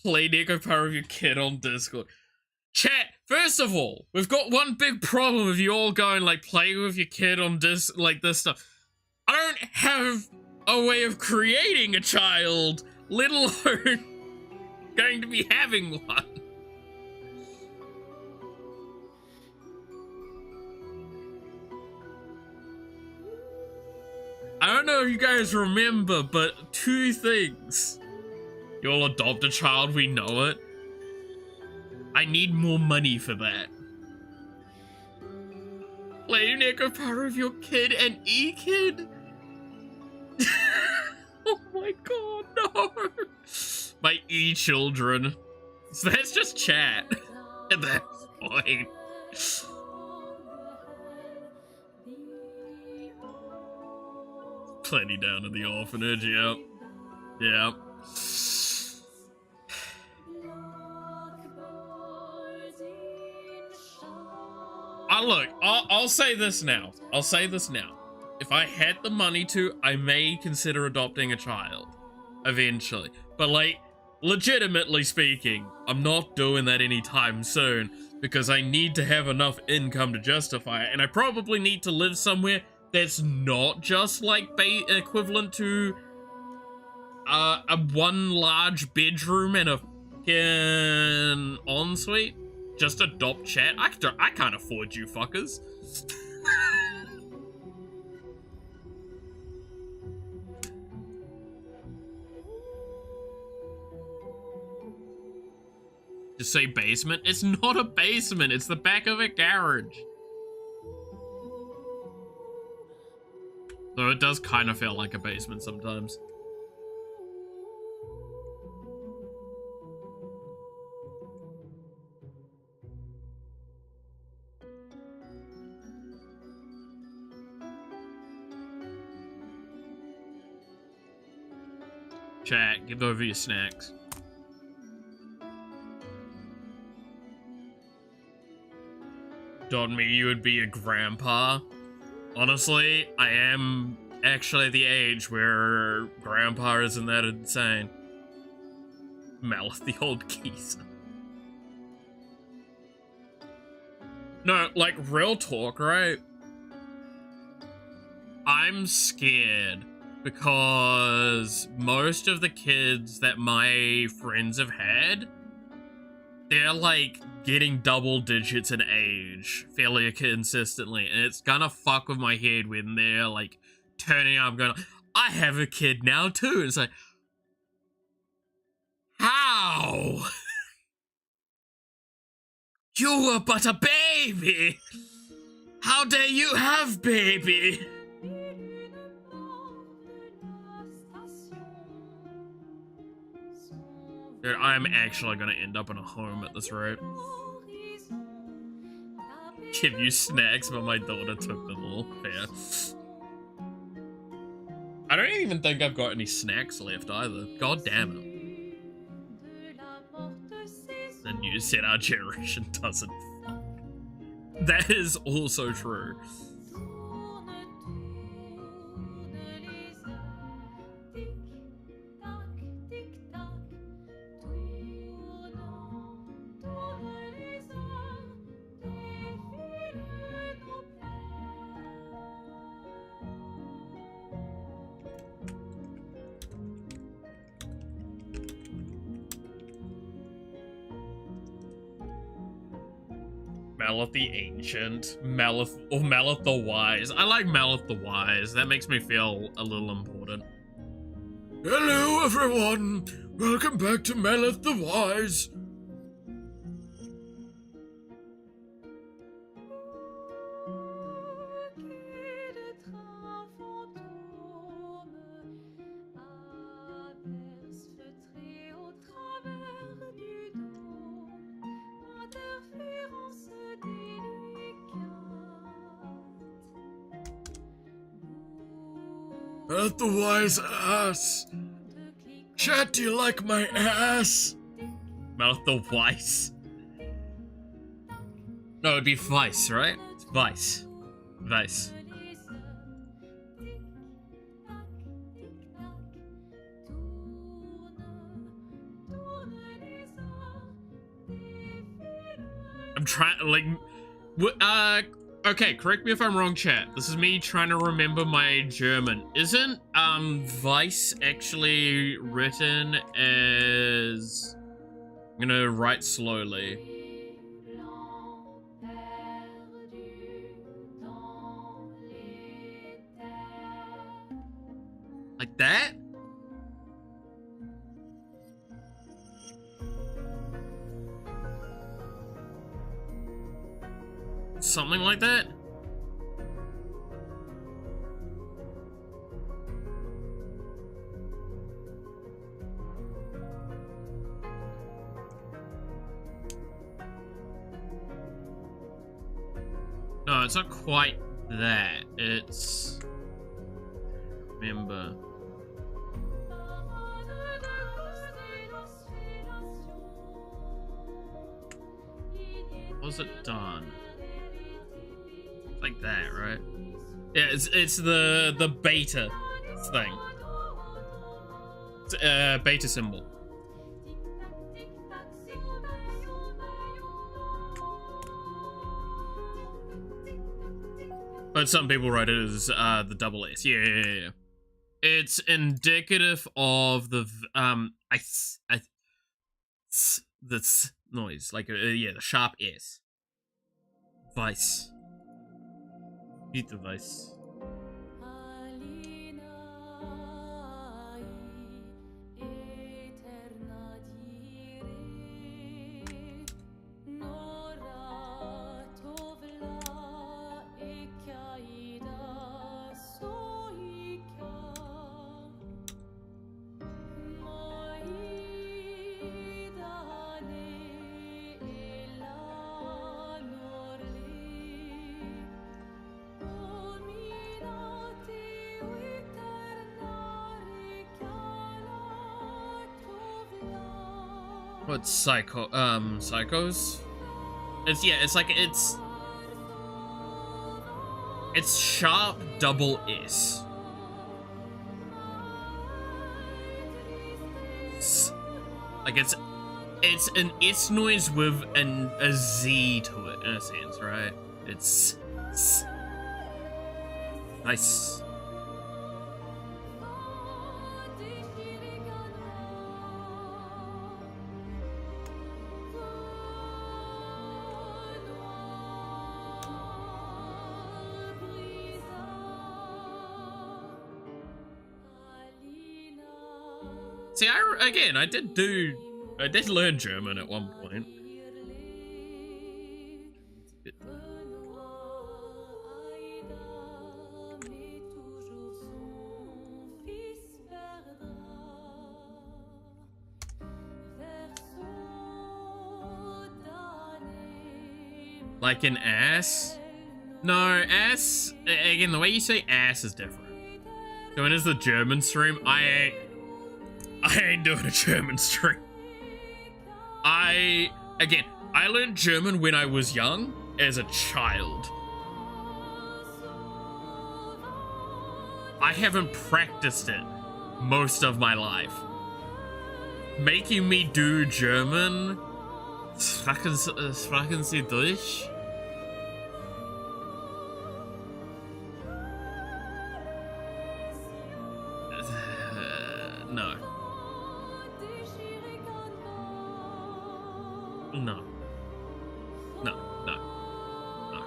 Speaker 1: Play Necropara with your kid on Discord. Chat, first of all, we've got one big problem with you all going, like, playing with your kid on this stuff. I don't have a way of creating a child, let alone going to be having one. I don't know if you guys remember, but two things. You'll adopt a child, we know it. I need more money for that. Play Necropara with your kid and E-Kid? Oh my god, no! My E-children. So that's just chat at that point. Plenty down in the orphanage, yep. Yep. Look, I'll say this now. I'll say this now. If I had the money to, I may consider adopting a child. Eventually. But, like, legitimately speaking, I'm not doing that anytime soon. Because I need to have enough income to justify it. And I probably need to live somewhere that's not just, like, equivalent to a one large bedroom and a fucking ensuite. Just adopt chat. I can't afford you fuckers. Just say basement. It's not a basement. It's the back of a garage. Though it does kind of feel like a basement sometimes. Chat, give over your snacks. Don't me, you would be a grandpa. Honestly, I am actually at the age where grandpa isn't that insane. Malith, the old geezer. No, like, real talk, right? I'm scared because most of the kids that my friends have had, they're like getting double digits in age fairly consistently, and it's gonna fuck with my head when they're like turning up going, I have a kid now too. It's like, how? You were but a baby. How dare you have baby? Dude, I'm actually gonna end up in a home at this rate. Give you snacks, but my daughter took them all. Fair. I don't even think I've got any snacks left either. God damn it. And you said our generation doesn't fuck. That is also true. Malith the Ancient, Malith the Wise. I like Malith the Wise. That makes me feel a little important. Hello, everyone. Welcome back to Malith the Wise. Malith the Wise ass. Chat, do you like my ass? Malith the Wise. No, it'd be Vice, right? It's Vice. Vice. I'm trying, like, okay, correct me if I'm wrong, chat. This is me trying to remember my German. Isn't, Vice actually written as... I'm gonna write slowly. Like that? Something like that? No, it's not quite that. It's... Remember. Was it done? Like that, right? Yeah, it's the beta thing. It's beta symbol. But some people write it as the double S. Yeah. It's indicative of the the noise, like yeah, the sharp S. Vice. Beat the Vice. What's Psychos? It's, yeah, it's like, it's sharp double S. Like, it's an S noise with a Z to it, in a sense, right? It's nice. See, I did learn German at one point. Like an ass? No, ass, again, the way you say ass is different. So when it's the German stream, I ain't doing a German stream. I learned German when I was young, as a child. I haven't practiced it most of my life. Making me do German, sprechen Sie Deutsch? No. No. No, no, no.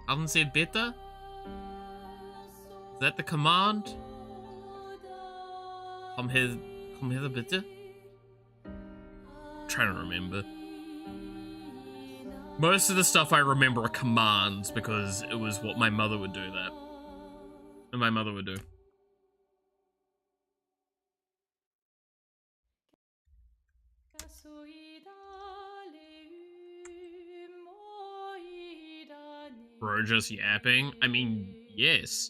Speaker 1: Haben Sie bitte? Is that the command? Komm her bitte? I'm trying to remember. Most of the stuff I remember are commands because it was what my mother would do that. And my mother would do. Bro, just yapping? I mean, yes.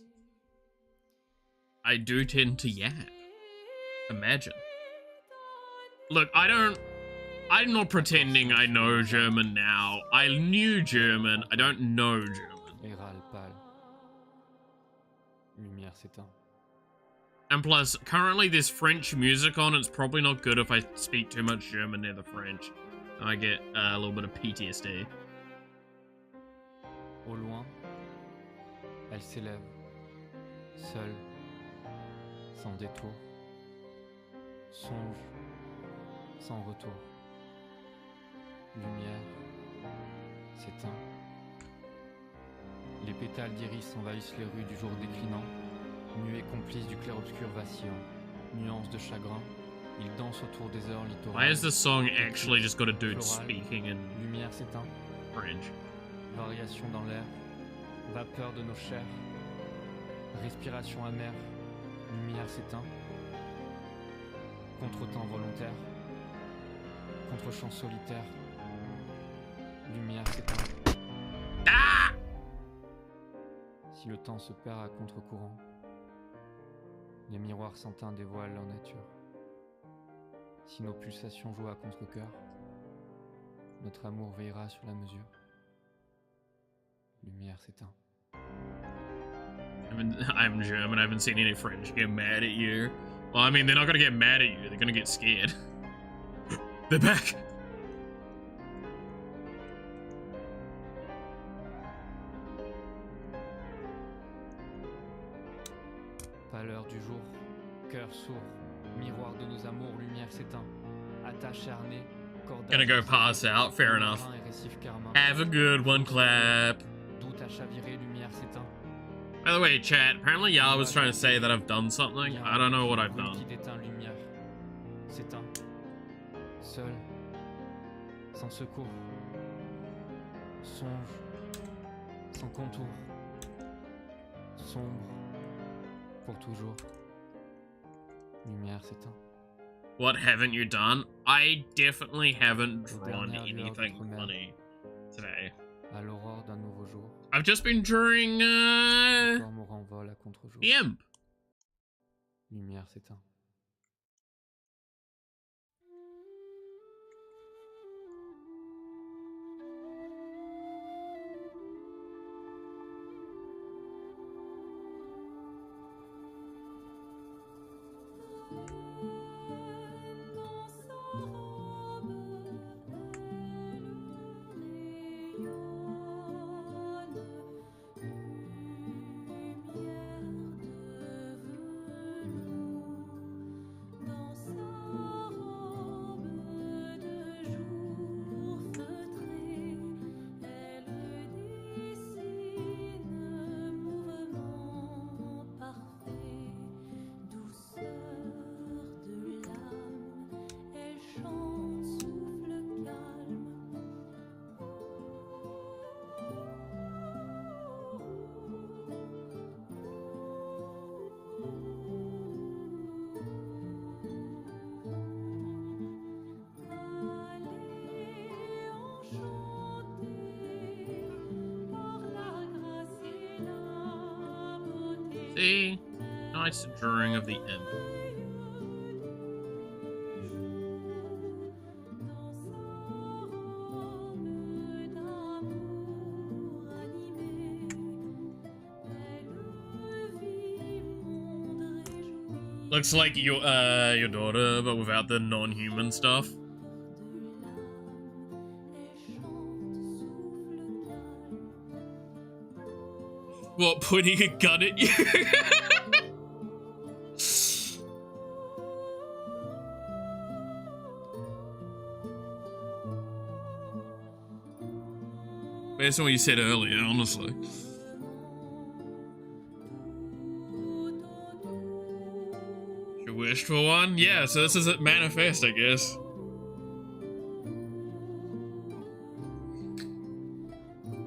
Speaker 1: I do tend to yap. Imagine. Look, I'm not pretending I know German now. I knew German. I don't know German. And plus, currently there's French music on. It's probably not good if I speak too much German near the French. I get a little bit of PTSD.
Speaker 2: Au loin, elle s'élève, seule, sans détour, songe, sans retour. Lumière, s'éteint. Les pétales d'iris envahissent les rues du jour déclinant, nuées complices du clair-obscur vacillant, nuances de chagrin, ils dansent autour des heures littorales.
Speaker 1: Why is this song actually just got a dude speaking in
Speaker 2: lumière s'éteint.
Speaker 1: French?
Speaker 2: Variation dans l'air, vapeur de nos chairs, respiration amère, lumière s'éteint, contretemps volontaire, contre-champ solitaire, lumière s'éteint.
Speaker 1: Ah!
Speaker 2: Si le temps se perd à contre-courant, les miroirs sans teint dévoilent leur nature. Si nos pulsations jouent à contre-cœur, notre amour veillera sur la mesure. Lumière s'éteint.
Speaker 1: I'm German. I haven't seen any French get mad at you. Well, I mean, they're not gonna get mad at you. They're gonna get scared. They're back.
Speaker 2: Pâleur du jour, cœur sourd, miroir de nos amours, lumière s'éteint. Attache harnais, corde.
Speaker 1: Gonna go pass out. Fair enough. Have a good one, clap.
Speaker 2: Doute à chavirer, lumière s'éteint.
Speaker 1: By the way, chat, apparently Yah was trying to say that I've done something. I don't know what I've done.
Speaker 2: Qui déteint lumière s'éteint. Seul, sans secours. Songe, sans contour. Sombre, pour toujours. Lumière s'éteint.
Speaker 1: What haven't you done? I definitely haven't drawn anything funny today.
Speaker 2: À l'aurore d'un nouveau jour.
Speaker 1: I've just been drawing, the imp.
Speaker 2: Lumière s'éteint.
Speaker 1: See? Nice drawing of the imp. Looks like your daughter, but without the non-human stuff. What, pointing a gun at you? Based on what you said earlier, honestly. You wished for one? Yeah, so this is a manifest, I guess.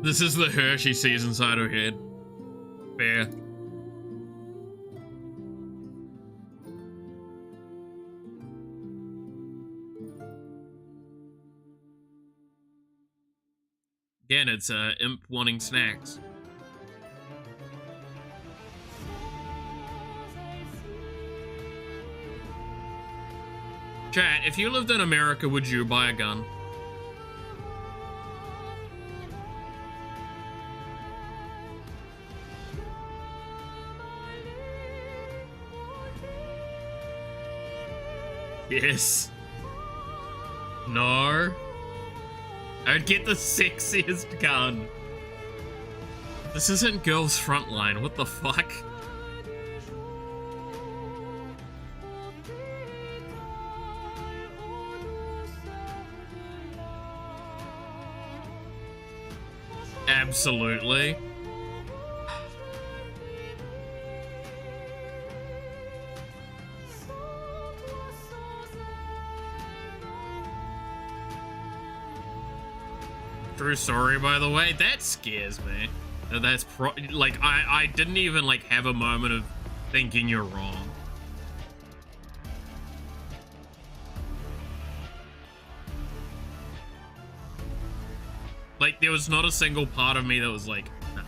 Speaker 1: This is the her she sees inside her head. Fair. Again, it's imp wanting snacks. Chat, if you lived in America, would you buy a gun? Yes. No. I'd get the sexiest gun. This isn't Girls Frontline, what the fuck? Absolutely. True story, by the way. That scares me. That's like I didn't even like have a moment of thinking you're wrong. Like there was not a single part of me that was like, nah.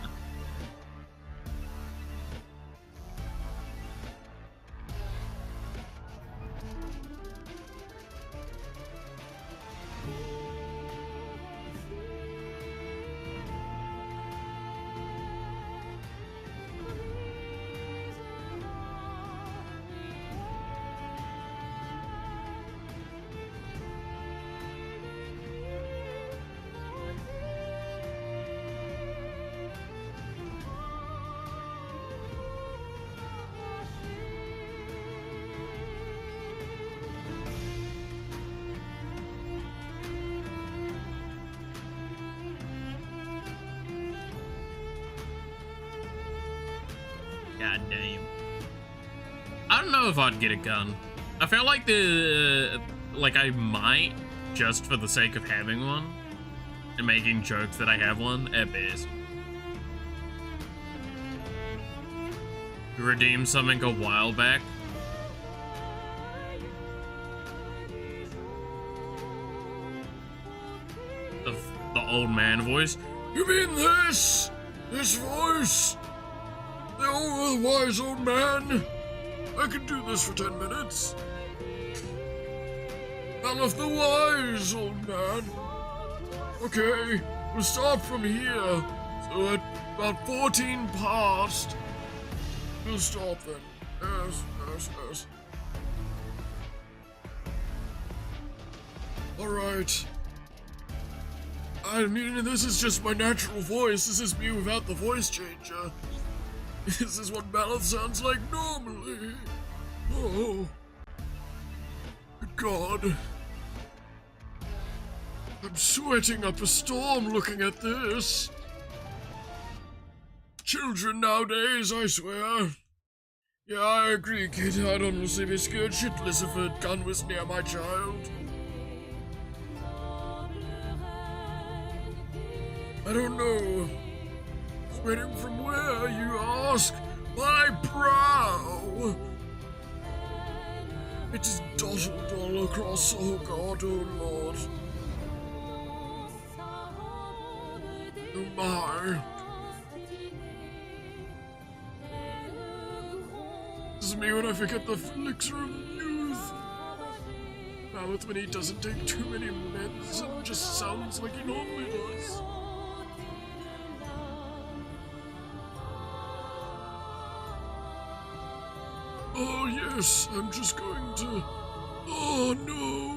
Speaker 1: God damn. I don't know if I'd get a gun. I feel like I might, just for the sake of having one and making jokes that I have one at best. Redeemed something a while back. The old man voice. You mean this? This voice? Oh, wise old man. I can do this for 10 minutes. I'm of the wise old man. Okay, we'll start from here. So at about 14 past, we'll stop then. Yes. Alright. I mean, this is just my natural voice. This is me without the voice changer. This is what Maleth sounds like normally. Oh. God. I'm sweating up a storm looking at this. Children nowadays, I swear. Yeah, I agree, kid. I'd honestly be scared shitless if a gun was near my child. I don't know. Sweating from where, you ask? My brow! It is dotted all across, oh God, oh Lord. Oh my. This is me when I forget the elixir of youth. Now it's when he doesn't take too many meds and just sounds like he normally does. Oh yes, I'm just going to... Oh no!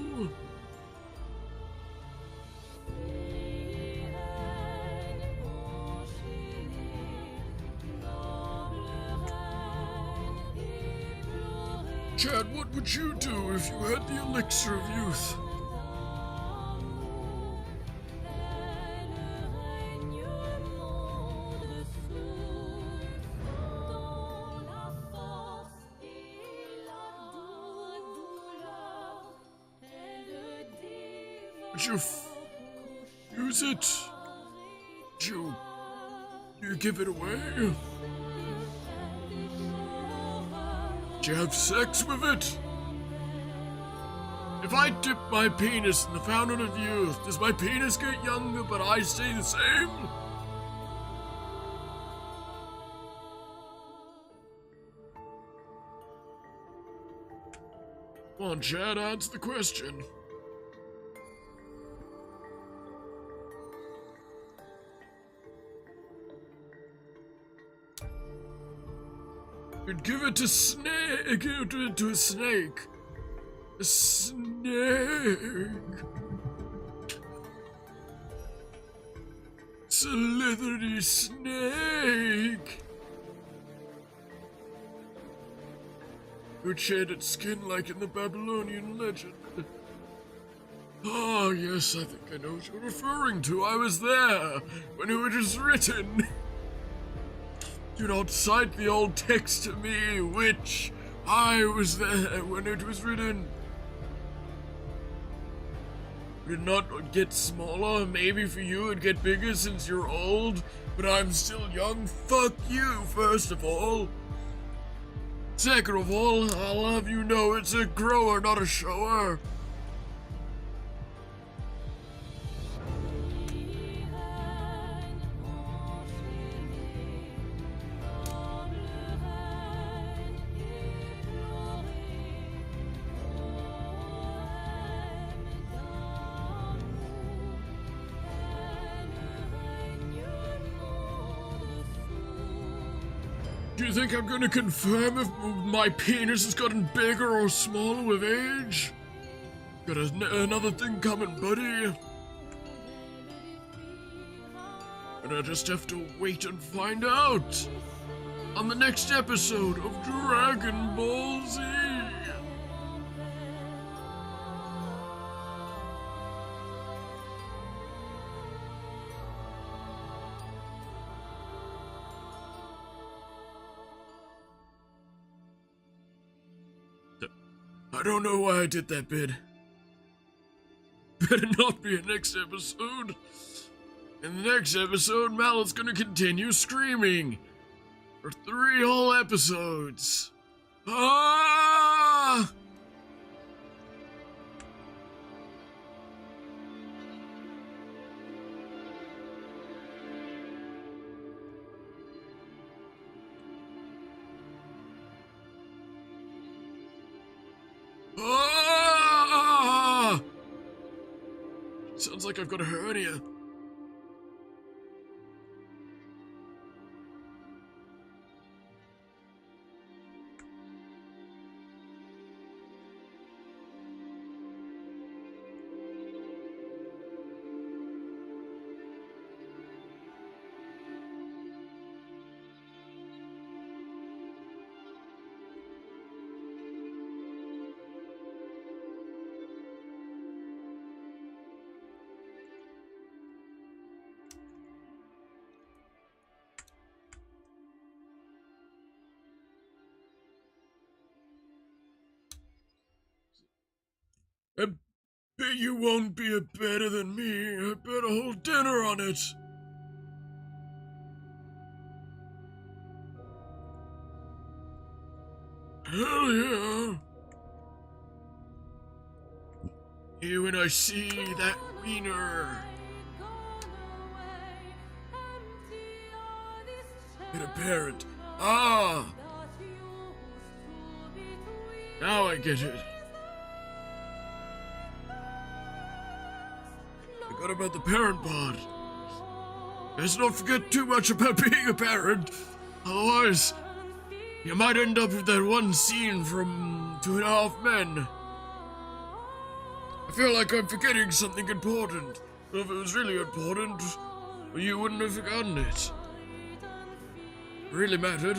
Speaker 1: Chad, what would you do if you had the elixir of youth? Would you use it? Would you give it away? Would you have sex with it? If I dip my penis in the fountain of youth, does my penis get younger but I stay the same? Come on, Chad, answer the question. You'd give it to snake. Give it to a snake. A snake. Slithery snake. Who shaded skin like in the Babylonian legend. Oh, yes, I think I know what you're referring to. I was there when it was written. Do not cite the old text to me, witch. I was there when it was written. Would it not get smaller? Maybe for you it'd get bigger since you're old, but I'm still young. Fuck you, first of all. Second of all, I'll have you know it's a grower, not a shower. Do you think I'm going to confirm if my penis has gotten bigger or smaller with age? Got another thing coming, buddy. And I just have to wait and find out on the next episode of Dragon Ball Z. I don't know why I did that bit. Better not be a next episode. In the next episode, Mallet's gonna continue screaming for 3 whole episodes. Ah! Ah! Sounds like I've got a hernia. I bet you won't be better than me. I bet a whole dinner on it. Hell yeah. Here when I see that wiener. Been a parent. Ah! Now I get it. Forgot about the parent part. Let's not forget too much about being a parent. Otherwise, you might end up with that one scene from 2.5 Men. I feel like I'm forgetting something important. Well, if it was really important, well, you wouldn't have forgotten it. It really mattered.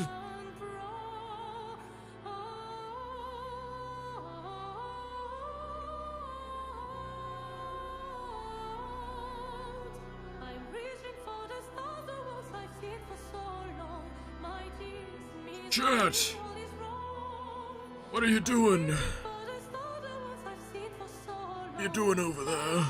Speaker 1: Chat! What are you doing? What are you doing over there?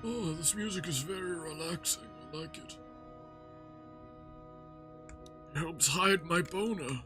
Speaker 1: Oh, this music is very relaxing. I like it. It helps hide my boner.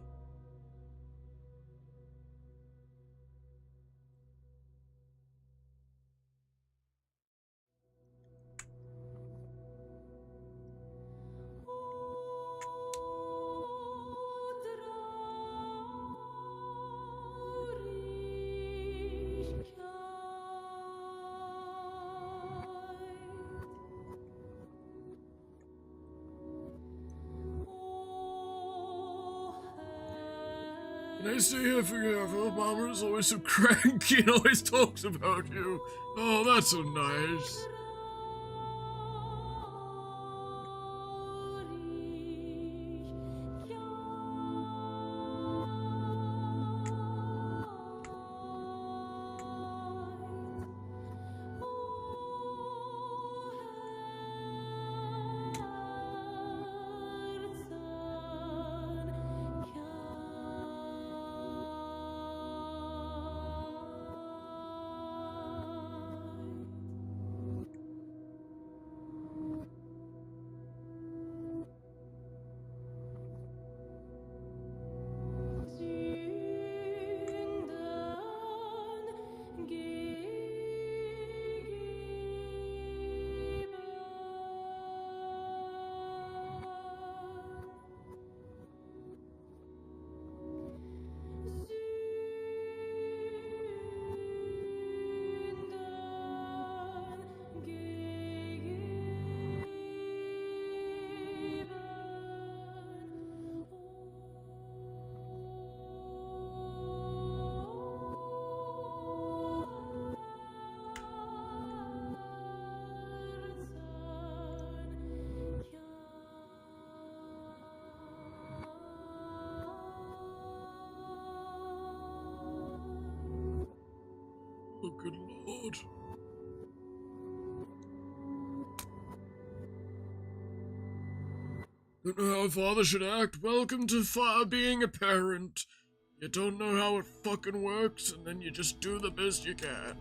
Speaker 1: Can I stay here forever? Mama is always so cranky and always talks about you. Oh, that's so nice. Oh, good lord. Don't know how a father should act. Welcome to being a parent. You don't know how it fucking works, and then you just do the best you can.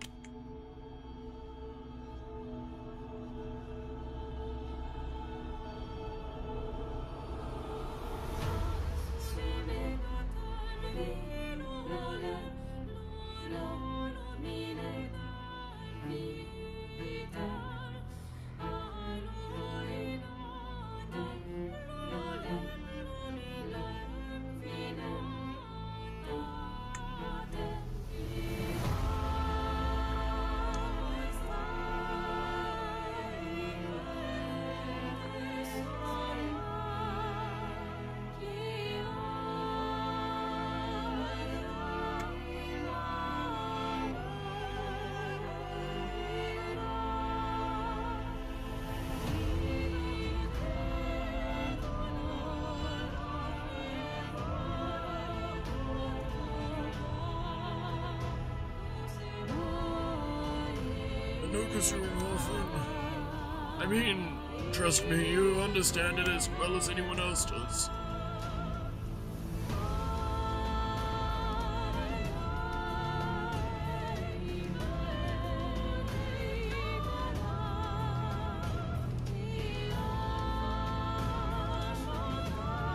Speaker 1: course you're an orphan. I mean, trust me, you understand it as well as anyone else does.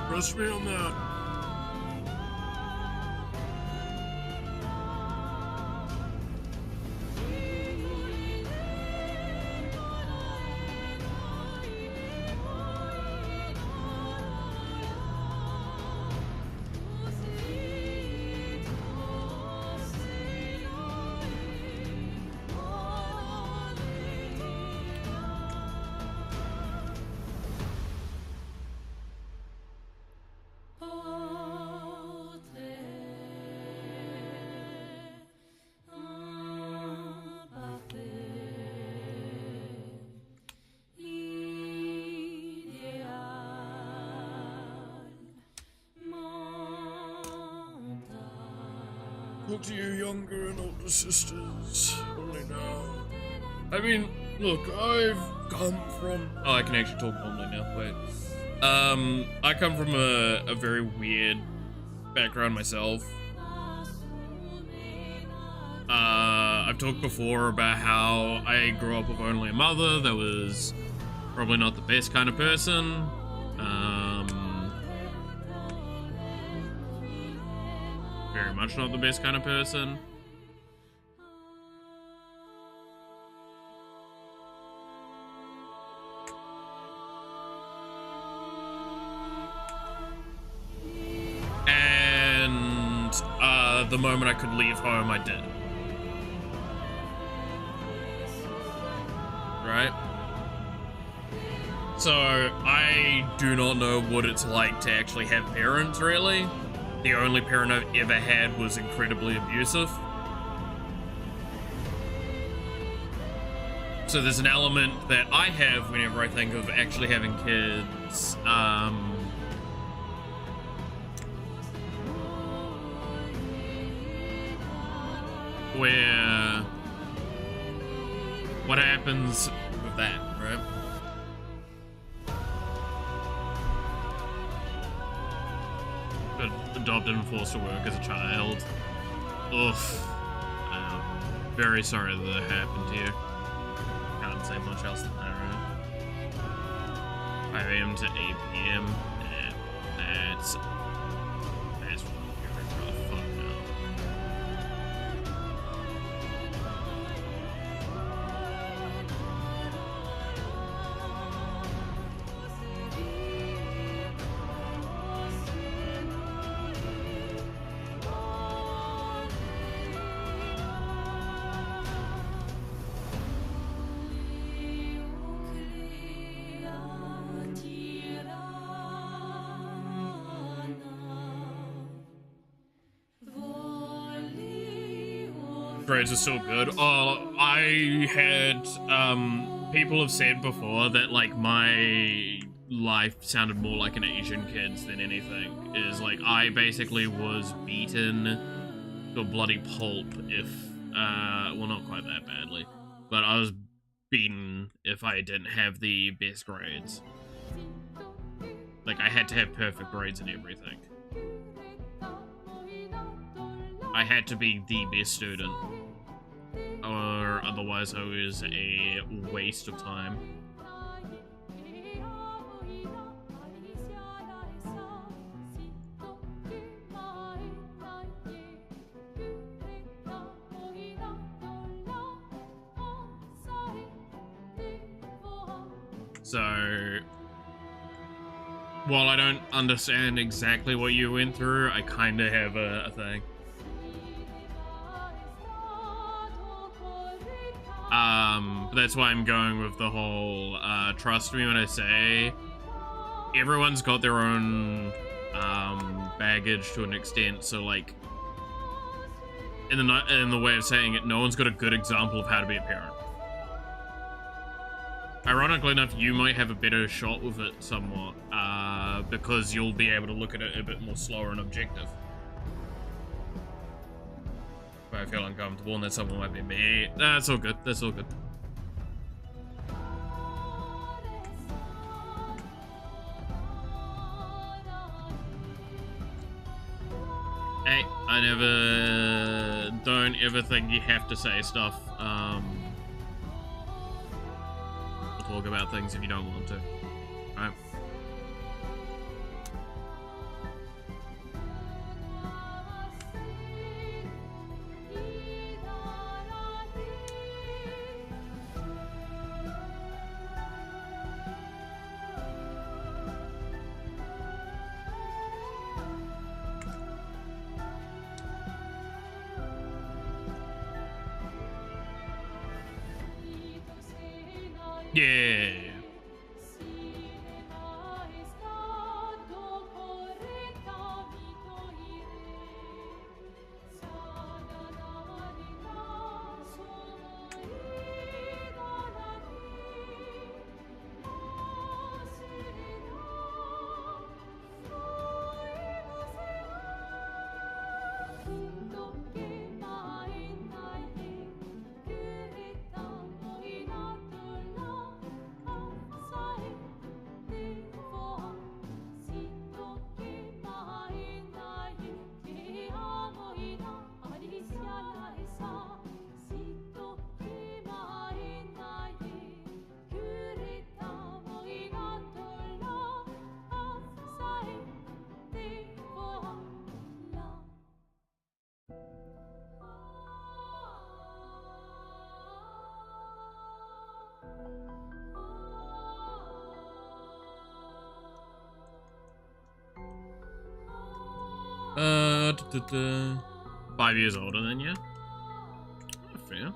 Speaker 1: Trust me on that. Talk to your younger and older sisters only now. I mean, look, I've come from... Oh, I can actually talk normally now, wait. I come from a very weird background myself. I've talked before about how I grew up with only a mother that was probably not the best kind of person. Very much not the best kind of person. And the moment I could leave home, I did. Right? So I do not know what it's like to actually have parents, really. The only parent I've ever had was incredibly abusive. So there's an element that I have whenever I think of actually having kids, where what happens with that, right? Adopted and forced to work as a child. Oof. Very sorry that that happened to you. Can't say much else than that, right? 5 AM to 8 PM. That's very rough. Fuck no. Grades are still good. Oh, I had people have said before that like my life sounded more like an Asian kid's than anything. Is like I basically was beaten to a bloody pulp if well, not quite that badly, but I was beaten if I didn't have the best grades. Like I had to have perfect grades and everything. I had to be the best student, or otherwise I was a waste of time. So, while I don't understand exactly what you went through, I kind of have a thing. But that's why I'm going with the whole, trust me when I say, everyone's got their own, baggage to an extent, so, like, in the way of saying it, no one's got a good example of how to be a parent. Ironically enough, you might have a better shot with it somewhat, because you'll be able to look at it a bit more slower and objective. But I feel uncomfortable, and that someone might be me. Nah, that's all good. That's all good. Hey, don't ever think you have to say stuff, or talk about things if you don't want to, right? Yeah. Da, da, da. 5 years older than you? Fair.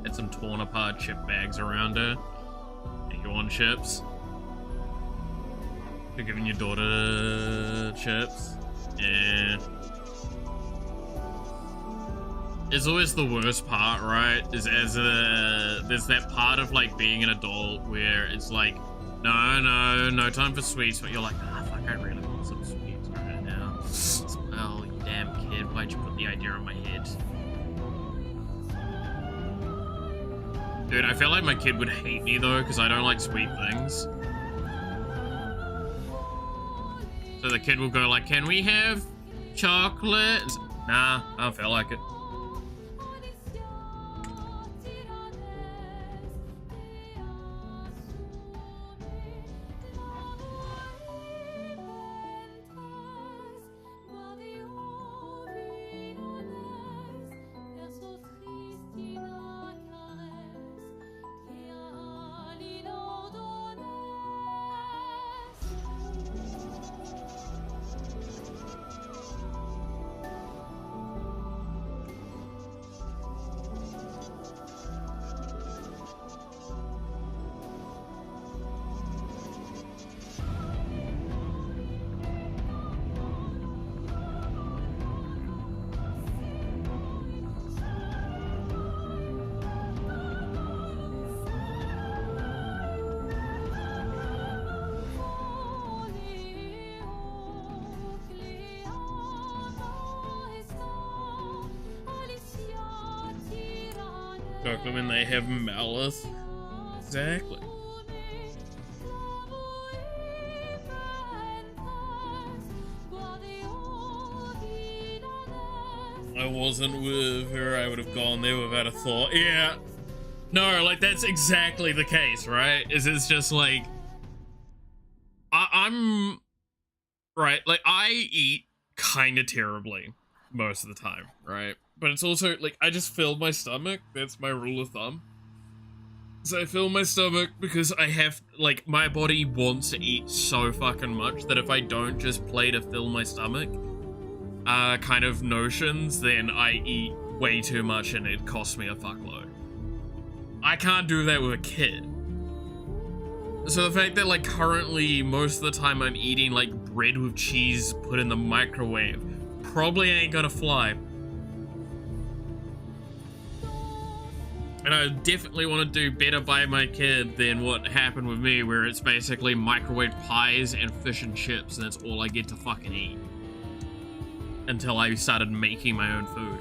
Speaker 1: Had some torn apart chip bags around her. And you want chips? You're giving your daughter chips? Yeah. It's always the worst part, right? Is there's that part of like being an adult where it's like, no time for sweets, but you're like, fuck, I really want some sweets right now. Oh, you damn kid, why'd you put the idea in my head? Dude, I feel like my kid would hate me though, because I don't like sweet things. So the kid will go like, can we have chocolate? Nah, I don't feel like it. Chocolate when they have malice. Exactly. I wasn't with her, I would have gone there without a thought. Yeah. No, like that's exactly the case, right? It's just like I'm right, like I eat kind of terribly most of the time, right? But it's also like I just fill my stomach. That's my rule of thumb. So I fill my stomach because I have, like, my body wants to eat so fucking much that if I don't just play to fill my stomach, kind of notions, then I eat way too much and it costs me a fuckload. I can't do that with a kid. So the fact that like currently most of the time I'm eating like bread with cheese put in the microwave probably ain't gonna fly. And I definitely want to do better by my kid than what happened with me, where it's basically microwave pies and fish and chips, and that's all I get to fucking eat. Until I started making my own food.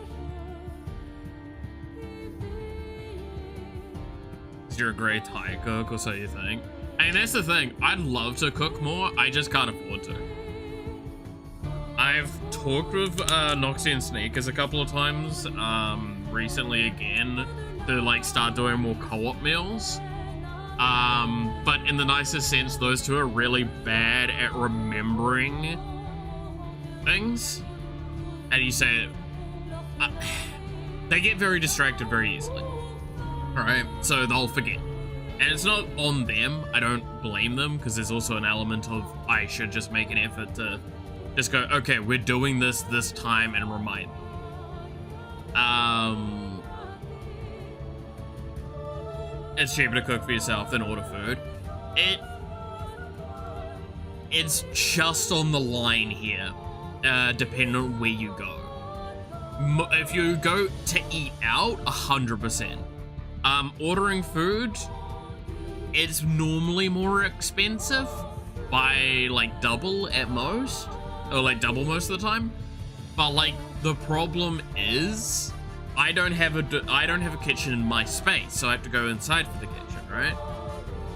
Speaker 1: You're a great Thai cook, or so you think. And that's the thing, I'd love to cook more, I just can't afford to. I've talked with Noxie and Sneakers a couple of times, recently again, to like start doing more co-op meals. But in the nicest sense, those two are really bad at remembering things. How do you say it? They get very distracted very easily. Alright, so they'll forget. And it's not on them, I don't blame them, because there's also an element of I should just make an effort to just go, okay, we're doing this time, and remind them. It's cheaper to cook for yourself than order food. It's just on the line here, depending on where you go. If you go to eat out, 100%. Ordering food, it's normally more expensive by like double at most, or like double most of the time. But like the problem is, I don't have a kitchen in my space, so I have to go inside for the kitchen, right?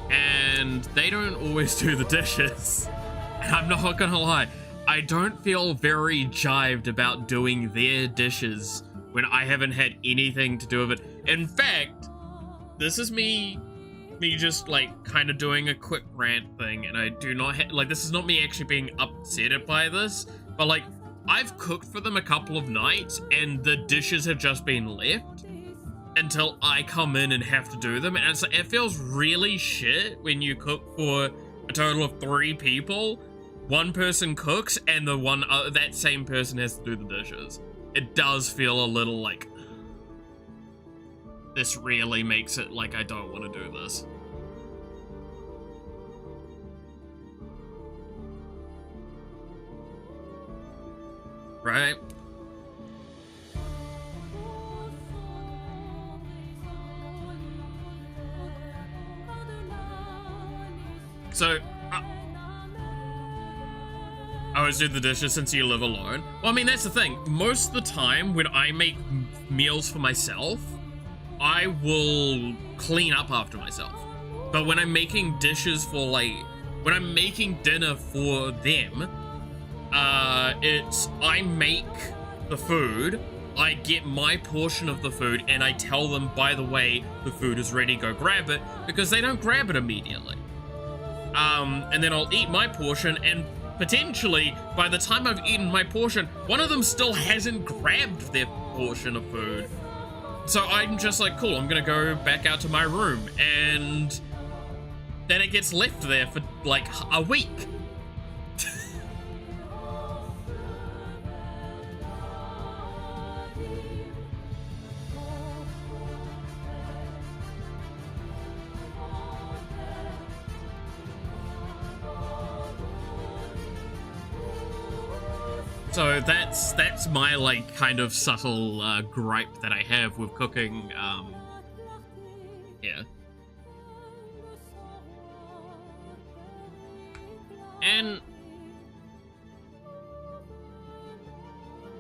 Speaker 1: And they don't always do the dishes. And I'm not gonna lie, I don't feel very jived about doing their dishes when I haven't had anything to do with it. In fact, this is me just like kind of doing a quick rant thing, and I do not like, this is not me actually being upset by this, but like I've cooked for them a couple of nights and the dishes have just been left until I come in and have to do them, and it's like, it feels really shit when you cook for a total of 3 people, one person cooks and that same person has to do the dishes. It does feel a little like, this really makes it like I don't want to do this. Right? So, I always do the dishes since you live alone. Well, I mean, that's the thing. Most of the time when I make meals for myself, I will clean up after myself. But when I'm making dishes for like, when I'm making dinner for them, I make the food, I get my portion of the food, and I tell them, by the way, the food is ready, go grab it, because they don't grab it immediately. And then I'll eat my portion, and potentially, by the time I've eaten my portion, one of them still hasn't grabbed their portion of food. So I'm just like, cool, I'm gonna go back out to my room, and then it gets left there for like a week. So that's my like kind of subtle gripe that I have with cooking. Yeah. And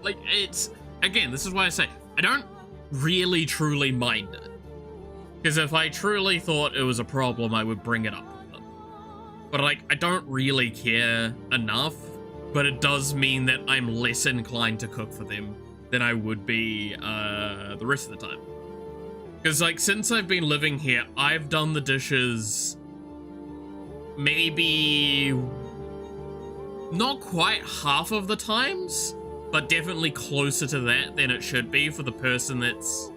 Speaker 1: like, it's, again, this is why I say I don't really truly mind it, because if I truly thought it was a problem, I would bring it up with them. But like, I don't really care enough. But it does mean that I'm less inclined to cook for them than I would be the rest of the time. Because, like, since I've been living here, I've done the dishes maybe not quite half of the times, but definitely closer to that than it should be for the person that's,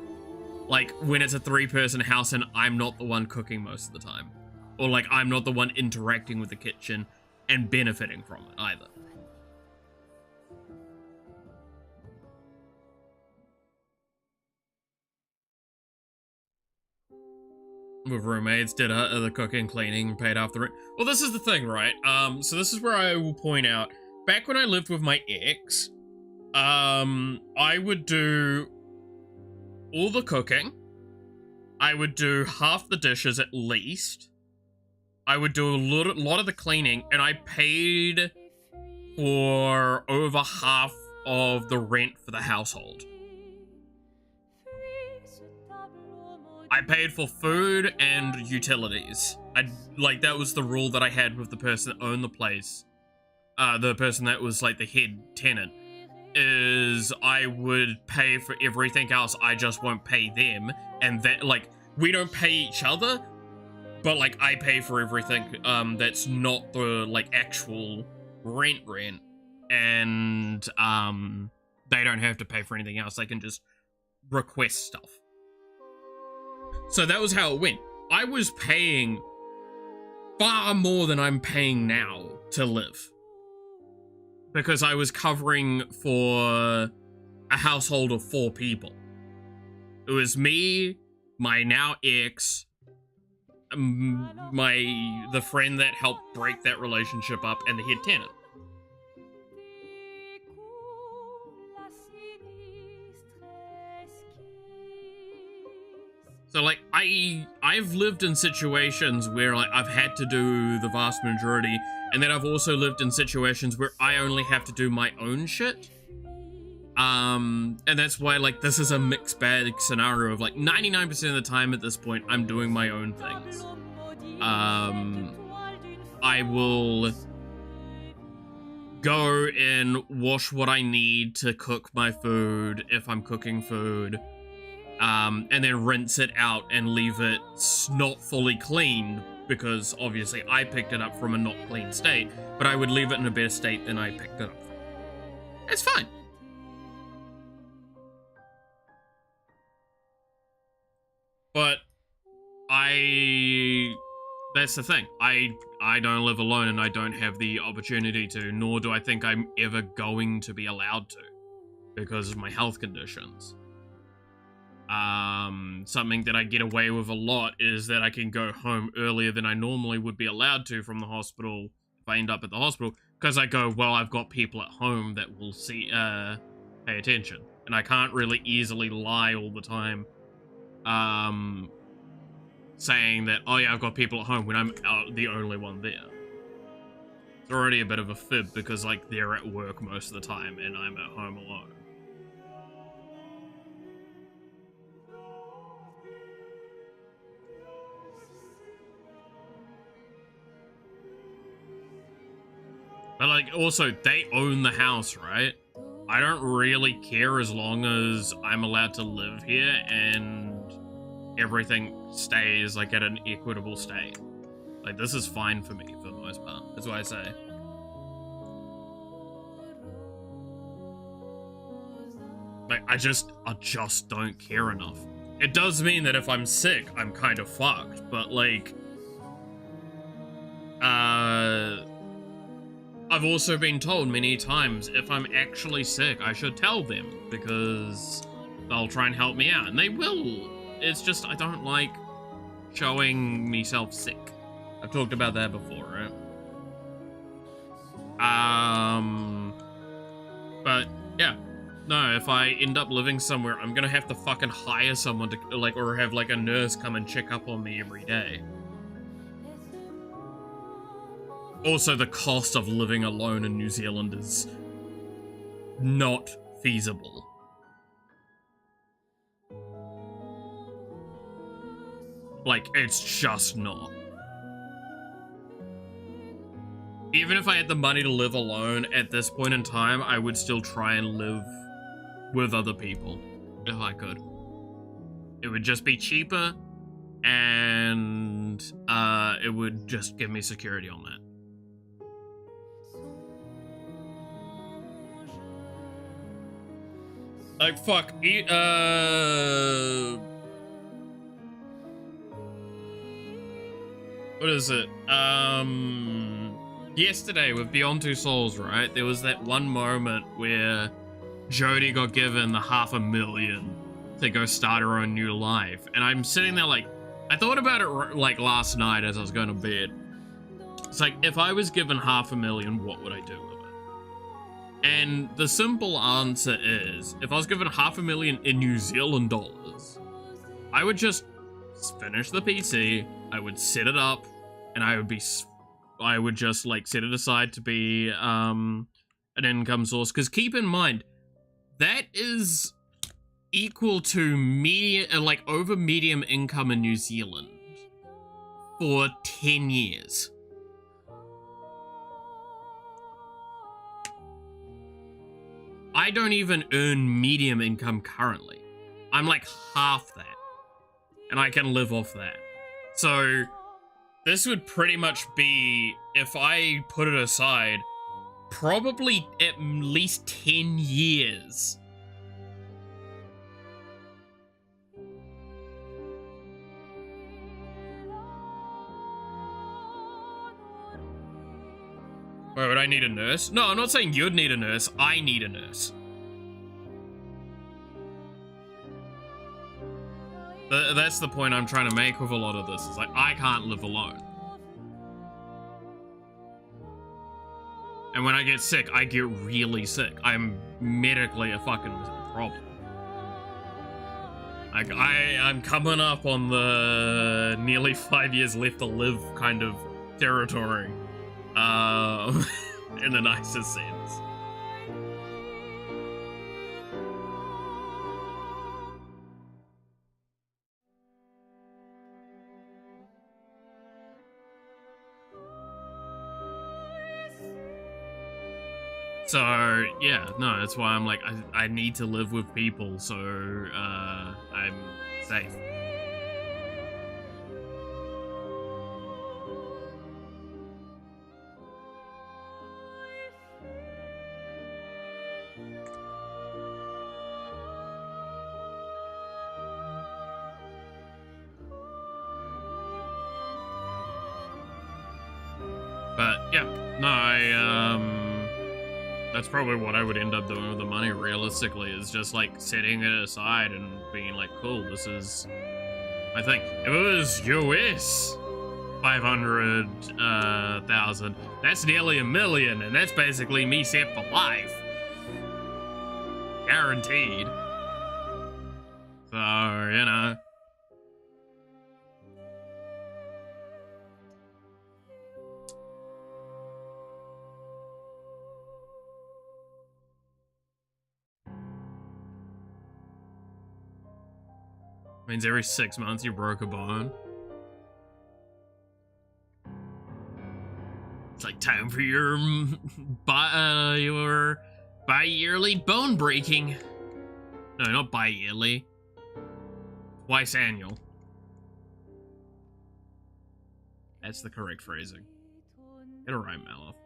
Speaker 1: like, when it's a 3-person house and I'm not the one cooking most of the time. Or, like, I'm not the one interacting with the kitchen and benefiting from it either. with roommates, did the cooking, cleaning, paid off the rent. Well, this is the thing, right? So this is where I will point out, back when I lived with my ex, I would do all the cooking. I would do half the dishes at least. I would do a lot of the cleaning, and I paid for over half of the rent for the household. I paid for food and utilities. That was the rule that I had with the person that owned the place. The person that was like the head tenant, is I would pay for everything else. I just won't pay them, and that, like, we don't pay each other, but like I pay for everything that's not the like actual rent, and they don't have to pay for anything else. They can just request stuff. So that was how it went. I was paying far more than I'm paying now to live, because I was covering for a household of 4 people. It was me, my now ex, the friend that helped break that relationship up, and the head tenant. So like I've lived in situations where like I've had to do the vast majority, and then I've also lived in situations where I only have to do my own shit. And that's why like this is a mixed bag scenario of like 99% of the time at this point I'm doing my own things. I will go and wash what I need to cook my food if I'm cooking food. And then rinse it out and leave it not fully cleaned, because obviously I picked it up from a not clean state, but I would leave it in a better state than I picked it up from. It's fine. But that's the thing. I don't live alone, and I don't have the opportunity to, nor do I think I'm ever going to be allowed to, because of my health conditions. Something that I get away with a lot is that I can go home earlier than I normally would be allowed to from the hospital if I end up at the hospital, because I go, well, I've got people at home that will pay attention, and I can't really easily lie all the time, saying that, oh yeah, I've got people at home when I'm the only one there. It's already a bit of a fib, because like they're at work most of the time and I'm at home alone. But like, also, they own the house, right? I don't really care as long as I'm allowed to live here and everything stays like at an equitable state. Like, this is fine for me for the most part. That's what I say. Like, I just don't care enough. It does mean that if I'm sick, I'm kind of fucked, but like, I've also been told many times if I'm actually sick, I should tell them, because they'll try and help me out, and they will. It's just I don't like showing myself sick. I've talked about that before, right? But yeah, no, if I end up living somewhere, I'm gonna have to fucking hire someone to like, or have like a nurse come and check up on me every day. Also, the cost of living alone in New Zealand is not feasible. Like, it's just not. Even if I had the money to live alone at this point in time, I would still try and live with other people if I could. It would just be cheaper, and it would just give me security on that. Like, fuck, what is it? Yesterday with Beyond Two Souls, right? There was that one moment where Jodie got given the $500,000 to go start her own new life. And I'm sitting there like, I thought about it like last night as I was going to bed. It's like, if I was given $500,000, what would I do with it? And the simple answer is, if I was given $500,000 in New Zealand dollars, I would just finish the PC, I would set it up, and I would just like set it aside to be an income source. Because keep in mind, that is equal to medium, like over medium income in New Zealand for 10 years. I don't even earn medium income currently. I'm like half that. And I can live off that. So this would pretty much be, if I put it aside, probably at least 10 years. Wait, would I need a nurse? No, I'm not saying you'd need a nurse. I need a nurse. That's the point I'm trying to make with a lot of this. It's like, I can't live alone. And when I get sick, I get really sick. I'm medically a fucking problem. Like, I'm coming up on the nearly 5 years left to live kind of territory. In the nicest sense. So, yeah, no, that's why I'm like, I need to live with people, so, I'm safe. But, yeah, no, that's probably what I would end up doing with the money, realistically, is just, like, setting it aside and being like, cool, this is my thing. If it was US 500,000, that's nearly $1 million, and that's basically me set for life. Guaranteed. So, you know. Means every 6 months you broke a bone. It's like time for your bi-yearly bone breaking. No, not bi-yearly. Twice annual. That's the correct phrasing. Get it right, Maloff.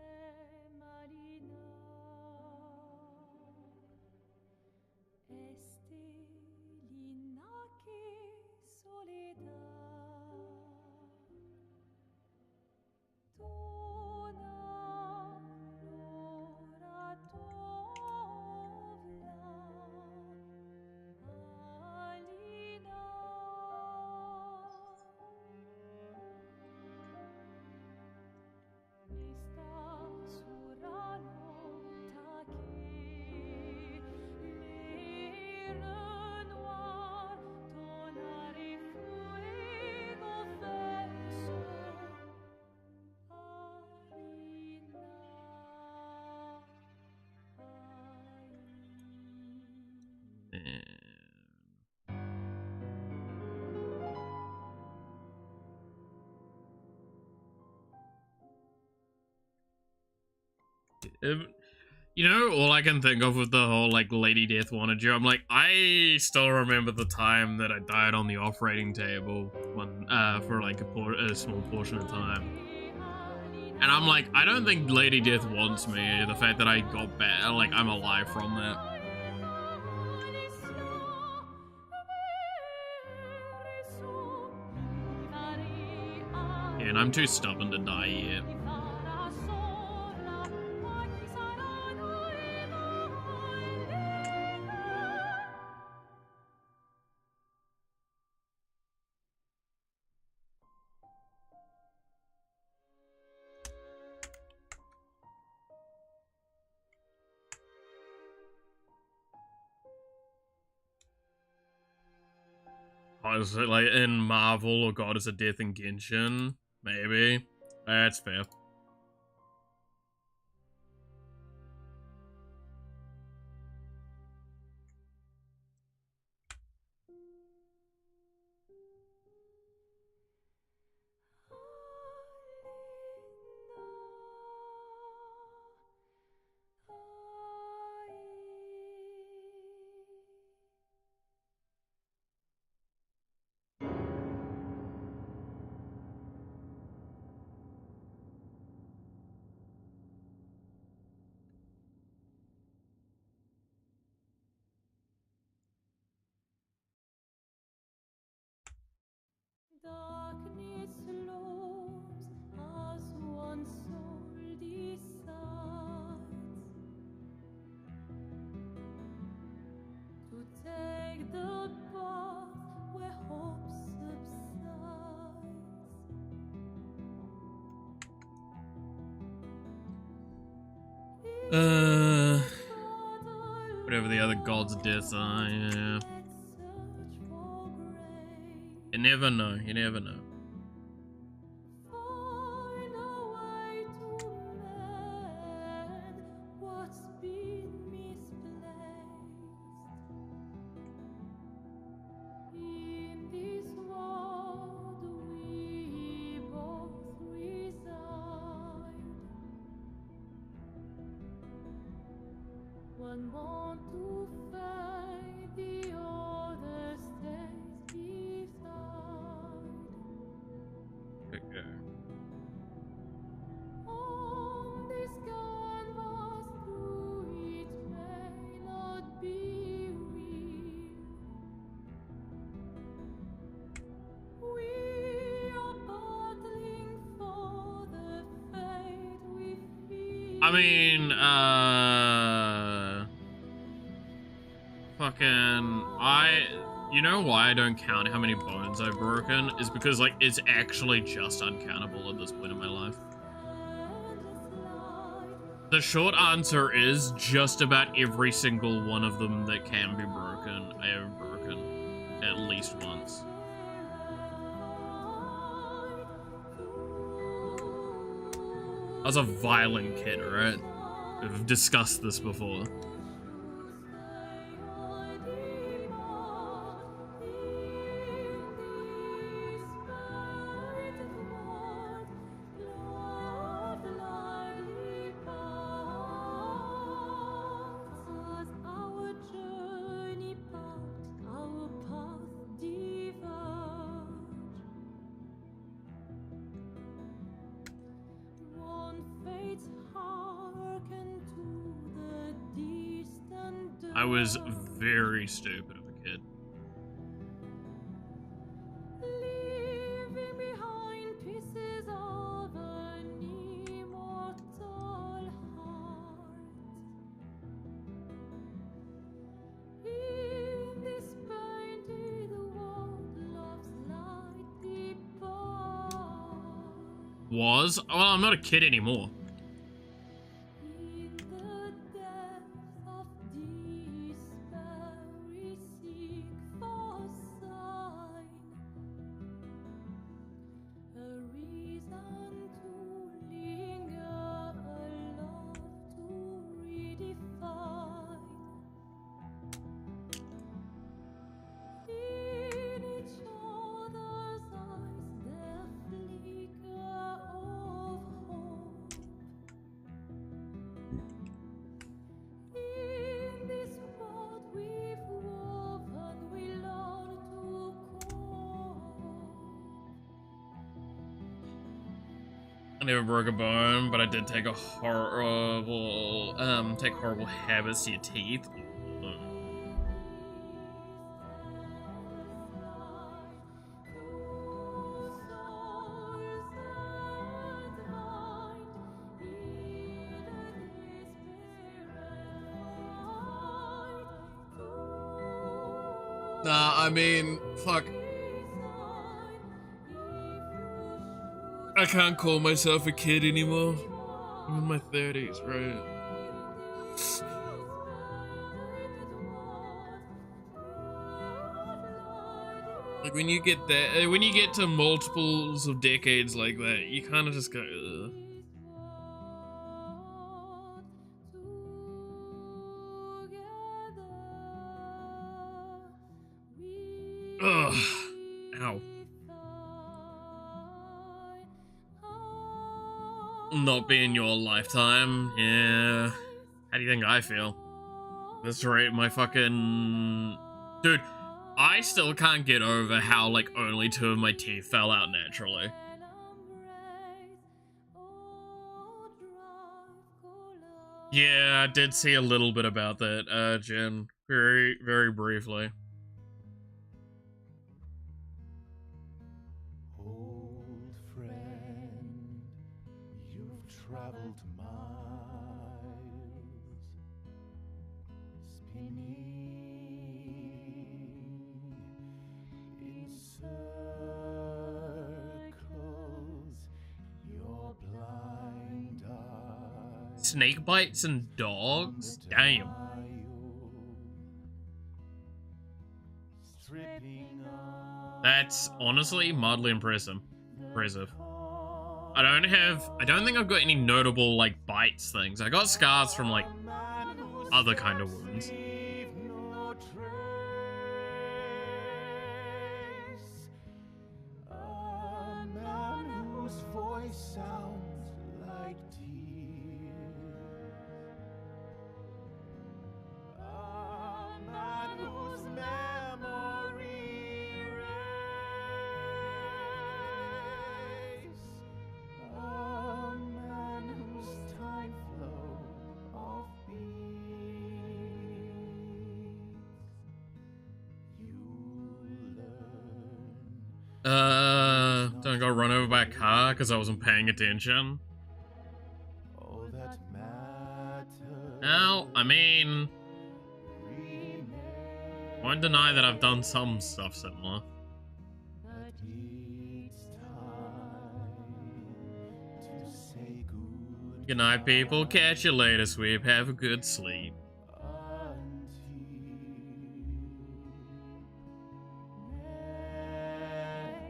Speaker 1: You know, all I can think of with the whole, like, Lady Death wanted you, I'm like, I still remember the time that I died on the operating table for, like, a small portion of time. And I'm like, I don't think Lady Death wants me, the fact that I got back, like, I'm alive from that. Yeah, and I'm too stubborn to die yet. is it like in Marvel or God is a Death in Genshin? Maybe. That's fair.
Speaker 4: Darkness looms as one soul decides to take the path where hope subsides.
Speaker 1: Whatever the other gods' deaths are, yeah. You never know, you never know.
Speaker 4: Find a way to mend what's been misplaced. In this world we both reside. One want to fade, the other stays beside.
Speaker 1: Okay.
Speaker 4: On this canvas, through it may not be real. We are battling for the fate we feel.
Speaker 1: I mean, you know why I don't count how many bones I've broken? Is because, like, it's actually just uncountable at this point in my life. The short answer is just about every single one of them that can be broken, I have broken at least once. I was a violent kid, right? We've discussed this before. I was very stupid of a kid.
Speaker 4: Leaving behind pieces of an immortal heart. In this painted world, love's light depart.
Speaker 1: Was? Well, I'm not a kid anymore.
Speaker 4: In the depths of despair, we seek for sign, a reason to linger, a love to redefine. In each other's eyes, there flicker of hope. In this world we've woven, we learn to cope.
Speaker 1: I never broke a bone, but I did take a take horrible habits to your teeth. Nah, I mean, fuck. I can't call myself a kid anymore. I'm in my 30s, right? Like when you get there, when you get to multiples of decades like that, you kind of just go, ugh. Ugh. Ow. Not be in your lifetime. Yeah. How do you think I feel? That's right, my fucking... Dude, I still can't get over how, like, only 2 of my teeth fell out naturally. Yeah, I did see a little bit about that, Jen. Very, very briefly.
Speaker 3: Old friend, you've traveled miles, spinning in circles, your blind eyes.
Speaker 1: Snake bites and dogs? Damn. That's honestly mildly impressive. I don't think I've got any notable, like, bites things. I got scars from, like, other kind of wounds.
Speaker 3: A man whose voice sounds like tears. A man whose memory erased. A man whose time flow off beats. You learn.
Speaker 1: Don't go run over by a car because I wasn't paying attention.
Speaker 3: All that matters.
Speaker 1: Now, I mean,
Speaker 3: Remains.
Speaker 1: won't deny that I've done some stuff similar.
Speaker 3: But it's time to say
Speaker 1: Good night, people. Catch you later, Sweep. Have a good sleep.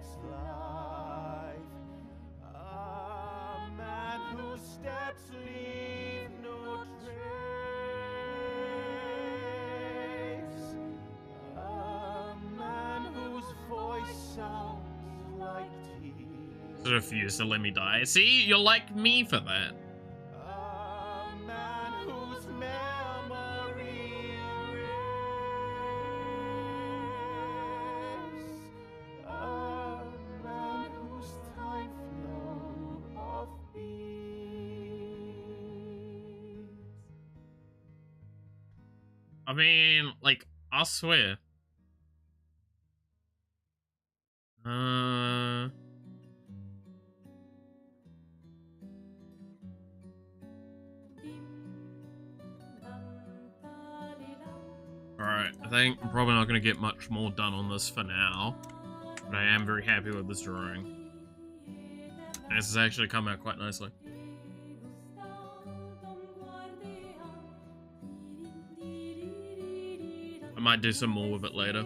Speaker 3: next life. A man whose steps leave no trace. A man whose voice sounds like tears.
Speaker 1: Refuse to let me die. See, you're like me for that.
Speaker 3: A man whose memory erased. A man whose time flow off beats.
Speaker 1: I mean, like, I swear. Alright, I think I'm probably not going to get much more done on this for now. But I am very happy with this drawing. And this has actually come out quite nicely. I might do some more with it later.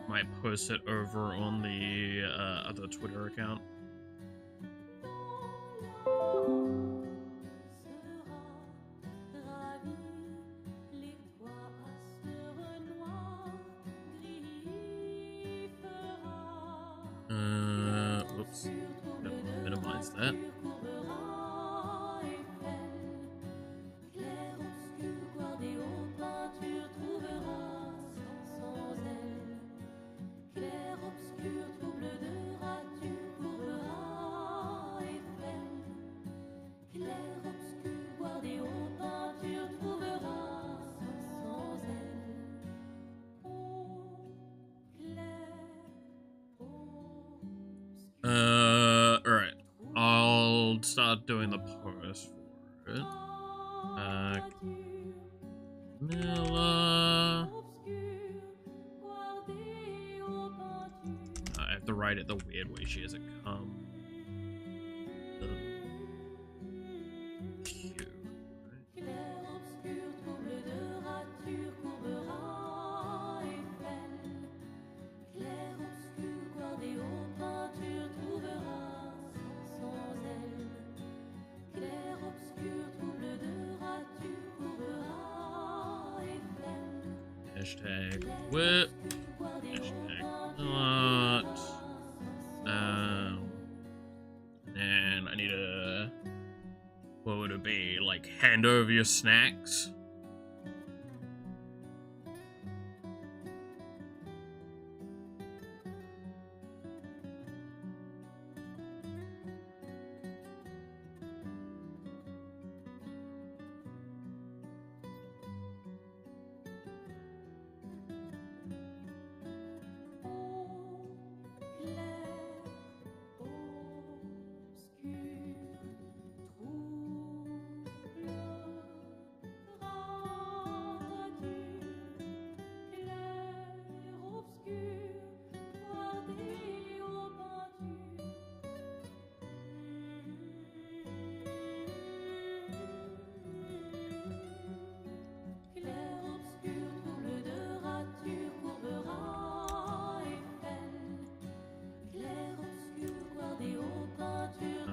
Speaker 1: Might post it over on the other Twitter account. Whoops. Gotta minimize that. Alright. I'll start doing the post for it. Camilla. I have to write it the weird way she has it come. Hashtag whip. Hashtag not. And I need a, what would it be? Like, hand over your snacks?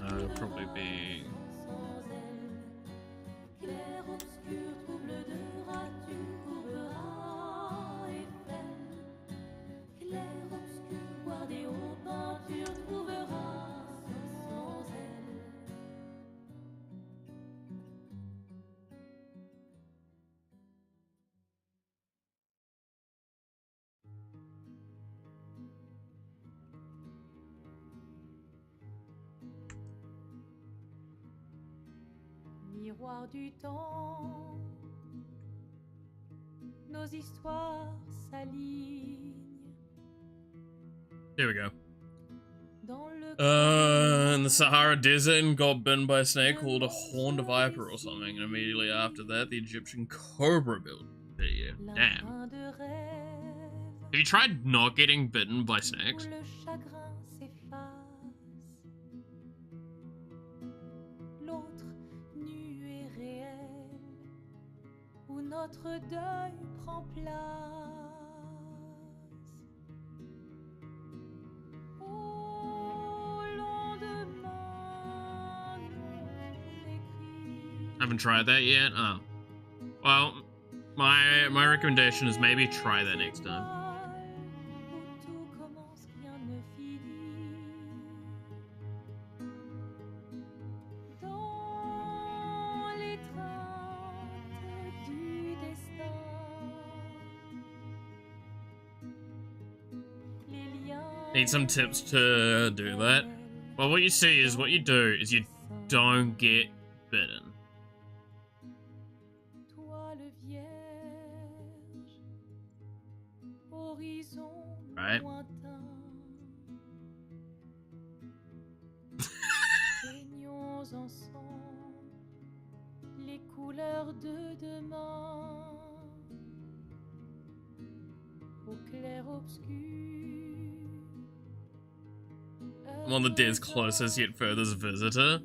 Speaker 1: It'll probably be...
Speaker 4: Miroir du temps, nos histoires s'alignent
Speaker 1: Here we go.
Speaker 4: dans le
Speaker 1: In the Sahara Desert and got bitten by a snake called a horned viper or something, and immediately after that, the Egyptian cobra built. Yeah, damn.
Speaker 4: lapin de rêve
Speaker 1: Have you tried not getting bitten by
Speaker 4: où
Speaker 1: snakes?
Speaker 4: le chagrin s'efface. L'autre nu et réel où notre deuil prend place. Au lendemain non écrit.
Speaker 1: Haven't tried that yet? Oh. Well, my recommendation is maybe try that next time.
Speaker 4: Où tout commence, rien ne finit. Dans l'étreinte du destin, les liens.
Speaker 1: Need some tips to do that? Well, what you see is what you do is you don't get bitten.
Speaker 4: Toi le vierge, horizon
Speaker 1: Right.
Speaker 4: lointain. Peignons ensemble les couleurs de demain. Au clair obscur.
Speaker 1: I'm on the Des closest yet furthest visitor.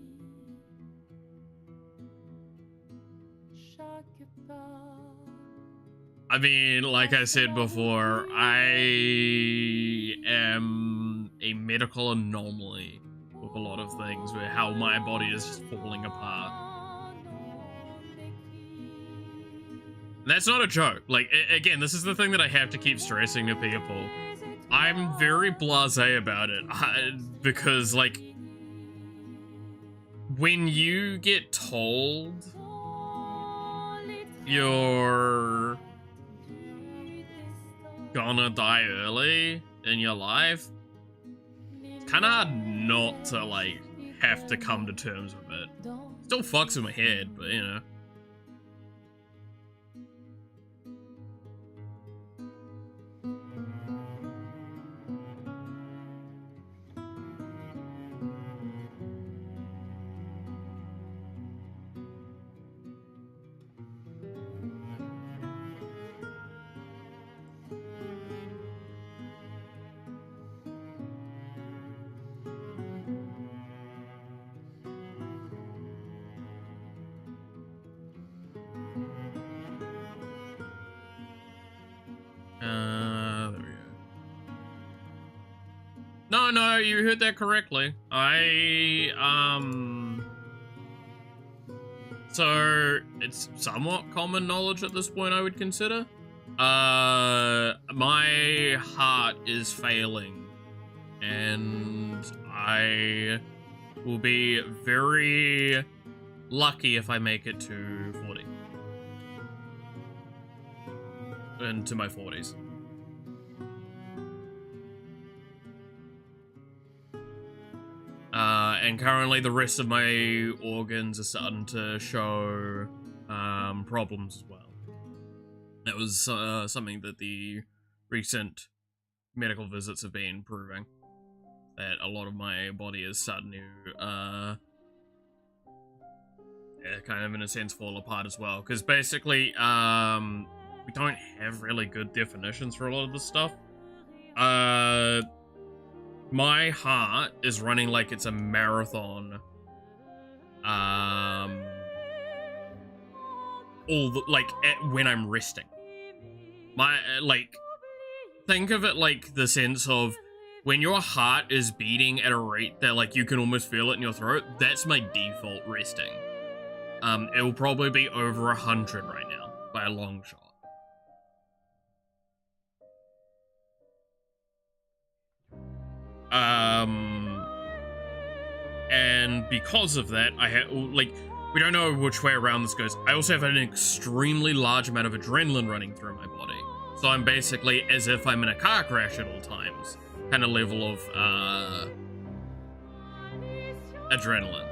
Speaker 4: Chaque pas.
Speaker 1: I mean, like I said before, I am a medical anomaly with a lot of things where how my body is just falling apart. And that's not a joke. Like, again, this is the thing that I have to keep stressing to people. I'm very blasé about it because, like, when you get told you're gonna die early in your life, it's kind of hard not to, like, have to come to terms with it. Still fucks in my head, but, you know. There we go. No, you heard that correctly. So it's somewhat common knowledge at this point, I would consider. My heart is failing, and I will be very lucky if I make it to 40. Into my 40s. And currently the rest of my organs are starting to show problems as well. That was something that the recent medical visits have been proving. That a lot of my body is starting to, kind of in a sense fall apart as well. Because basically, we don't have really good definitions for a lot of this stuff. My heart is running like it's a marathon. When I'm resting. Think of it like the sense of when your heart is beating at a rate that, like, you can almost feel it in your throat. That's my default resting. It will probably be over 100 right now by a long shot. And because of that, we don't know which way around this goes. I also have an extremely large amount of adrenaline running through my body. So I'm basically as if I'm in a car crash at all times. Kind of level of, adrenaline.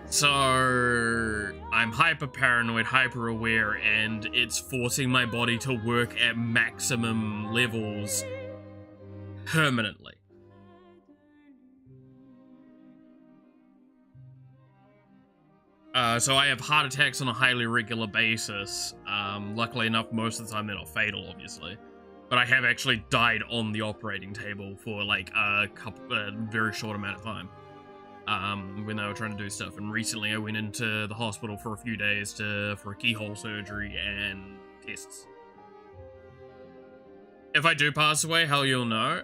Speaker 1: So I'm hyper paranoid, hyper aware, and it's forcing my body to work at maximum levels permanently. So I have heart attacks on a highly regular basis. Luckily enough, most of the time they're not fatal, obviously. But I have actually died on the operating table for like a very short amount of time. When they were trying to do stuff. And recently I went into the hospital for a few days for a keyhole surgery and tests. If I do pass away, hell, you'll know.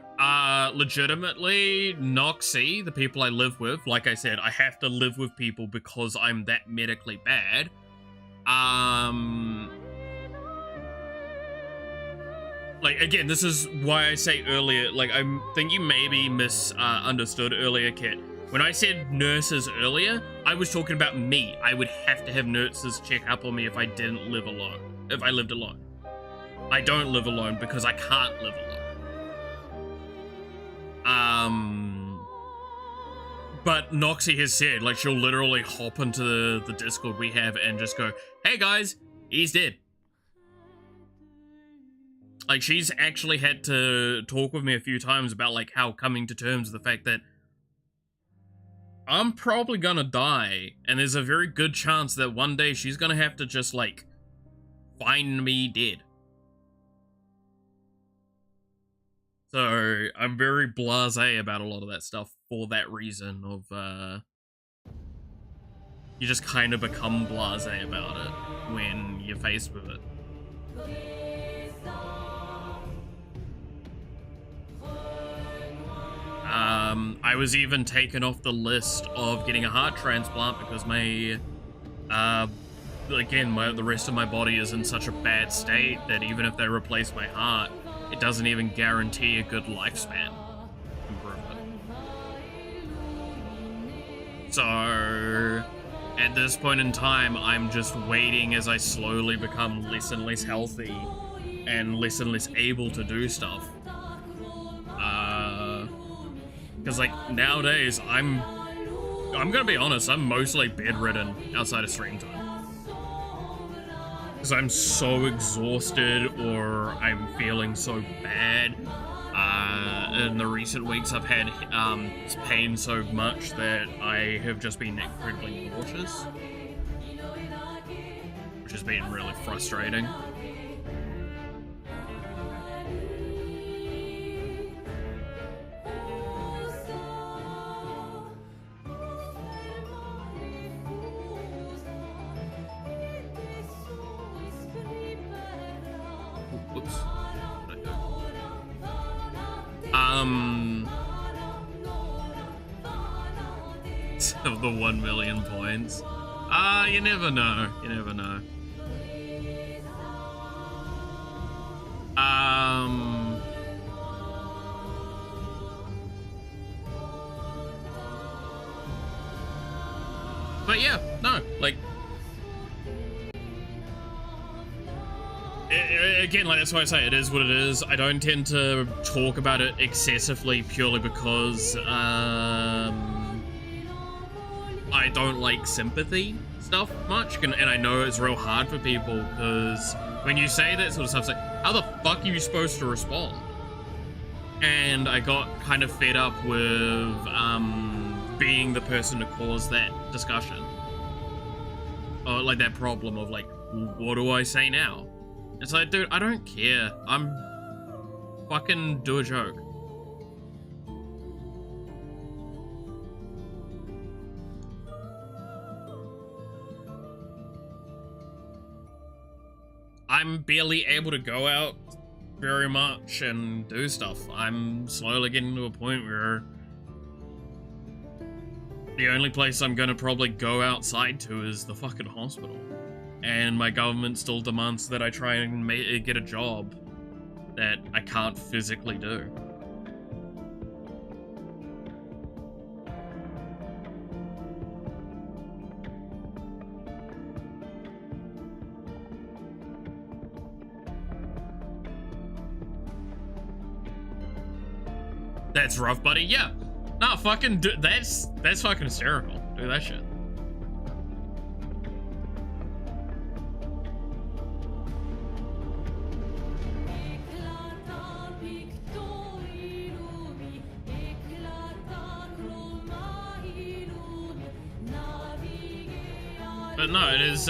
Speaker 1: Legitimately, Noxy, the people I live with, like I said, I have to live with people because I'm that medically bad. Like, again, this is why I say earlier, like, I think you maybe misunderstood earlier, Kit. When I said nurses earlier, I was talking about me. I would have to have nurses check up on me if I didn't live alone. If I lived alone. I don't live alone because I can't live alone. But Noxy has said, like, she'll literally hop into the Discord we have and just go, hey guys, he's dead. Like, she's actually had to talk with me a few times about, like, how coming to terms with the fact that I'm probably gonna die, and there's a very good chance that one day she's gonna have to just, like, find me dead. So, I'm very blasé about a lot of that stuff for that reason of, you just kind of become blasé about it when you're faced with it. I was even taken off the list of getting a heart transplant because my, the rest of my body is in such a bad state that even if they replace my heart, it doesn't even guarantee a good lifespan improvement. So, at this point in time, I'm just waiting as I slowly become less and less healthy and less able to do stuff. Because, like, nowadays, I'm gonna be honest, I'm mostly bedridden outside of stream time. Because I'm so exhausted, or I'm feeling so bad. In the recent weeks, I've had pain so much that I have just been incredibly nauseous. Which has been really frustrating. Whoops. Of the 1 million points. You never know. You never know. But yeah, no, like, again, like, that's why I say it is what it is. I don't tend to talk about it excessively purely because I don't like sympathy stuff much, and I know it's real hard for people because when you say that sort of stuff, it's like, how the fuck are you supposed to respond? And I got kind of fed up with being the person to cause that discussion, or like that problem of like, what do I say now? It's like, dude, I don't care. I'm fucking do a joke. I'm barely able to go out very much and do stuff. I'm slowly getting to a point where the only place I'm gonna probably go outside to is the fucking hospital. And my government still demands that I try and get a job that I can't physically do. That's rough, buddy. Yeah. Nah, fucking do, that's fucking hysterical. Do that shit. But no, it is,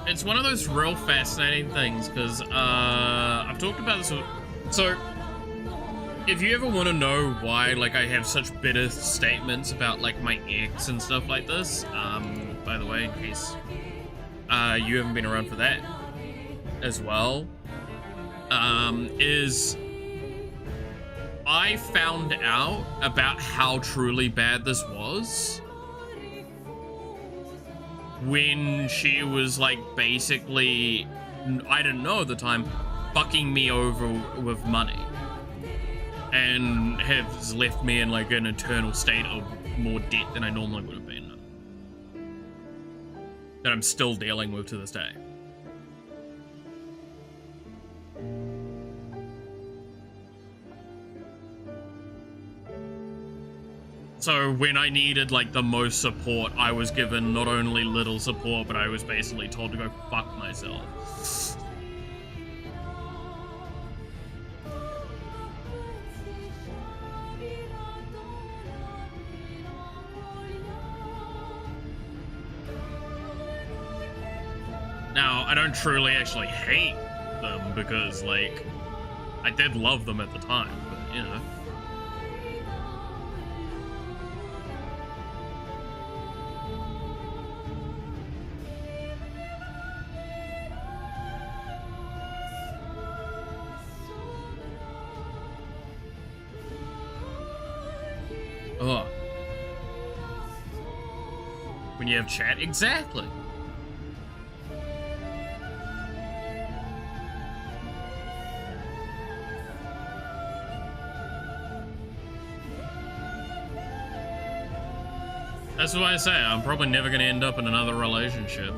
Speaker 1: it's one of those real fascinating things, because, I've talked about this, so, if you ever want to know why, like, I have such bitter statements about, like, my ex and stuff like this, by the way, in case, you haven't been around for that, as well, is I found out about how truly bad this was when she was like basically, I didn't know at the time, fucking me over with money and has left me in like an eternal state of more debt than I normally would have been, that I'm still dealing with to this day. So when I needed like the most support, I was given not only little support, but I was basically told to go fuck myself. Now, I don't truly actually hate them because like, I did love them at the time, but you know. Oh. When you have chat? Exactly. That's what I say. I'm probably never going to end up in another relationship.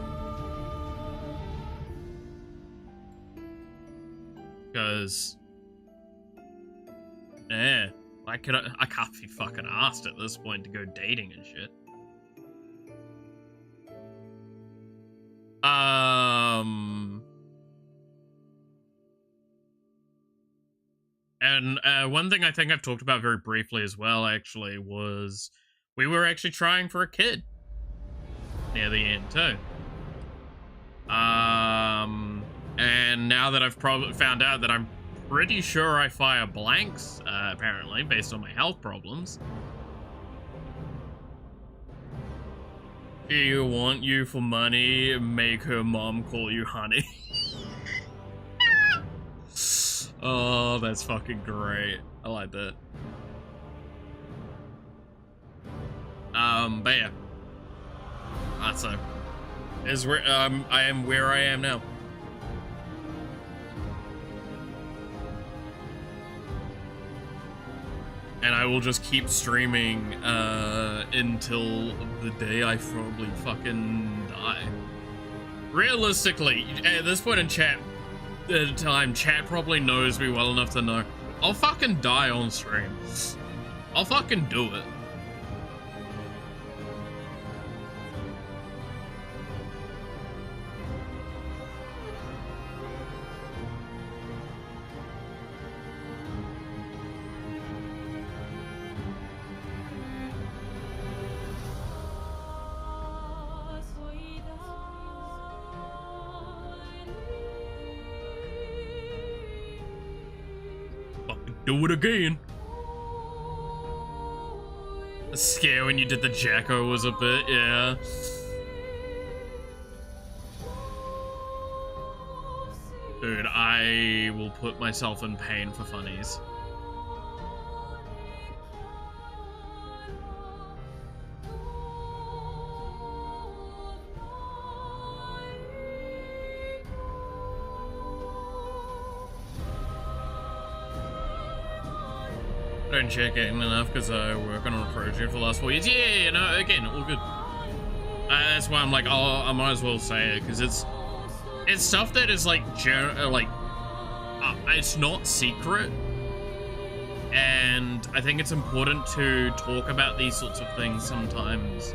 Speaker 1: Because... yeah. I can't be fucking asked at this point to go dating and shit. And one thing I think I've talked about very briefly as well, actually, was we were actually trying for a kid near the end too. And now that I've probably found out that I'm pretty sure I fire blanks, apparently, based on my health problems. Do you want you for money? Make her mom call you honey. Oh, that's fucking great. I like that. But yeah. That's so. Is where I am where I am now. and I will just keep streaming until the day I probably fucking die. Realistically, at this point in chat probably knows me well enough to know I'll fucking die on stream. I'll fucking do it. Do it again. The scare when you did the Jacko was a bit, yeah. Dude, I will put myself in pain for funnies. Don't check it enough because I work on a project for the last 4 years. Yeah, no, again, all good. That's why I'm like, oh, I might as well say it because it's stuff that is like, it's not secret, and I think it's important to talk about these sorts of things sometimes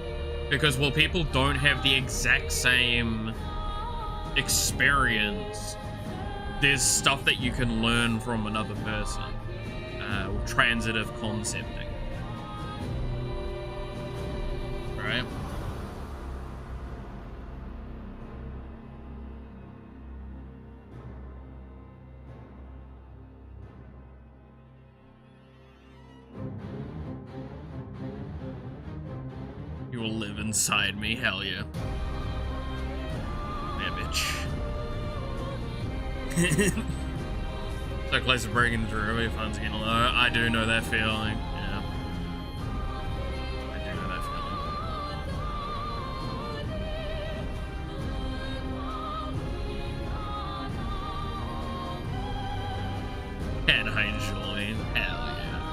Speaker 1: because while people don't have the exact same experience, there's stuff that you can learn from another person. Transitive concepting. Right? You will live inside me, hell yeah. Yeah, bitch. So close to breaking through, it'll be fun to get low. I do know that feeling. Yeah. I do know that feeling. And I enjoy. Hell yeah.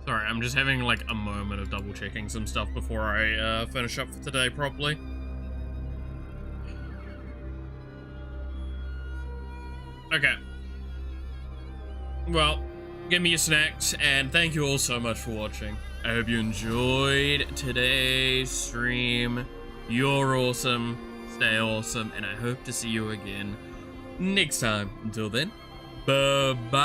Speaker 1: Sorry, I'm just having like a moment of double checking some stuff before I finish up for today properly. Okay. Well, give me your snacks and thank you all so much for watching. I hope you enjoyed today's stream. You're awesome, stay awesome, and I hope to see you again next time. Until then, bye-bye.